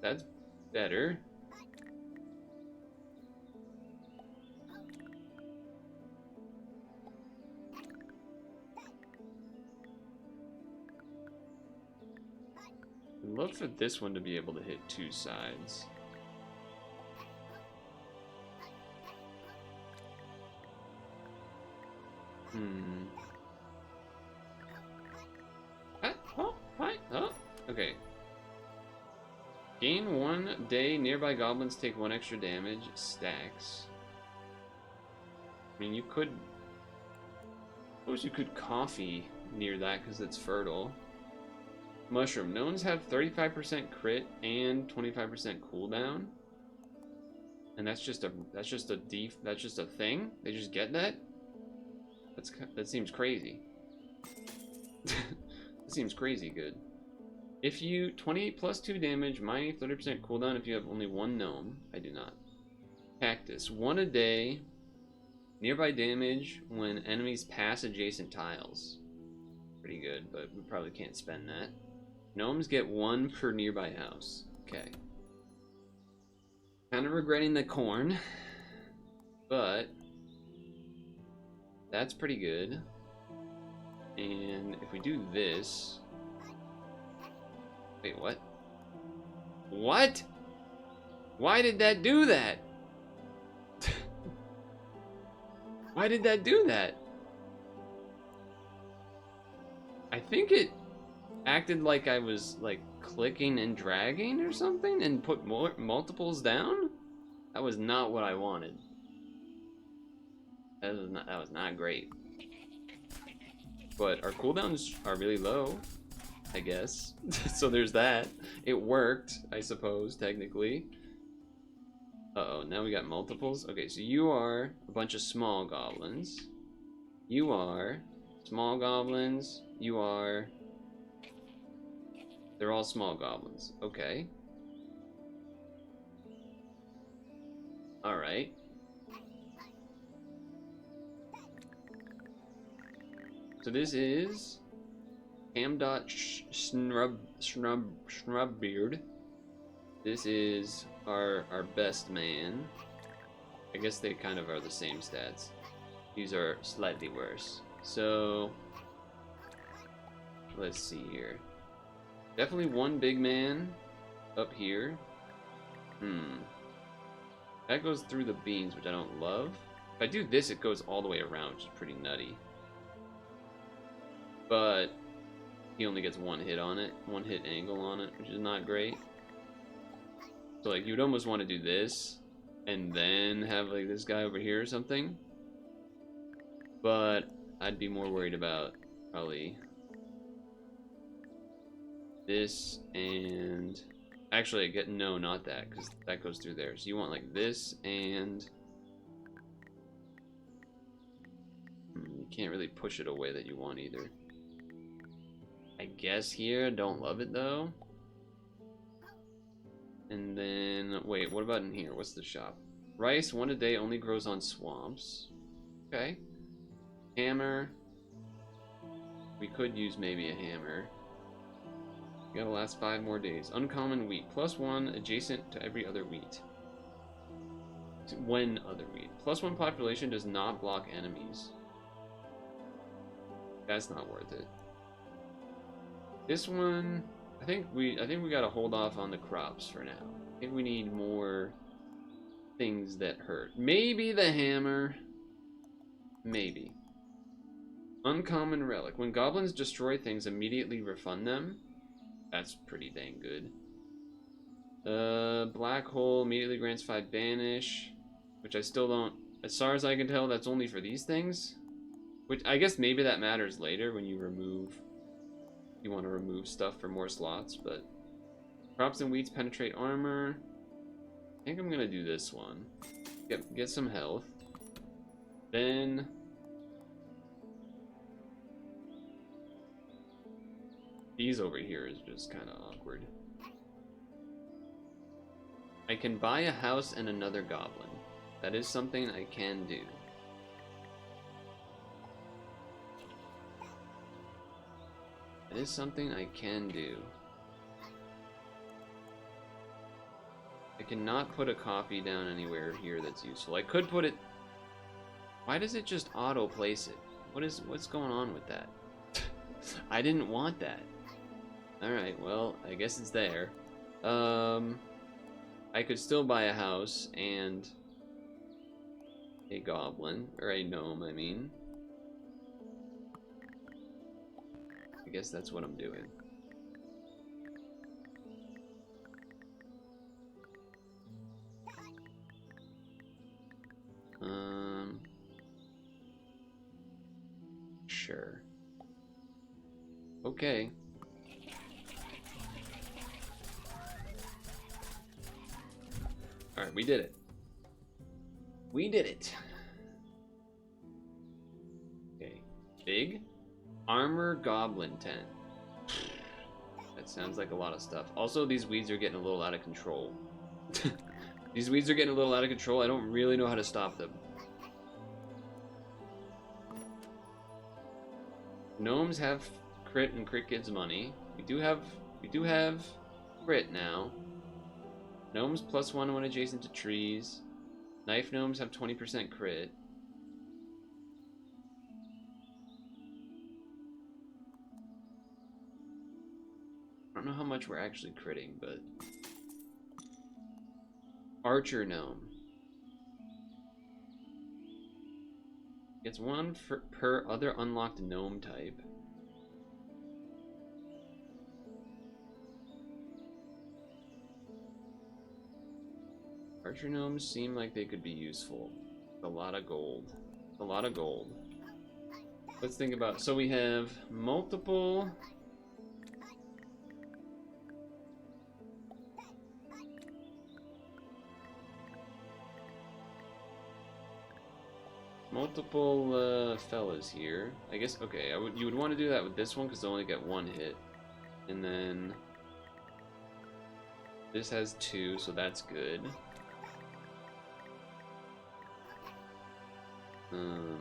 That's better. I'd love for this one to be able to hit 2 sides. Okay. Gain 1 day, nearby goblins take 1 extra damage, stacks. I mean, you could... I suppose you could coffee near that because it's fertile. Mushroom. Gnomes have 35% crit and 25% cooldown. And that's just a thing? They just get that? That seems crazy. That seems crazy good. If you 28 +2 damage, minus 30% cooldown if you have only 1 gnome. I do not. Cactus. 1 a day. Nearby damage when enemies pass adjacent tiles. Pretty good, but we probably can't spend that. Gnomes get 1 per nearby house. Okay. Kind of regretting the corn, but that's pretty good. And if we do this... Wait, what? What? Why did that do that? Why did that do that? I think it acted like I was like clicking and dragging or something and put more multiples down. That was not what I wanted. That was not great. But our cooldowns are really low, I guess. So there's that. It worked, I suppose, technically. Uh-oh, now we got multiples. Okay, so you are a bunch of small goblins. You are small goblins. You are... They're all small goblins. Okay. Alright. So this is... Shrubbeard. This is our best man. I guess they kind of are the same stats. These are slightly worse. So let's see here. Definitely one big man up here. That goes through the beans, which I don't love. If I do this, it goes all the way around, which is pretty nutty. But he only gets one hit on it, one hit angle on it, which is not great. So like you'd almost want to do this and then have like this guy over here or something. But I'd be more worried about probably this and actually no, not that, because that goes through there. So you want like this and you can't really push it away that you want either. I guess here, don't love it though. And then, wait, what about in here? What's the shop? Rice, 1 a day, only grows on swamps. Okay. Hammer. We could use maybe a hammer. We gotta last 5 more days. Uncommon wheat, +1 adjacent to every other wheat. When other wheat. +1 population does not block enemies. That's not worth it. This one, I think we gotta hold off on the crops for now. I think we need more things that hurt. Maybe the hammer. Maybe. Uncommon relic. When goblins destroy things, immediately refund them. That's pretty dang good. Black hole immediately grants 5 banish, which I still don't. As far as I can tell, that's only for these things. Which I guess maybe that matters later when you remove. You want to remove stuff for more slots, but crops and wheats penetrate armor. I think I'm gonna do this one. Get some health. Then these over here is just kind of awkward. I can buy a house and another goblin. That is something I can do. That is something I can do. I cannot put a coffee down anywhere here that's useful. I could put it... Why does it just auto-place it? What's going on with that? I didn't want that. Alright, well, I guess it's there. I could still buy a house and a goblin, or a gnome, I mean. I guess that's what I'm doing. Sure. Okay. Alright, we did it. We did it. Okay. Big armor goblin tent. That sounds like a lot of stuff. Also, these weeds are getting a little out of control. These weeds are getting a little out of control. I don't really know how to stop them. Gnomes have crit and crit gives money. We do have crit now. Gnomes +1 when adjacent to trees. Knife gnomes have 20% crit. I don't know how much we're actually critting, but archer gnome gets 1 per other unlocked gnome type. Archer gnomes seem like they could be useful. A lot of gold. A lot of gold. Let's think about... So we have multiple... fellas here. I guess, okay, you would want to do that with this one because they only get 1 hit. And then... This has 2, so that's good.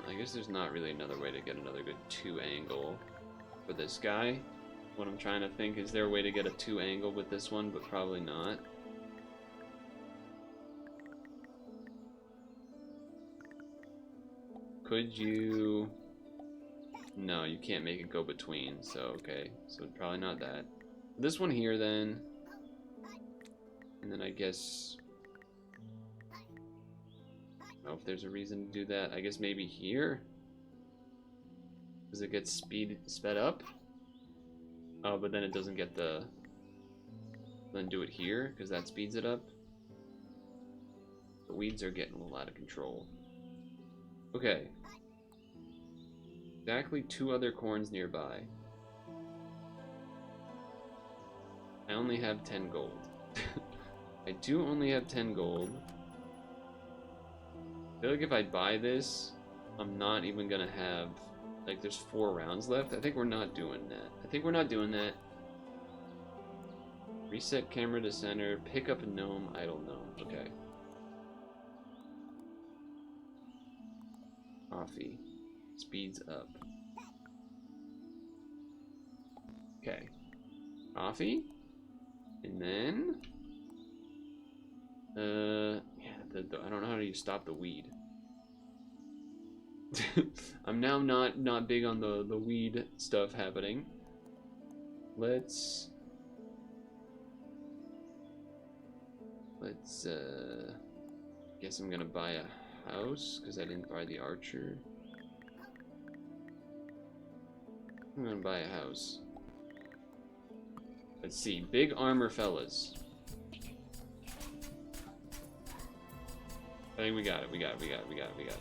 I guess there's not really another way to get another good 2 angle for this guy. What I'm trying to think, is there a way to get a 2 angle with this one, but probably not. Could you... No, you can't make it go between, so okay. So probably not that. this one here then. And then I guess... I don't know if there's a reason to do that. I guess maybe here? Does it get sped up? Oh, but then it doesn't get the... Then do it here, because that speeds it up. The weeds are getting a little out of control. Okay. Exactly 2 other corns nearby. I only have 10 gold. I do only have 10 gold. I feel like if I buy this, I'm not even gonna have... Like, there's 4 rounds left. I think we're not doing that. Reset camera to center. Pick up a gnome. Idle gnome. Okay. Coffee. Speeds up. Okay. Coffee. And then... yeah, I don't know how to stop the weed. I'm now not big on the weed stuff happening. Let's guess I'm gonna buy a house because I didn't buy the archer. I'm gonna buy a house. Let's see, big armor fellas. I think we got it.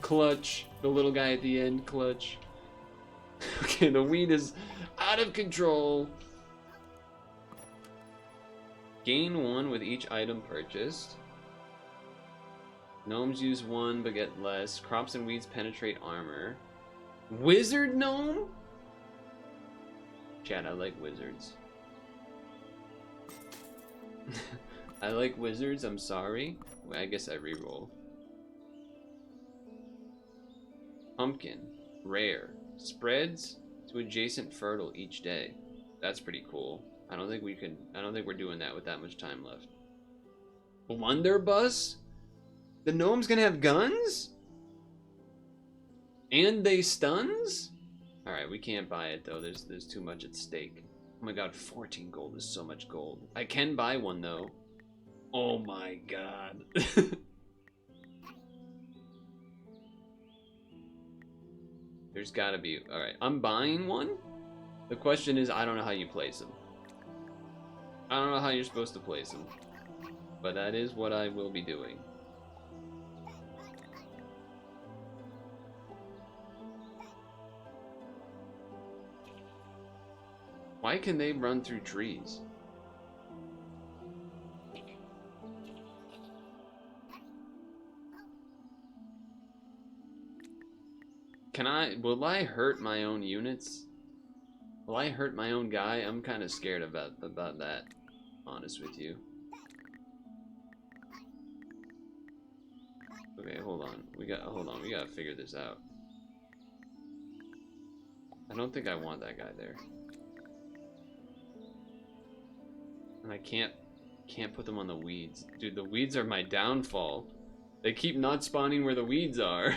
Clutch. The little guy at the end, clutch. Okay, the weed is out of control. Gain 1 with each item purchased. Gnomes use 1 but get less. Crops and weeds penetrate armor. Wizard gnome? Chat, I like wizards. I like wizards, I'm sorry. Well, I guess I reroll. Pumpkin. Rare. Spreads to adjacent fertile each day. That's pretty cool. I don't think we're doing that with that much time left. Blunderbuss? The gnome's gonna have guns? And they stuns? Alright, we can't buy it though. There's too much at stake. Oh my god, 14 gold is so much gold. I can buy one though. Oh my god. There's gotta be... Alright, I'm buying one. The question is, I don't know how you place them. I don't know how you're supposed to place them. But that is what I will be doing. Why can they run through trees? Will I hurt my own units? Will I hurt my own guy? I'm kind of scared about that, honest with you. Okay, hold on. We gotta figure this out. I don't think I want that guy there. And I can't put them on the weeds. Dude, the weeds are my downfall. They keep not spawning where the weeds are.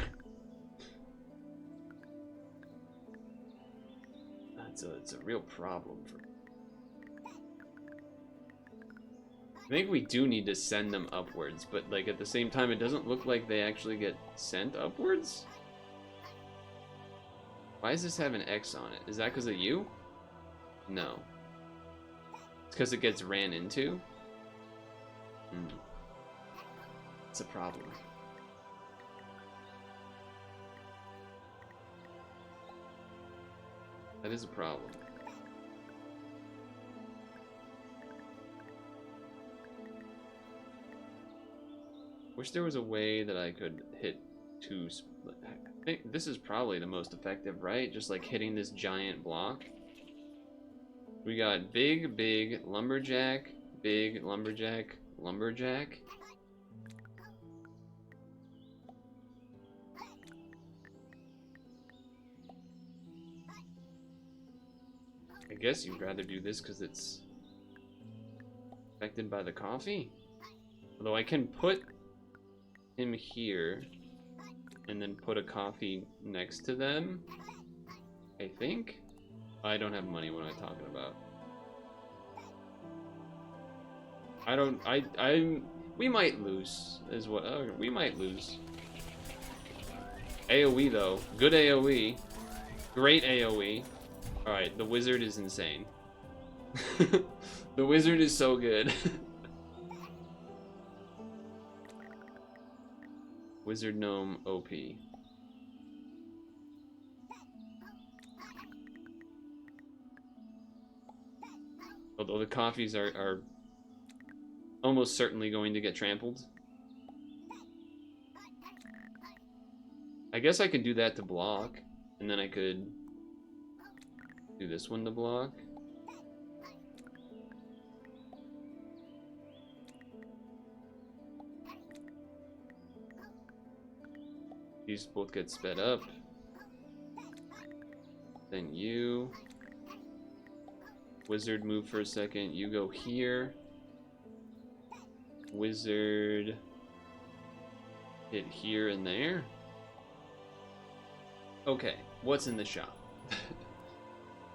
It's a real problem for me. I think we do need to send them upwards, but like at the same time, it doesn't look like they actually get sent upwards. Why does this have an X on it? Is that because of you? No. It's because it gets ran into? It's a problem. That is a problem. Wish there was a way that I could hit 2. I think this is probably the most effective, right? Just like hitting this giant block. We got big lumberjack, big lumberjack, lumberjack. I guess you'd rather do this because it's affected by the coffee. Although I can put him here and then put a coffee next to them, I think. I don't have money. What am I talking about? I don't. We might lose. Is what? Oh, we might lose. AOE though. Good AOE. Great AOE. All right. The wizard is insane. The wizard is so good. Wizard gnome OP. Although the coffees are almost certainly going to get trampled. I guess I could do that to block, and then I could do this one to block. These both get sped up. Then you. Wizard, move for a second. You go here. Wizard, hit here and there. Okay, what's in the shop?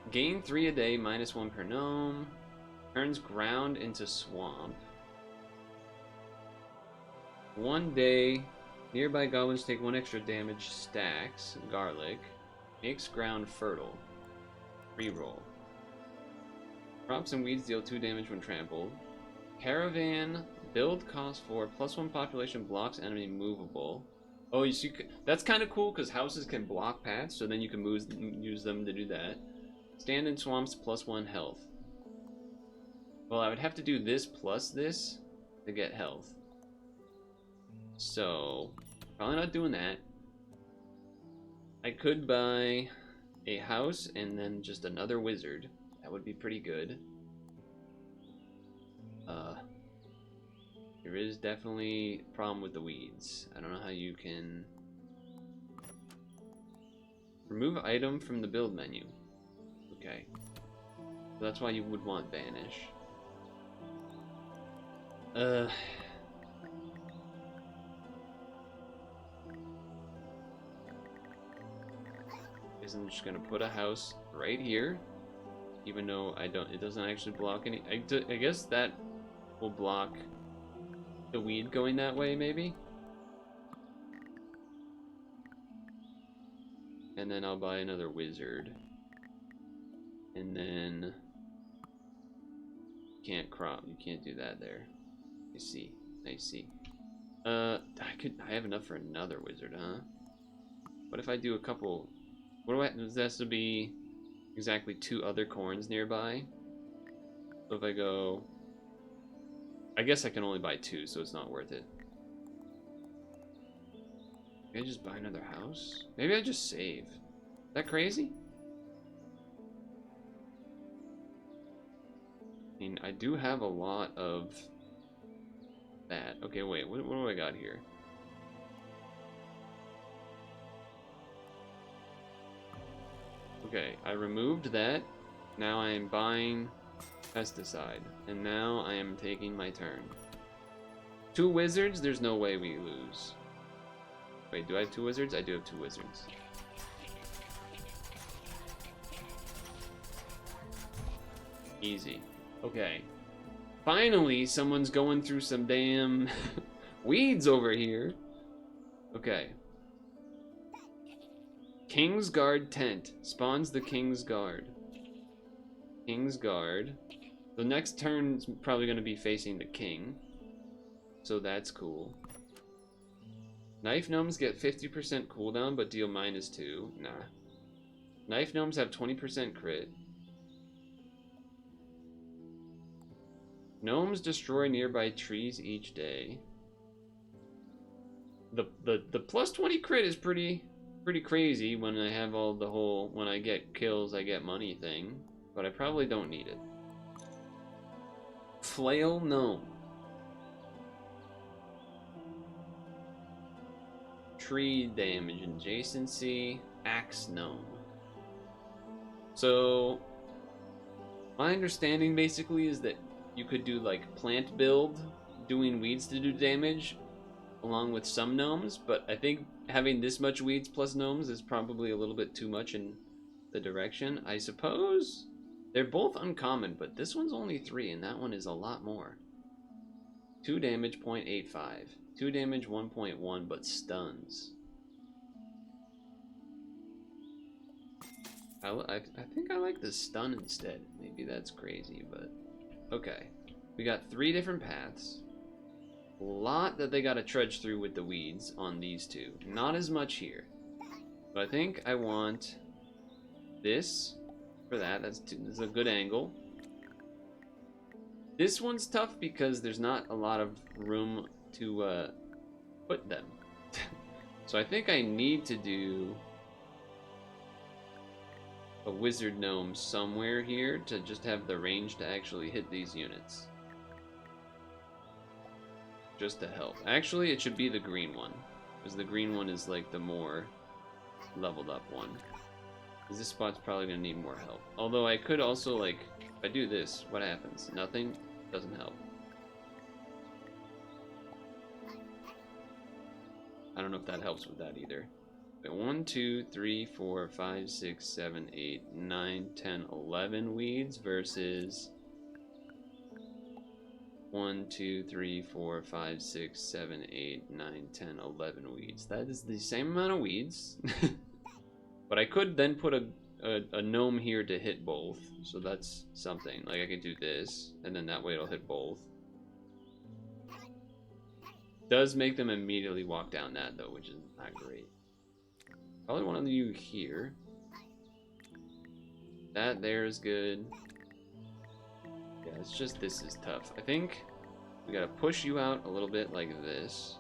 Gain 3 a day, -1 per gnome. Turns ground into swamp. 1 day, nearby goblins take 1 extra damage, stacks. Garlic. Makes ground fertile. Reroll. Crops and weeds deal 2 damage when trampled. Caravan, build cost 4, +1 population, blocks enemy movable. Oh, you see, that's kind of cool because houses can block paths, so then you can use them to do that. Stand in swamps, +1 health. Well, I would have to do this plus this to get health. So, probably not doing that. I could buy a house and then just another wizard. That would be pretty good. There is definitely a problem with the weeds. I don't know how you can... Remove item from the build menu. Okay. So that's why you would want banish. I'm just gonna put a house right here. Even though it doesn't actually block any. I guess that will block the weed going that way, maybe. And then I'll buy another wizard. And then you can't do that there. I see. I have enough for another wizard, huh? What if I do a couple? Does that have to be exactly 2 other corns nearby? So if I go... I guess I can only buy 2, so it's not worth it. Maybe I just buy another house? Maybe I just save. Is that crazy? I mean, I do have a lot of that. Okay, wait, what do I got here? Okay, I removed that. Now I am buying pesticide. And now I am taking my turn. 2 wizards? There's no way we lose. Wait, do I have 2 wizards? I do have 2 wizards. Easy. Okay. Finally, someone's going through some damn weeds over here. Okay. King's Guard tent. Spawns the King's Guard. King's Guard. The next turn's probably going to be facing the king. So that's cool. Knife gnomes get 50% cooldown but deal -2. Nah. Knife gnomes have 20% crit. Gnomes destroy nearby trees each day. The +20 crit is pretty crazy when I have all the whole when I get kills I get money thing, but I probably don't need it. Flail gnome. Tree damage adjacency. Axe gnome. So my understanding basically is that you could do like plant build, doing weeds to do damage, along with some gnomes, but I think having this much weeds plus gnomes is probably a little bit too much, and the direction. I suppose they're both uncommon, but this one's only 3 and that one is a lot more. 2 damage, 0.85. 2 damage, 1.1, but stuns. I think I like the stun instead. Maybe that's crazy, but okay. We got 3 different paths. A lot that they gotta trudge through with the weeds on these 2. Not as much here. But I think I want this for that. That's a good angle. This one's tough because there's not a lot of room to put them. So I think I need to do a wizard gnome somewhere here to just have the range to actually hit these units. Just to help. Actually, it should be the green one, because the green one is like the more leveled up one. Because this spot's probably going to need more help. Although I could also, like, if I do this, what happens? Nothing? Doesn't help. I don't know if that helps with that either. 1, 2, 3, 4, 5, 6, 7, 8, 9, 10, 11 weeds versus 1, 2, 3, 4, 5, 6, 7, 8, 9, 10, 11 weeds. That is the same amount of weeds. But I could then put a gnome here to hit both. So that's something. Like I could do this, and then that way it'll hit both. Does make them immediately walk down that though, which is not great. Probably one of you here. That there is good. Yeah, it's just this is tough. I think we gotta push you out a little bit like this.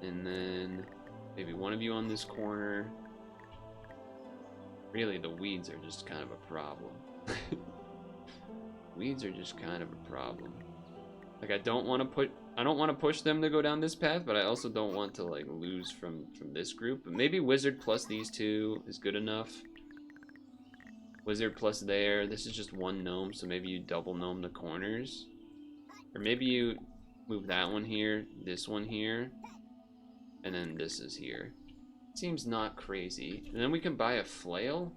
And then maybe one of you on this corner. Really, the weeds are just kind of a problem. Weeds are just kind of a problem. Like I don't want to push them to go down this path, but I also don't want to like lose from this group. But maybe wizard plus these 2 is good enough. Wizard plus there. This is just 1 gnome, so maybe you double gnome the corners. Or maybe you move that one here, this one here, and then this is here. Seems not crazy. And then we can buy a flail.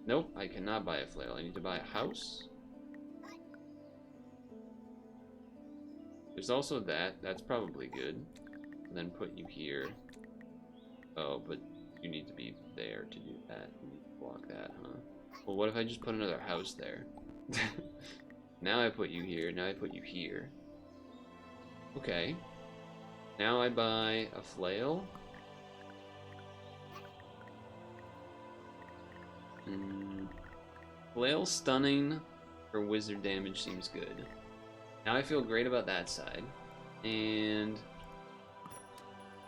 Nope, I cannot buy a flail. I need to buy a house. There's also that. That's probably good. And then put you here. Oh, but you need to be there to do that. You need to block that, huh? Well, what if I just put another house there? Now I put you here. Now I put you here. Okay. Now I buy a flail. Flail stunning for wizard damage seems good. Now I feel great about that side. And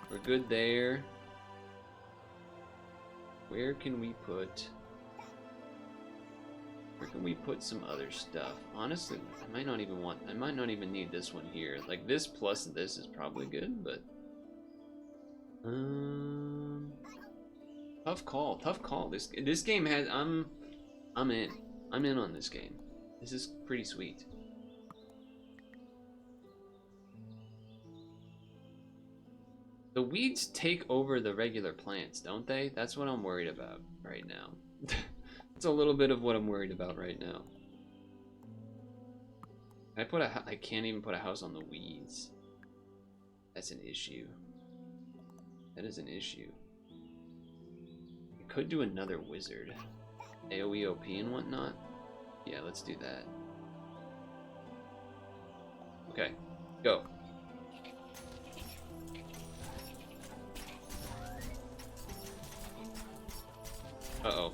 we're good there. Where can we put some other stuff? Honestly, I might not even need this one here. Like this plus this is probably good, but tough call. This game has I'm in on this game. This is pretty sweet. The weeds take over the regular plants, don't they? That's what I'm worried about right now. It's a little bit of what I'm worried about right now. I can't even put a house on the weeds. That's an issue. That is an issue. I could do another wizard. AoE OP and whatnot. Yeah, let's do that. Okay, go. Uh-oh.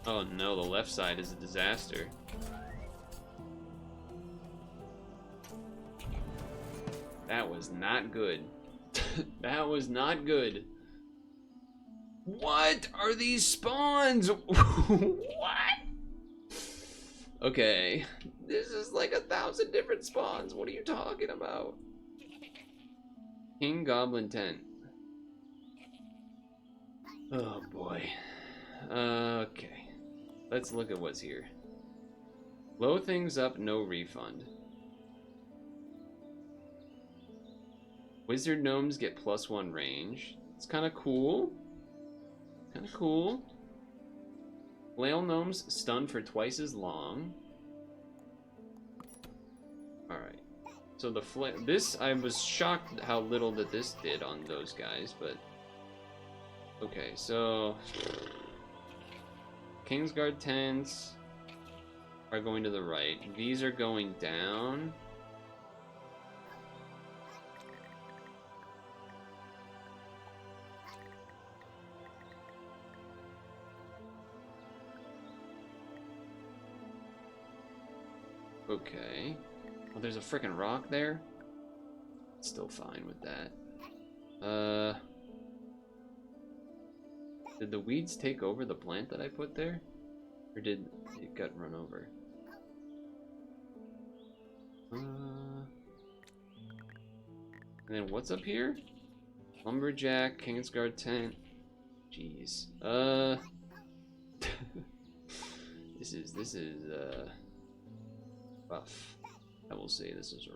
Oh no, the left side is a disaster. That was not good. That was not good. What are these spawns? What? Okay. This is like 1,000 different spawns. What are you talking about? King Goblin Tent. Oh boy. Okay. Let's look at what's here. Blow things up, no refund. Wizard gnomes get +1 range. It's kind of cool. Kind of cool. Flail gnomes stun for twice as long. Alright. So the this, I was shocked how little that this did on those guys, but... Okay, so... Kingsguard tents are going to the right. These are going down. Okay. Well, there's a freaking rock there. Still fine with that. Did the weeds take over the plant that I put there? Or did it get run over? And then what's up here? Lumberjack, Kingsguard tent. Jeez. This is rough. I will say this is a...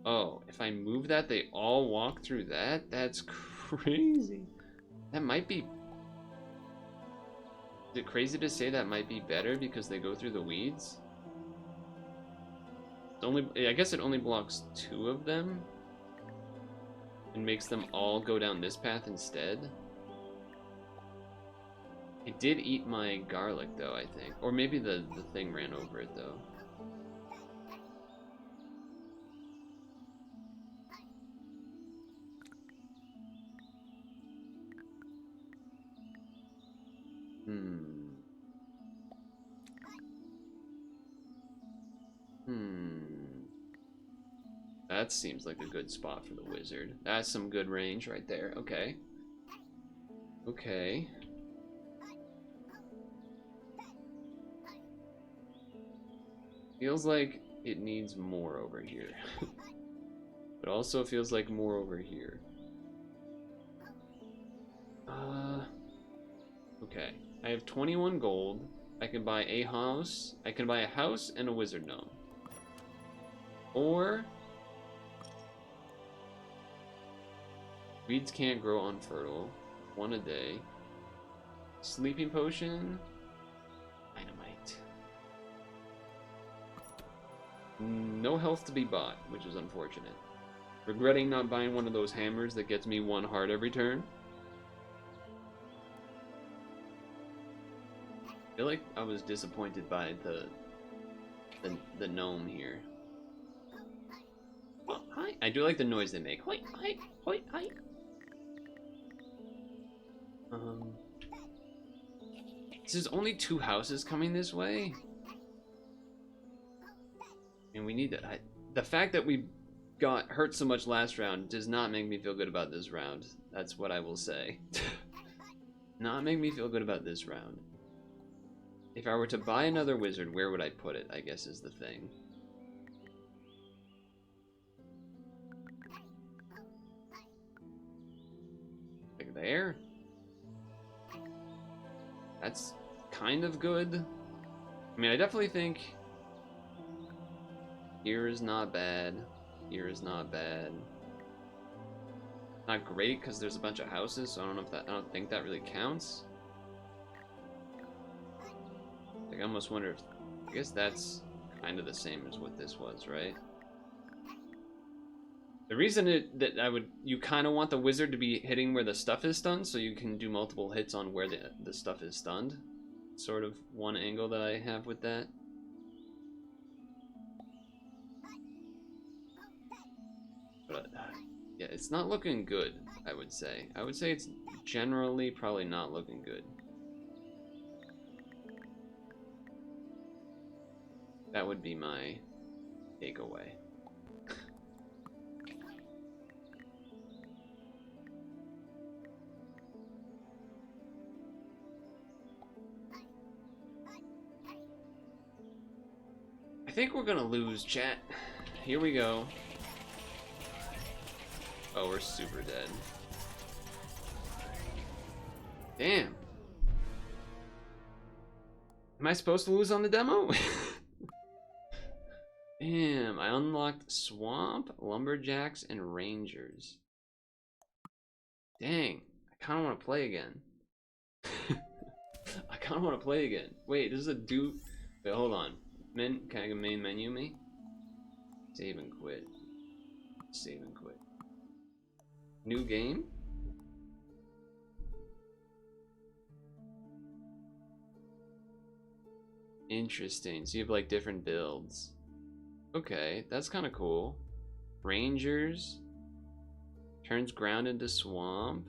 Oh, if I move that, they all walk through that? That's crazy. That might be... Is it crazy to say that might be better because they go through the weeds? It's only... I guess it only blocks 2 of them. And makes them all go down this path instead. It did eat my garlic, though, I think. Or maybe the thing ran over it, though. That seems like a good spot for the wizard. That's some good range right there. Okay. Okay. Feels like it needs more over here. But also feels like more over here. Okay. I have 21 gold. I can buy a house. I can buy a house and a wizard gnome. Or... Weeds can't grow unfertile. 1 a day. Sleeping potion. Dynamite. No health to be bought, which is unfortunate. Regretting not buying one of those hammers that gets me 1 heart every turn. I feel like I was disappointed by the gnome here. Oh, hi. I do like the noise they make. Hoi, hi, hoi, hi. There's only 2 houses coming this way. And we need that. The fact that we got hurt so much last round does not make me feel good about this round. That's what I will say. Not make me feel good about this round. If I were to buy another wizard, where would I put it, I guess is the thing. Like there? That's kind of good. I mean, I definitely think here is not bad. Here is not bad. Not great because there's a bunch of houses, so I don't know if that. I don't think that really counts. Like, I almost wonder if. I guess that's kind of the same as what this was, right? The reason you kind of want the wizard to be hitting where the stuff is stunned, so you can do multiple hits on where the stuff is stunned. Sort of one angle that I have with that. But yeah, it's not looking good, I would say. I would say it's generally probably not looking good. That would be my takeaway. I think we're gonna lose, chat. Here we go. Oh, we're super dead. Damn. Am I supposed to lose on the demo? Damn, I unlocked Swamp, Lumberjacks, and Rangers. Dang, I kind of want to play again. I kind of want to play again. Wait, this is a do. Wait, hold on. Can I main menu me? Save and quit. Save and quit. New game? Interesting. So you have like different builds. Okay, that's kind of cool. Rangers. Turns ground into swamp.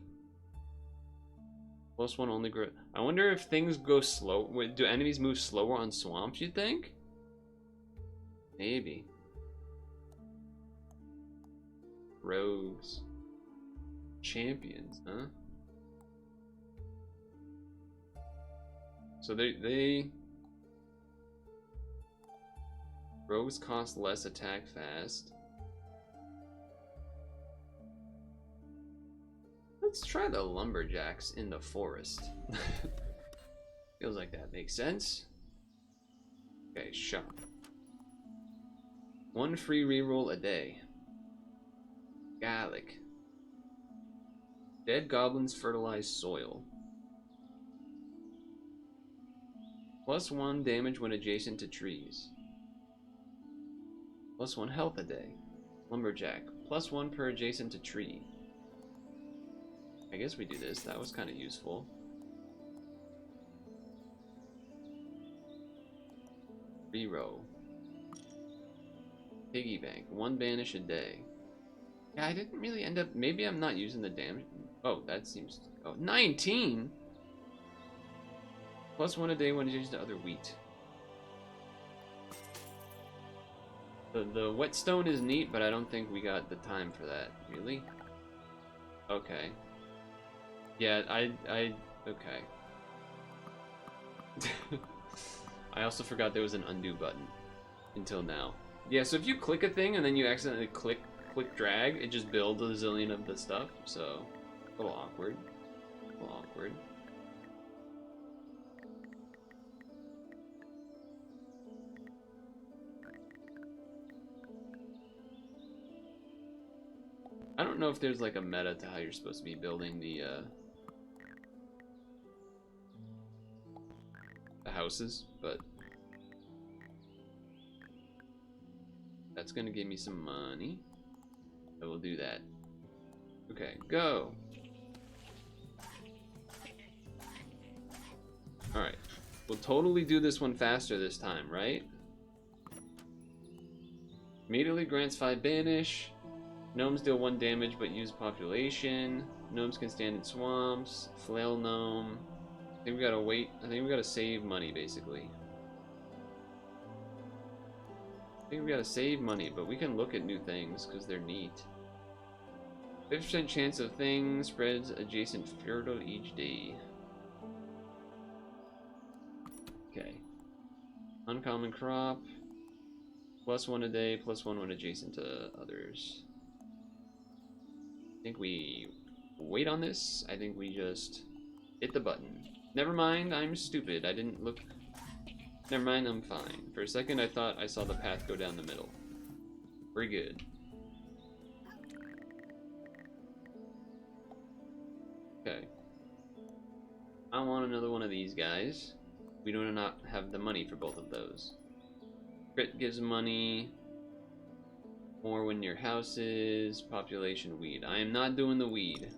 Plus one only grow. I wonder if things go slow. Wait, do enemies move slower on swamps, you think? Maybe. Rogues. Champions, huh? So they rogues cost less, attack fast. Let's try the lumberjacks in the forest. Feels like that makes sense. Okay, shop. 1 free reroll a day. Garlic. Dead goblins fertilize soil. +1 damage when adjacent to trees. +1 health a day. Lumberjack. +1 per adjacent to tree. I guess we do this. That was kind of useful. Reroll. Piggy bank. 1 banish a day. Yeah, I didn't really end up. Maybe I'm not using the damage. Oh, that seems. Oh, 19? +1 a day when adjacent to other wheat. The whetstone is neat, but I don't think we got the time for that. Really? Okay. Yeah, okay. I also forgot there was an undo button until now. Yeah, so if you click a thing and then you accidentally click drag, it just builds a zillion of the stuff, so a little awkward. A little awkward. I don't know if there's like a meta to how you're supposed to be building the houses, but that's gonna give me some money. I will do that. Okay, go. Alright. We'll totally do this one faster this time, right? Immediately grants 5 banish. Gnomes deal 1 damage but use population. Gnomes can stand in swamps. Flail gnome. I think we gotta wait. I think we gotta save money, basically. I think we gotta save money, but we can look at new things because they're neat. 50% chance of things spreads adjacent fertile each day. Okay. Uncommon crop. +1 a day, +1 when adjacent to others. I think we wait on this. I think we just hit the button. Never mind, I'm stupid. I didn't look. Never mind, I'm fine. For a second, I thought I saw the path go down the middle. Very good. Okay. I want another one of these guys. We do not have the money for both of those. Crit gives money. More when near houses. Population weed. I am not doing the weed.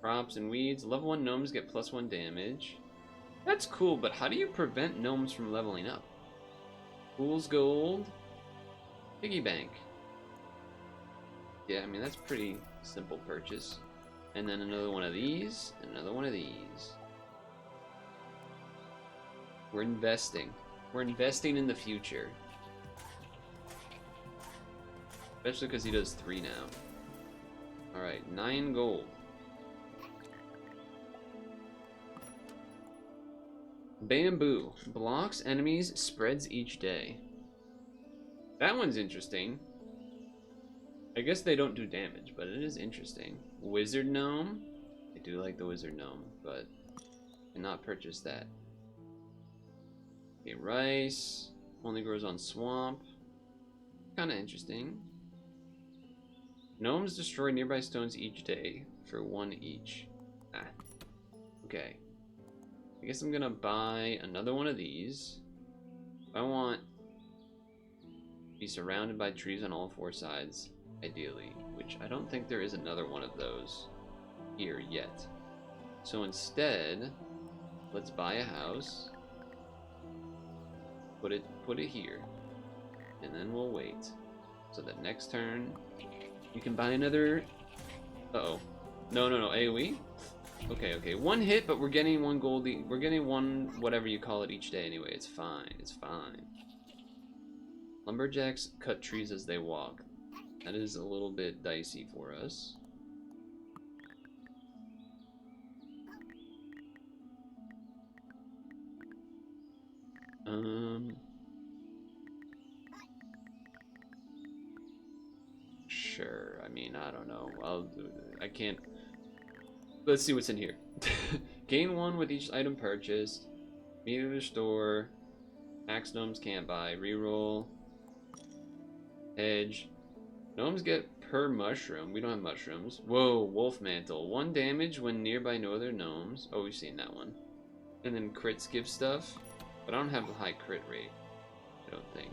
Crops and weeds. Level 1 gnomes get +1 damage. That's cool, but how do you prevent gnomes from leveling up? Fool's gold. Piggy bank. Yeah, I mean, that's pretty simple purchase. And then another one of these, and another one of these. We're investing. We're investing in the future. Especially because he does 3 now. Alright, 9 gold. Bamboo. Blocks enemies, spreads each day. That one's interesting. I guess they don't do damage, but it is interesting. Wizard gnome. I do like the wizard gnome, but I cannot purchase that. Okay, rice. Only grows on swamp. Kind of interesting. Gnomes destroy nearby stones each day for 1 each. Ah. Okay. I guess I'm gonna buy another one of these. I want to be surrounded by trees on all 4 sides, ideally, which I don't think there is another one of those here yet. So instead, let's buy a house, put it here, and then we'll wait. So that next turn, you can buy another. Uh-oh. No, AoE? Okay. 1 hit, but we're getting 1 goldie. We're getting 1 whatever you call it each day anyway. It's fine. It's fine. Lumberjacks cut trees as they walk. That is a little bit dicey for us. Sure. I mean, I don't know. I can't. Let's see what's in here. Gain 1 with each item purchased. Meter to store. Max gnomes can't buy. Reroll. Edge. Gnomes get per mushroom. We don't have mushrooms. Whoa, wolf mantle. 1 damage when nearby no other gnomes. Oh, we've seen that one. And then crits give stuff. But I don't have a high crit rate. I don't think.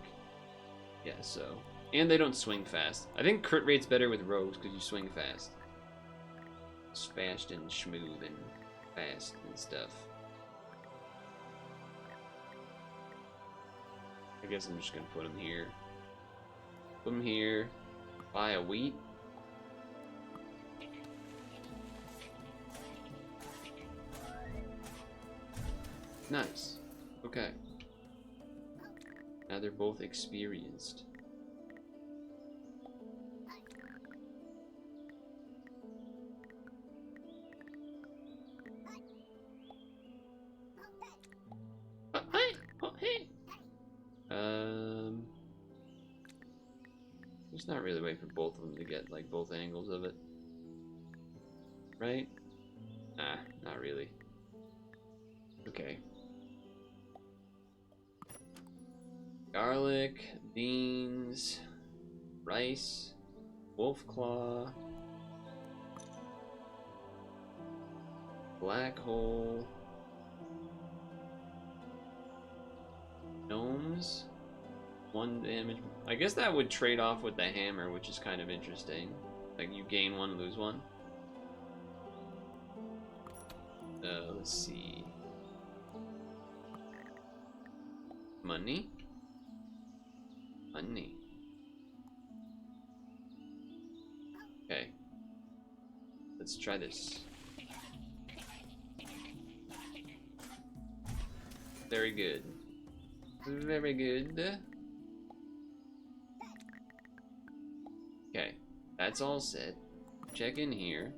Yeah, so. And they don't swing fast. I think crit rate's better with rogues because you swing fast. It's fast and smooth and fast and stuff. I guess I'm just gonna put them here. Put them here. Buy a wheat. Nice. Okay. Now they're both experienced. Just not really wait for both of them to get like both angles of it, right? Nah, not really. Okay. Garlic, beans, rice, wolf claw, black hole, gnomes, 1 damage. I guess that would trade off with the hammer, which is kind of interesting. Like you gain 1, lose 1. Let's see. Money. Okay. Let's try this. Very good. Very good. Okay. That's all set. Check in here.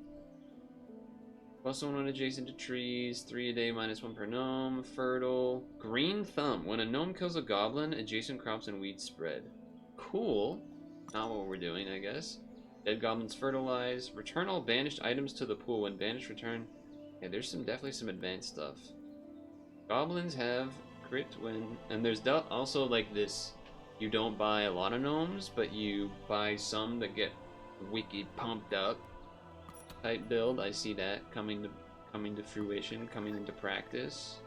+1 when adjacent to trees. 3 a day, -1 per gnome. Fertile. Green thumb. When a gnome kills a goblin, adjacent crops and weeds spread. Cool. Not what we're doing, I guess. Dead goblins fertilize. Return all banished items to the pool. When banished, return. Yeah, there's definitely some advanced stuff. Goblins have crit when, and there's also like this. You don't buy a lot of gnomes, but you buy some that get wicked pumped up type build. I see that coming to fruition, coming into practice.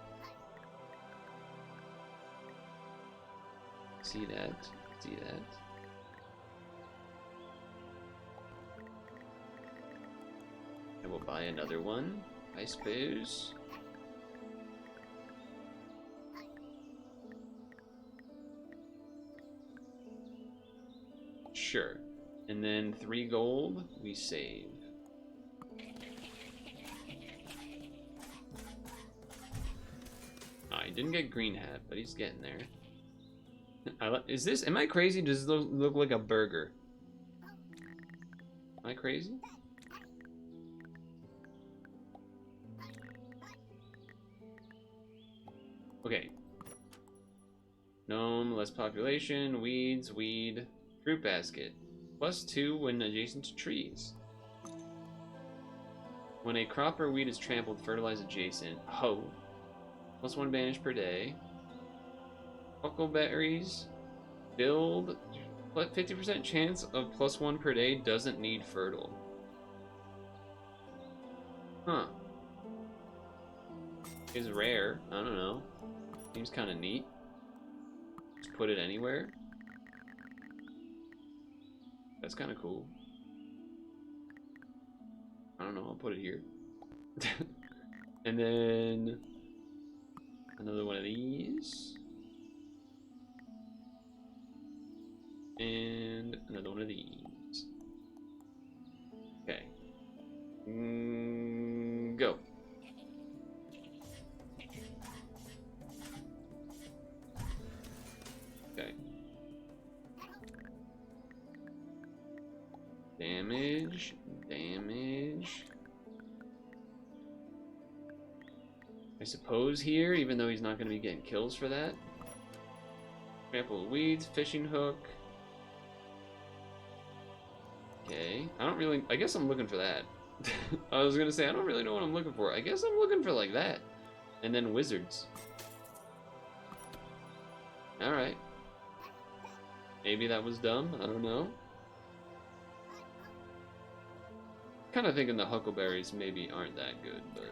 See that. I will buy another one, I suppose. Sure. And then 3 gold, we save. Oh, he didn't get green hat, but he's getting there. Am I crazy? Does this look like a burger? Am I crazy? Okay. Gnome, less population, weeds, weed, fruit basket. +2 when adjacent to trees. When a crop or weed is trampled, fertilize adjacent. Ho. +1 banish per day. Huckleberries. Build But 50% chance of +1 per day doesn't need fertile. Huh. Is rare. I don't know. Seems kind of neat. Just put it anywhere. That's kind of cool. I don't know. I'll put it here. And then another one of these. And another one of these. Okay. Go. Okay. Damage. Damage. I suppose here, even though he's not going to be getting kills for that. Trample of weeds, fishing hook. Okay. I don't really... I guess I'm looking for that. I was going to say, I don't really know what I'm looking for. I guess I'm looking for like that. And then wizards. Alright. Maybe that was dumb. I don't know. Kind of thinking the huckleberries maybe aren't that good, but...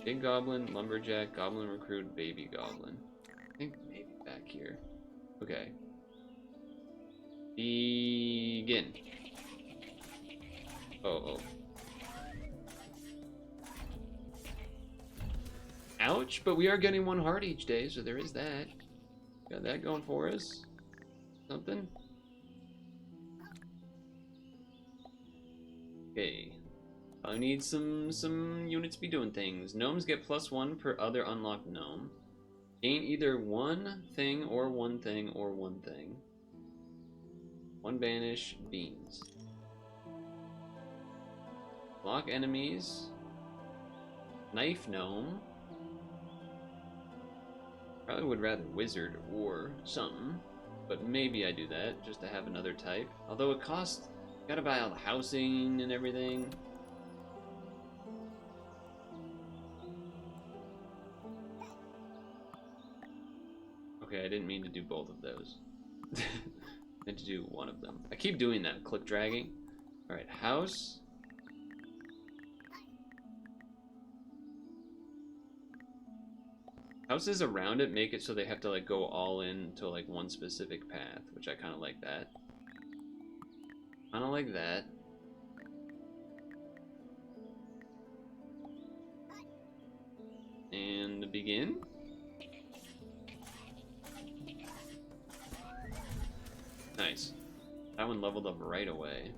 Big goblin, lumberjack, goblin recruit, baby goblin. I think maybe back here. Okay. Begin. Oh. Ouch, but we are getting 1 heart each day, so there is that. Got that going for us. Something. Okay. I need some units to be doing things. Gnomes get +1 per other unlocked gnome. Gain either one thing or one thing or one thing. 1 banish beans. Block enemies. Knife gnome. Probably would rather wizard or something, but maybe I do that just to have another type. Although it costs, gotta buy all the housing and everything. Okay, I didn't mean to do both of those. I meant to do one of them. I keep doing that, click dragging. Alright, house. Houses around it make it so they have to like go all in to like one specific path, which I kind of like that. Kind of like that. And begin. Nice. That one leveled up right away.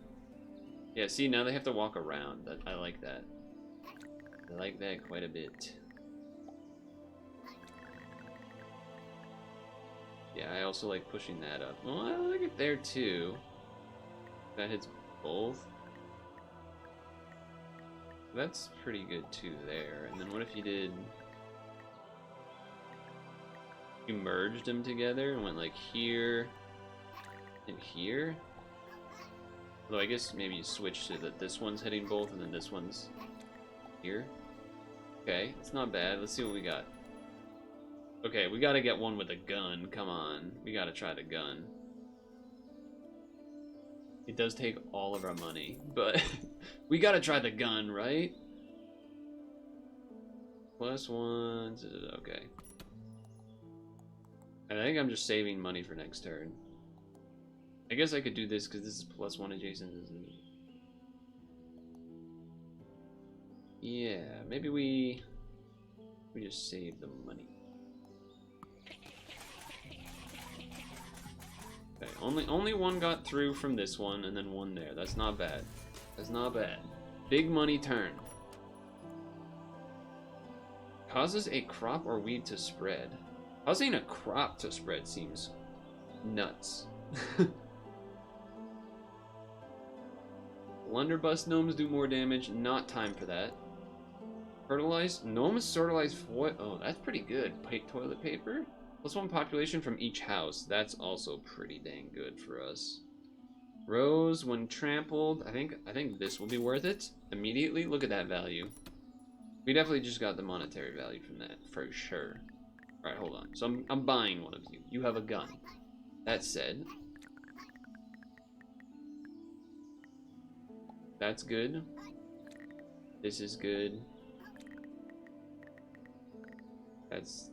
Yeah, see, now they have to walk around. I like that. I like that quite a bit. Yeah, I also like pushing that up. Well, I like it there too. That hits both. That's pretty good too there. And then what if you did... You merged them together and went like here and here? Although I guess maybe you switch to that this one's hitting both and then this one's here. Okay, it's not bad. Let's see what we got. Okay, we gotta get one with a gun. Come on. We gotta try the gun. It does take all of our money, but we gotta try the gun, right? +1. Okay. I think I'm just saving money for next turn. I guess I could do this because this is +1 adjacent. Yeah, maybe we just save the money. Okay, only one got through from this one, and then one there. That's not bad. That's not bad. Big money turn. Causes a crop or weed to spread. Causing a crop to spread seems nuts. Blunderbuss gnomes do more damage. Not time for that. Fertilized gnomes fertilize what? Oh, that's pretty good. Toilet paper. +1 population from each house. That's also pretty dang good for us. Rose when trampled. I think this will be worth it immediately. Look at that value. We definitely just got the monetary value from that for sure. All right, hold on. So I'm buying one of you. You have a gun. That said, that's good. This is good. This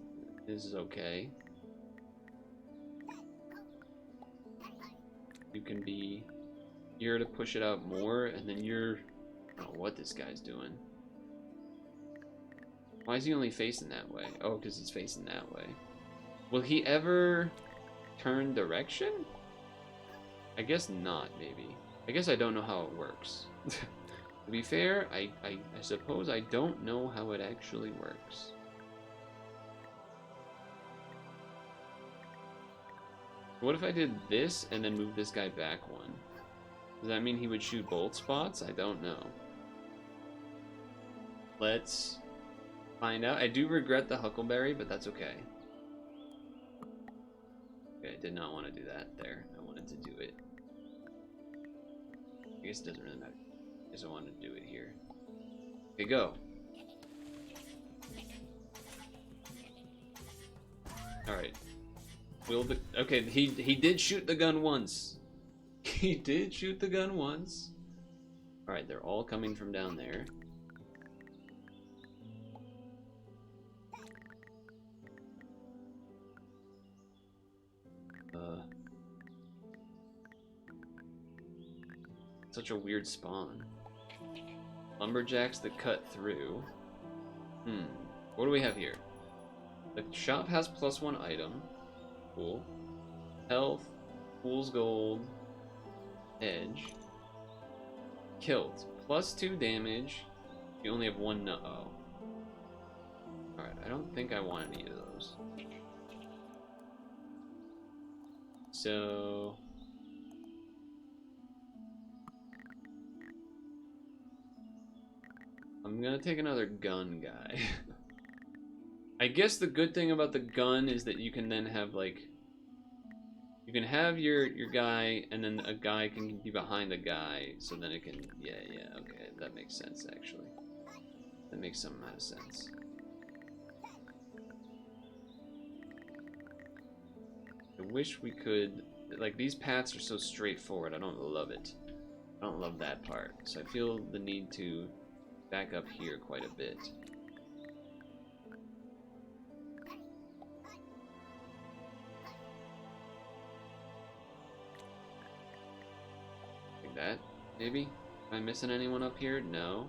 is okay. You can be here to push it out more, and then you're... I don't know what this guy's doing. Why is he only facing that way? Oh, because he's facing that way. Will he ever turn direction? I guess not, maybe. I guess I don't know how it works. To be fair, I suppose I don't know how it actually works. What if I did this and then moved this guy back one? Does that mean he would shoot both spots? I don't know. Let's find out. I do regret the Huckleberry, but that's okay. Okay, I did not want to do that there. I wanted to do it. I guess it doesn't really matter. I guess I wanted to do it here. Okay, go. Alright. Okay, he did shoot the gun once. He did shoot the gun once. Alright, they're all coming from down there. Such a weird spawn. Lumberjacks that cut through. What do we have here? The shop has +1 item. Cool. Health. Fool's gold. Edge. Kilt. +2 damage. You only have 1 no. Oh. Alright, I don't think I want any of those. So... I'm gonna take another gun guy. I guess the good thing about the gun is that you can then have, like... You can have your guy, and then a guy can be behind the guy, so then it can... Yeah, okay, that makes sense, actually. That makes some amount of sense. I wish we could... Like, these paths are so straightforward, I don't love it. I don't love that part, so I feel the need to back up here quite a bit. Like that, maybe? Am I missing anyone up here? No.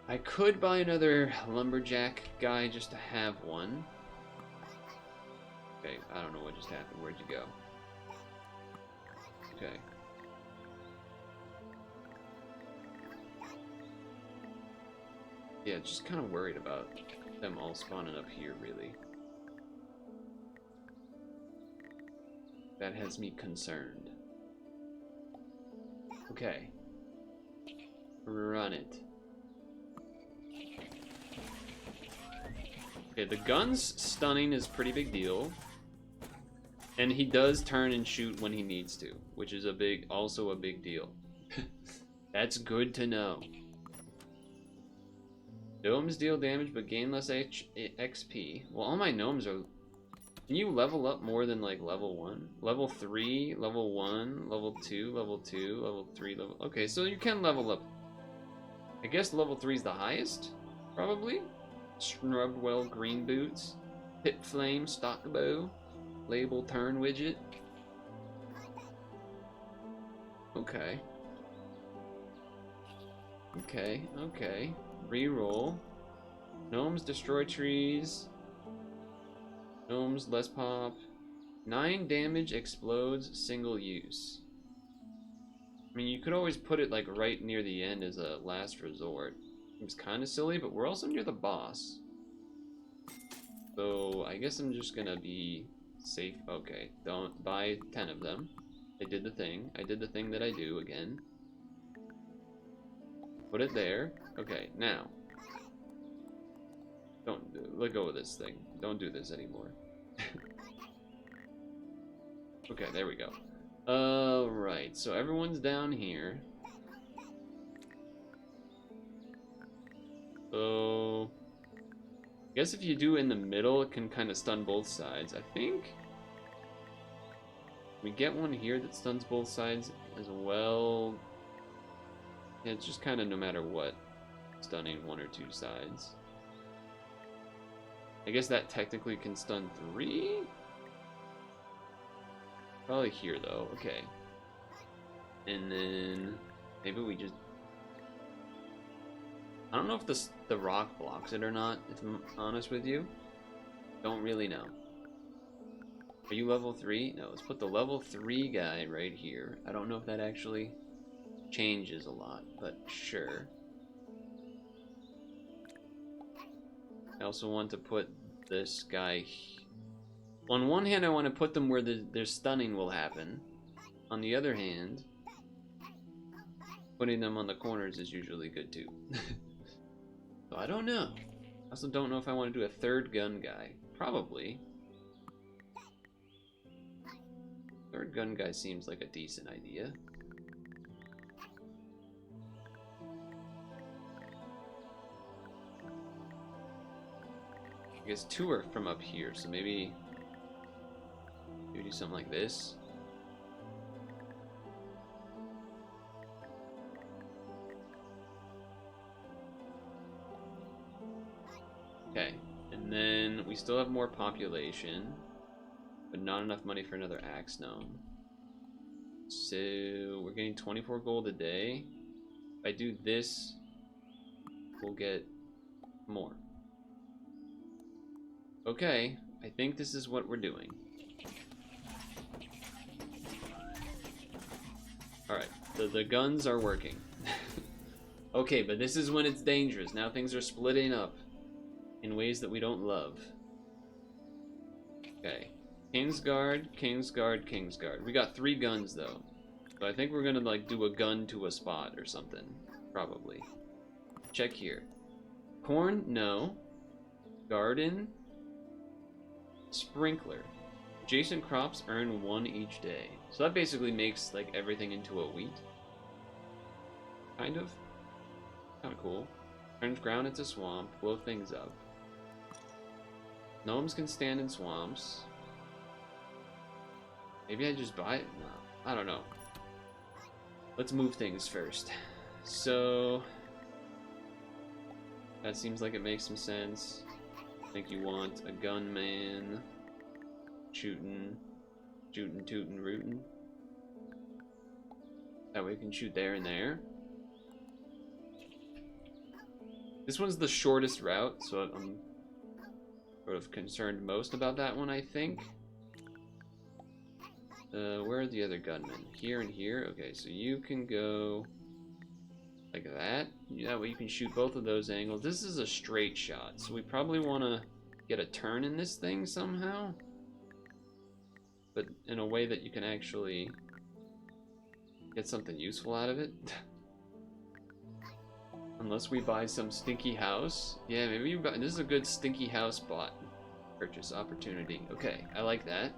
I could buy another lumberjack guy just to have one. Okay, I don't know what just happened. Where'd you go? Okay. Yeah, just kind of worried about them all spawning up here, really. That has me concerned. Okay. Run it. Okay, the gun's stunning is a pretty big deal. And he does turn and shoot when he needs to, which is also a big deal. That's good to know. Gnomes deal damage but gain less XP. Well, all my gnomes are... Can you level up more than, like, level 1? Level 3, level 1, level 2, level 2, level 3, level... Okay, so you can level up. I guess level 3 is the highest? Probably? Shrubwell green boots. Pit flame stock bow. Label turn widget. Okay. Okay. Reroll. Gnomes destroy trees. Gnomes less pop. 9 damage explodes single use. I mean, you could always put it like right near the end as a last resort. It's kind of silly, but we're also near the boss. So I guess I'm just gonna be safe. Okay, don't buy 10 of them. I did the thing. I did the thing that I do again. Put it there. Okay, now. Don't let go of this thing. Don't do this anymore. Okay, there we go. Alright, so everyone's down here. So... I guess if you do in the middle, it can kind of stun both sides. I think We get one here that stuns both sides as well. Yeah, it's just kind of no matter what, stunning one or two sides. I guess that technically can stun 3? Probably here though, okay. And then maybe we just... I don't know if the rock blocks it or not, if I'm honest with you. Don't really know. Are you level 3? No, let's put the level 3 guy right here. I don't know if that actually changes a lot, but sure. I also want to put this guy... On one hand, I want to put them where their stunning will happen. On the other hand, putting them on the corners is usually good too. So I don't know. I also don't know if I want to do a third gun guy. Probably. Third gun guy seems like a decent idea. I guess 2 are from up here, so maybe do something like this. Okay, and then we still have more population, but not enough money for another axe gnome. So we're getting 24 gold a day. If I do this, we'll get more. Okay, I think this is what we're doing. Alright, the guns are working. Okay, but this is when it's dangerous. Now things are splitting up in ways that we don't love. Okay. Kingsguard, Kingsguard, Kingsguard. We got 3 guns though. So I think we're gonna like do a gun to a spot or something. Probably. Check here. Corn, no. Garden. Sprinkler. Adjacent crops earn 1 each day. So that basically makes like everything into a wheat. Kind of. Kind of cool. Turns ground into swamp. Blow things up. Gnomes can stand in swamps. Maybe I just buy it? No, I don't know. Let's move things first. So that seems like it makes some sense. I think you want a gunman. Shooting, tootin', rootin'. That way we can shoot there and there. This one's the shortest route, so I'm sort of concerned most about that one, I think. Where are the other gunmen? Here and here? Okay, so you can go like that. That way you can shoot both of those angles. This is a straight shot, so we probably want to get a turn in this thing somehow. But in a way that you can actually get something useful out of it. Unless we buy some stinky house. Yeah, maybe you buy... This is a good stinky house spot. Purchase opportunity. Okay, I like that.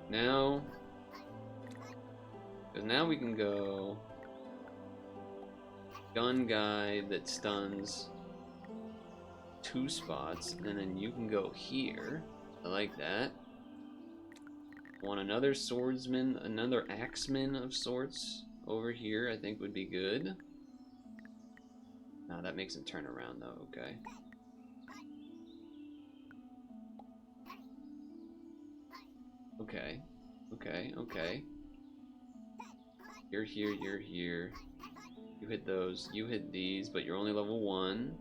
Now... Because now we can go... Gun guy that stuns 2 spots. And then you can go here. I like that. Want another swordsman, another axeman of sorts over here, I think would be good. Now that makes him turn around though, okay. Okay, okay, okay. You're here, you're here. You hit those, you hit these, but you're only level 1.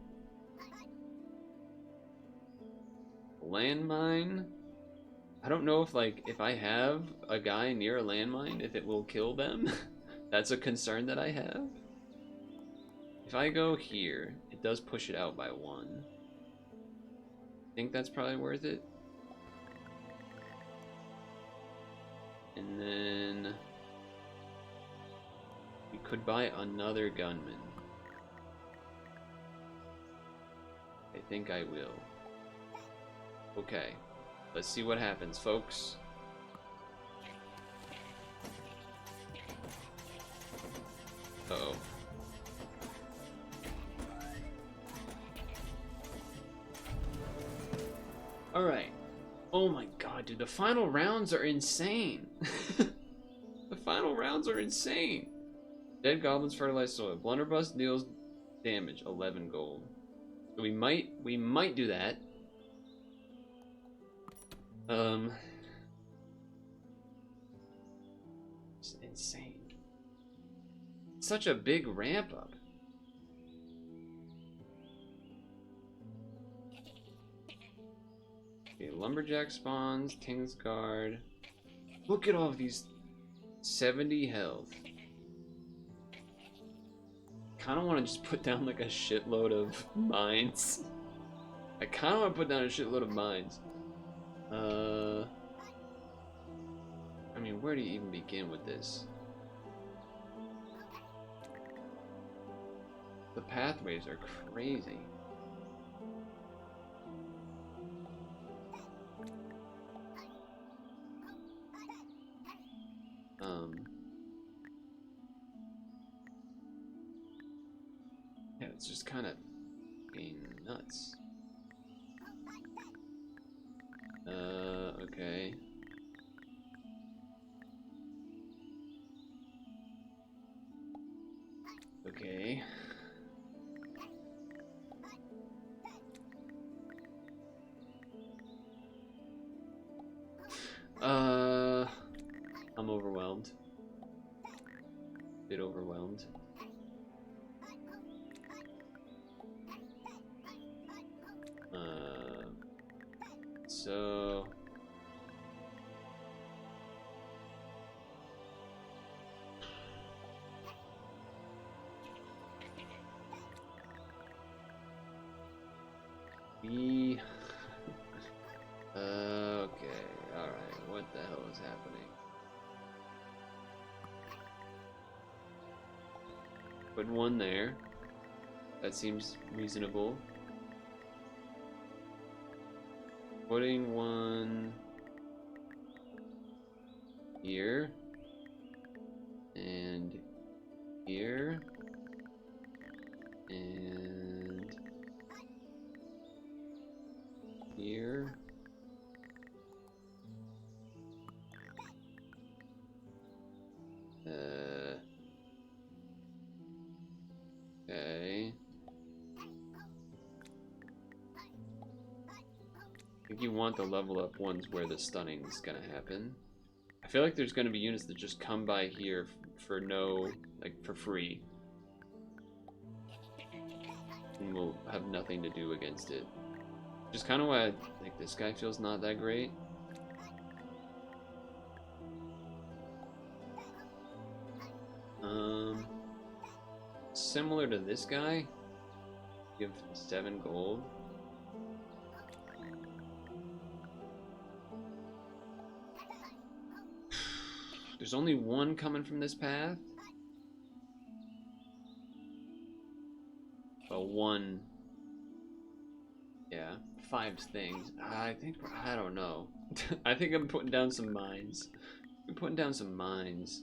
Landmine? I don't know if, like, if I have a guy near a landmine, if it will kill them. That's a concern that I have. If I go here, it does push it out by 1. I think that's probably worth it. And then... we could buy another gunman. I think I will. Okay. Let's see what happens, folks. Uh-oh. Alright. Oh my god, dude, the final rounds are insane. The final rounds are insane. Dead goblins fertilize soil. Blunderbuss deals damage, 11 gold. So we might do that. It's insane. It's such a big ramp up. Okay, lumberjack spawns, King's Guard. Look at all of these 70 health. Kind of want to just put down like a shitload of mines. I kind of want to put down a shitload of mines. I mean, where do you even begin with this? The pathways are crazy. Yeah, it's just kind of being nuts. Okay. Okay. I'm overwhelmed. A bit overwhelmed. So we okay, all right. What the hell is happening? Put one there. That seems reasonable. Putting one here and here and here. Okay. I think you want the level up ones where the stunning is gonna happen. I feel like there's gonna be units that just come by here for no, like, for free. And we'll have nothing to do against it. Just kind of why I think this guy feels not that great. Similar to this guy, give 7 gold. There's only one coming from this path. Oh, one. Yeah, 5 things. I don't know. I think I'm putting down some mines. I'm putting down some mines.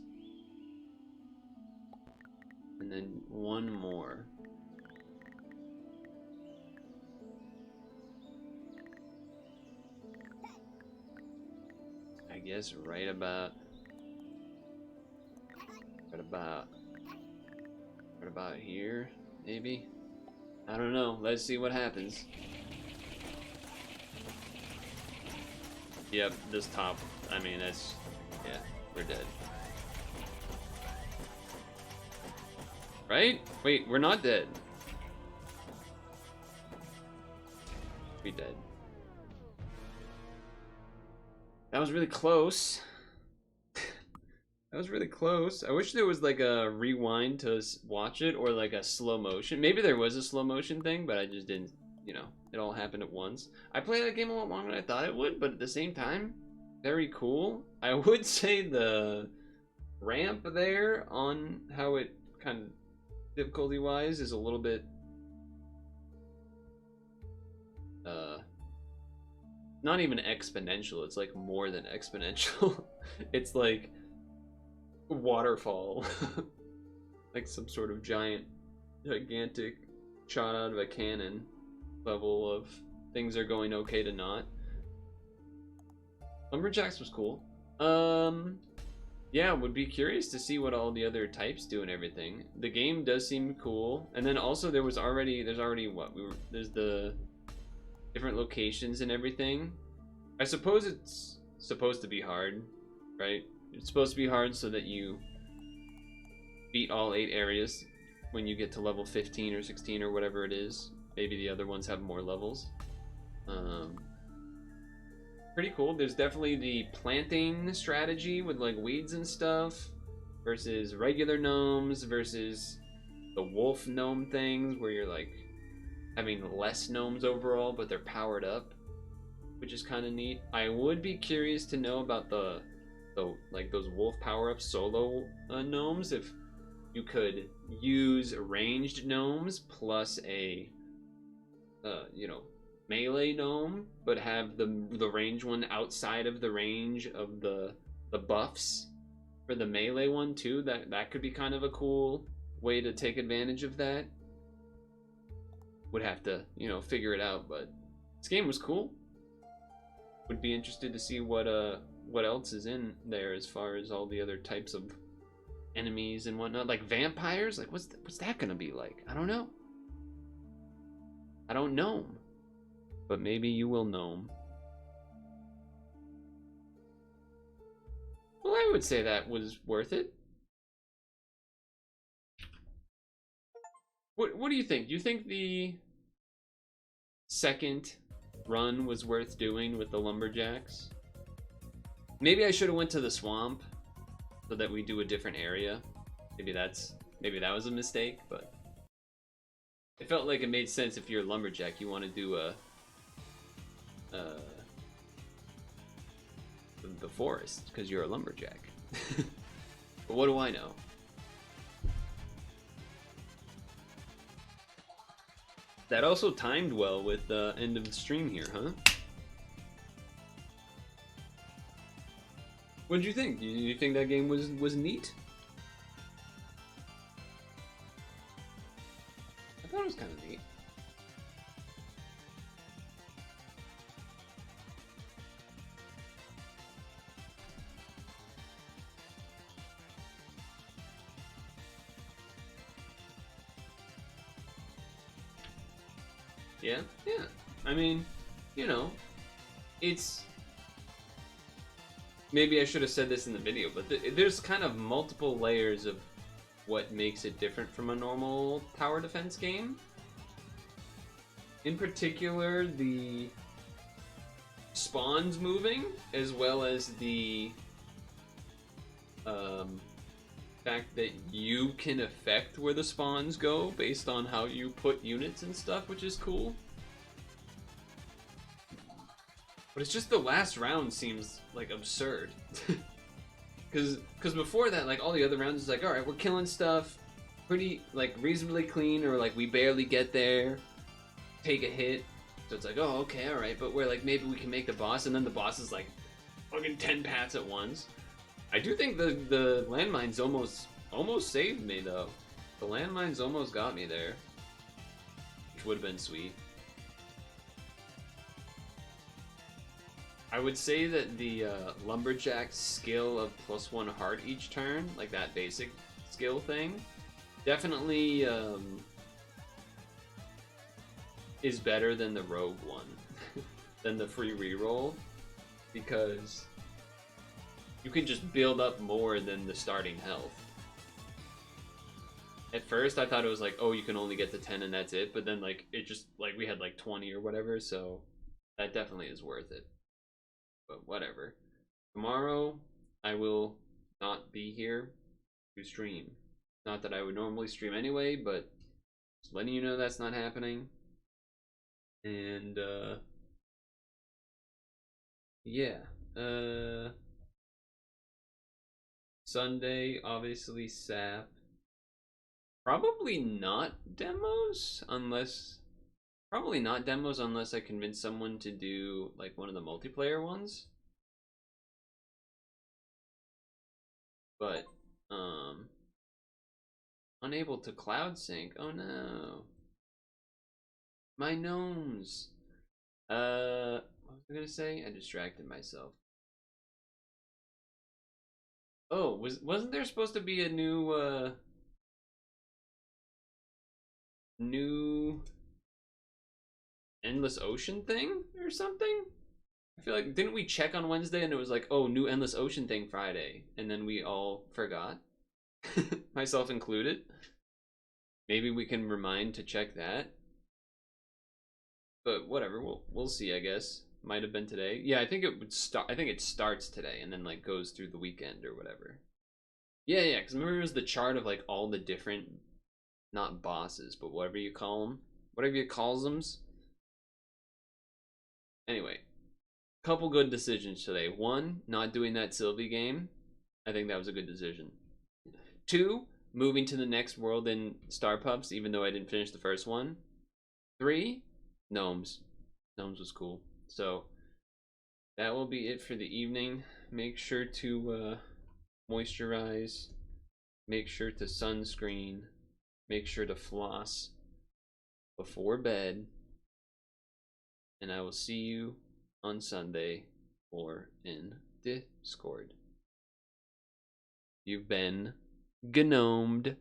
And then one more. I guess right about here, maybe? I don't know. Let's see what happens. Yep, this top, I mean, that's, yeah, we're dead. Right? Wait, we're not dead. We dead. That was really close. That was really close. I wish there was like a rewind to watch it, or like a slow motion. Maybe there was a slow motion thing, but I just didn't, you know, it all happened at once. I played that game a lot longer than I thought it would, but at the same time, very cool. I would say the ramp there on how it kind of difficulty wise is a little bit not even exponential. It's like more than exponential. It's like waterfall. Like some sort of gigantic shot out of a cannon level of things are going okay to not. Lumberjacks was cool. Yeah, would be curious to see what all the other types do and everything. The game does seem cool, and then also there's already what there's the different locations and everything. I suppose it's supposed to be hard, right? It's supposed to be hard so that you beat all 8 areas when you get to level 15 or 16 or whatever it is. Maybe the other ones have more levels. Pretty cool. There's definitely the planting strategy with like weeds and stuff versus regular gnomes versus the wolf gnome things where you're like having less gnomes overall, but they're powered up, which is kind of neat. I would be curious to know about the like those wolf power up solo gnomes, if you could use ranged gnomes plus a you know, melee gnome, but have the range one outside of the range of the buffs for the melee one too. That could be kind of a cool way to take advantage of that. Would have to, you know, figure it out, but this game was cool. Would be interested to see what else is in there as far as all the other types of enemies and whatnot. Like vampires, like what's that gonna be like? I don't know. I don't know. But maybe you will know. Well, I would say that was worth it. What do you think? Do you think the second run was worth doing with the lumberjacks? Maybe I should have went to the swamp so that we do a different area. Maybe that was a mistake, but it felt like it made sense. If you're a lumberjack, you want to do the forest because you're a lumberjack. But what do I know? That also timed well with the end of the stream here, huh? What did you think? You think that game was neat? I thought it was kind of neat. Yeah, yeah. I mean, you know, it's... Maybe I should have said this in the video, but there's kind of multiple layers of what makes it different from a normal tower defense game. In particular, the spawns moving, as well as the fact that you can affect where the spawns go based on how you put units and stuff, which is cool. But it's just the last round seems like absurd. Cause before that, like all the other rounds is like, alright, we're killing stuff pretty like reasonably clean, or like we barely get there, take a hit. So it's like, oh okay, alright, but we're like, maybe we can make the boss, and then the boss is like fucking 10 pats at once. I do think the landmines almost saved me though. The landmines almost got me there, which would have been sweet. I would say that the lumberjack skill of +1 heart each turn, like that basic skill thing, definitely is better than the rogue one, than the free reroll, because you can just build up more than the starting health. At first I thought it was like, oh, you can only get to 10 and that's it, but then like it just like we had like 20 or whatever, so that definitely is worth it. But whatever. Tomorrow I will not be here to stream. Not that I would normally stream anyway, but just letting you know that's not happening. And yeah. Sunday, obviously SAP. Probably not demos unless I convince someone to do like one of the multiplayer ones. But unable to cloud sync. Oh no. My gnomes. What was I gonna say? I distracted myself. Oh, wasn't there supposed to be a new Endless Ocean thing or something? I feel like didn't we check on Wednesday and it was like, oh, new Endless Ocean thing Friday, and then we all forgot, myself included. Maybe we can remind to check that. But whatever, we'll see. I guess might have been today. Yeah, I think it would start. I think it starts today and then like goes through the weekend or whatever. Yeah, yeah. Because remember it was the chart of like all the different, not bosses, but whatever you call them, whatever you calls them. Anyway, couple good decisions today. One, not doing that Sylvie game. I think that was a good decision. Two, moving to the next world in Starpuffs, even though I didn't finish the first one. Three, Gnomes. Gnomes was cool. So that will be it for the evening. Make sure to moisturize. Make sure to sunscreen. Make sure to floss before bed. And I will see you on Sunday or in Discord. You've been gnomed.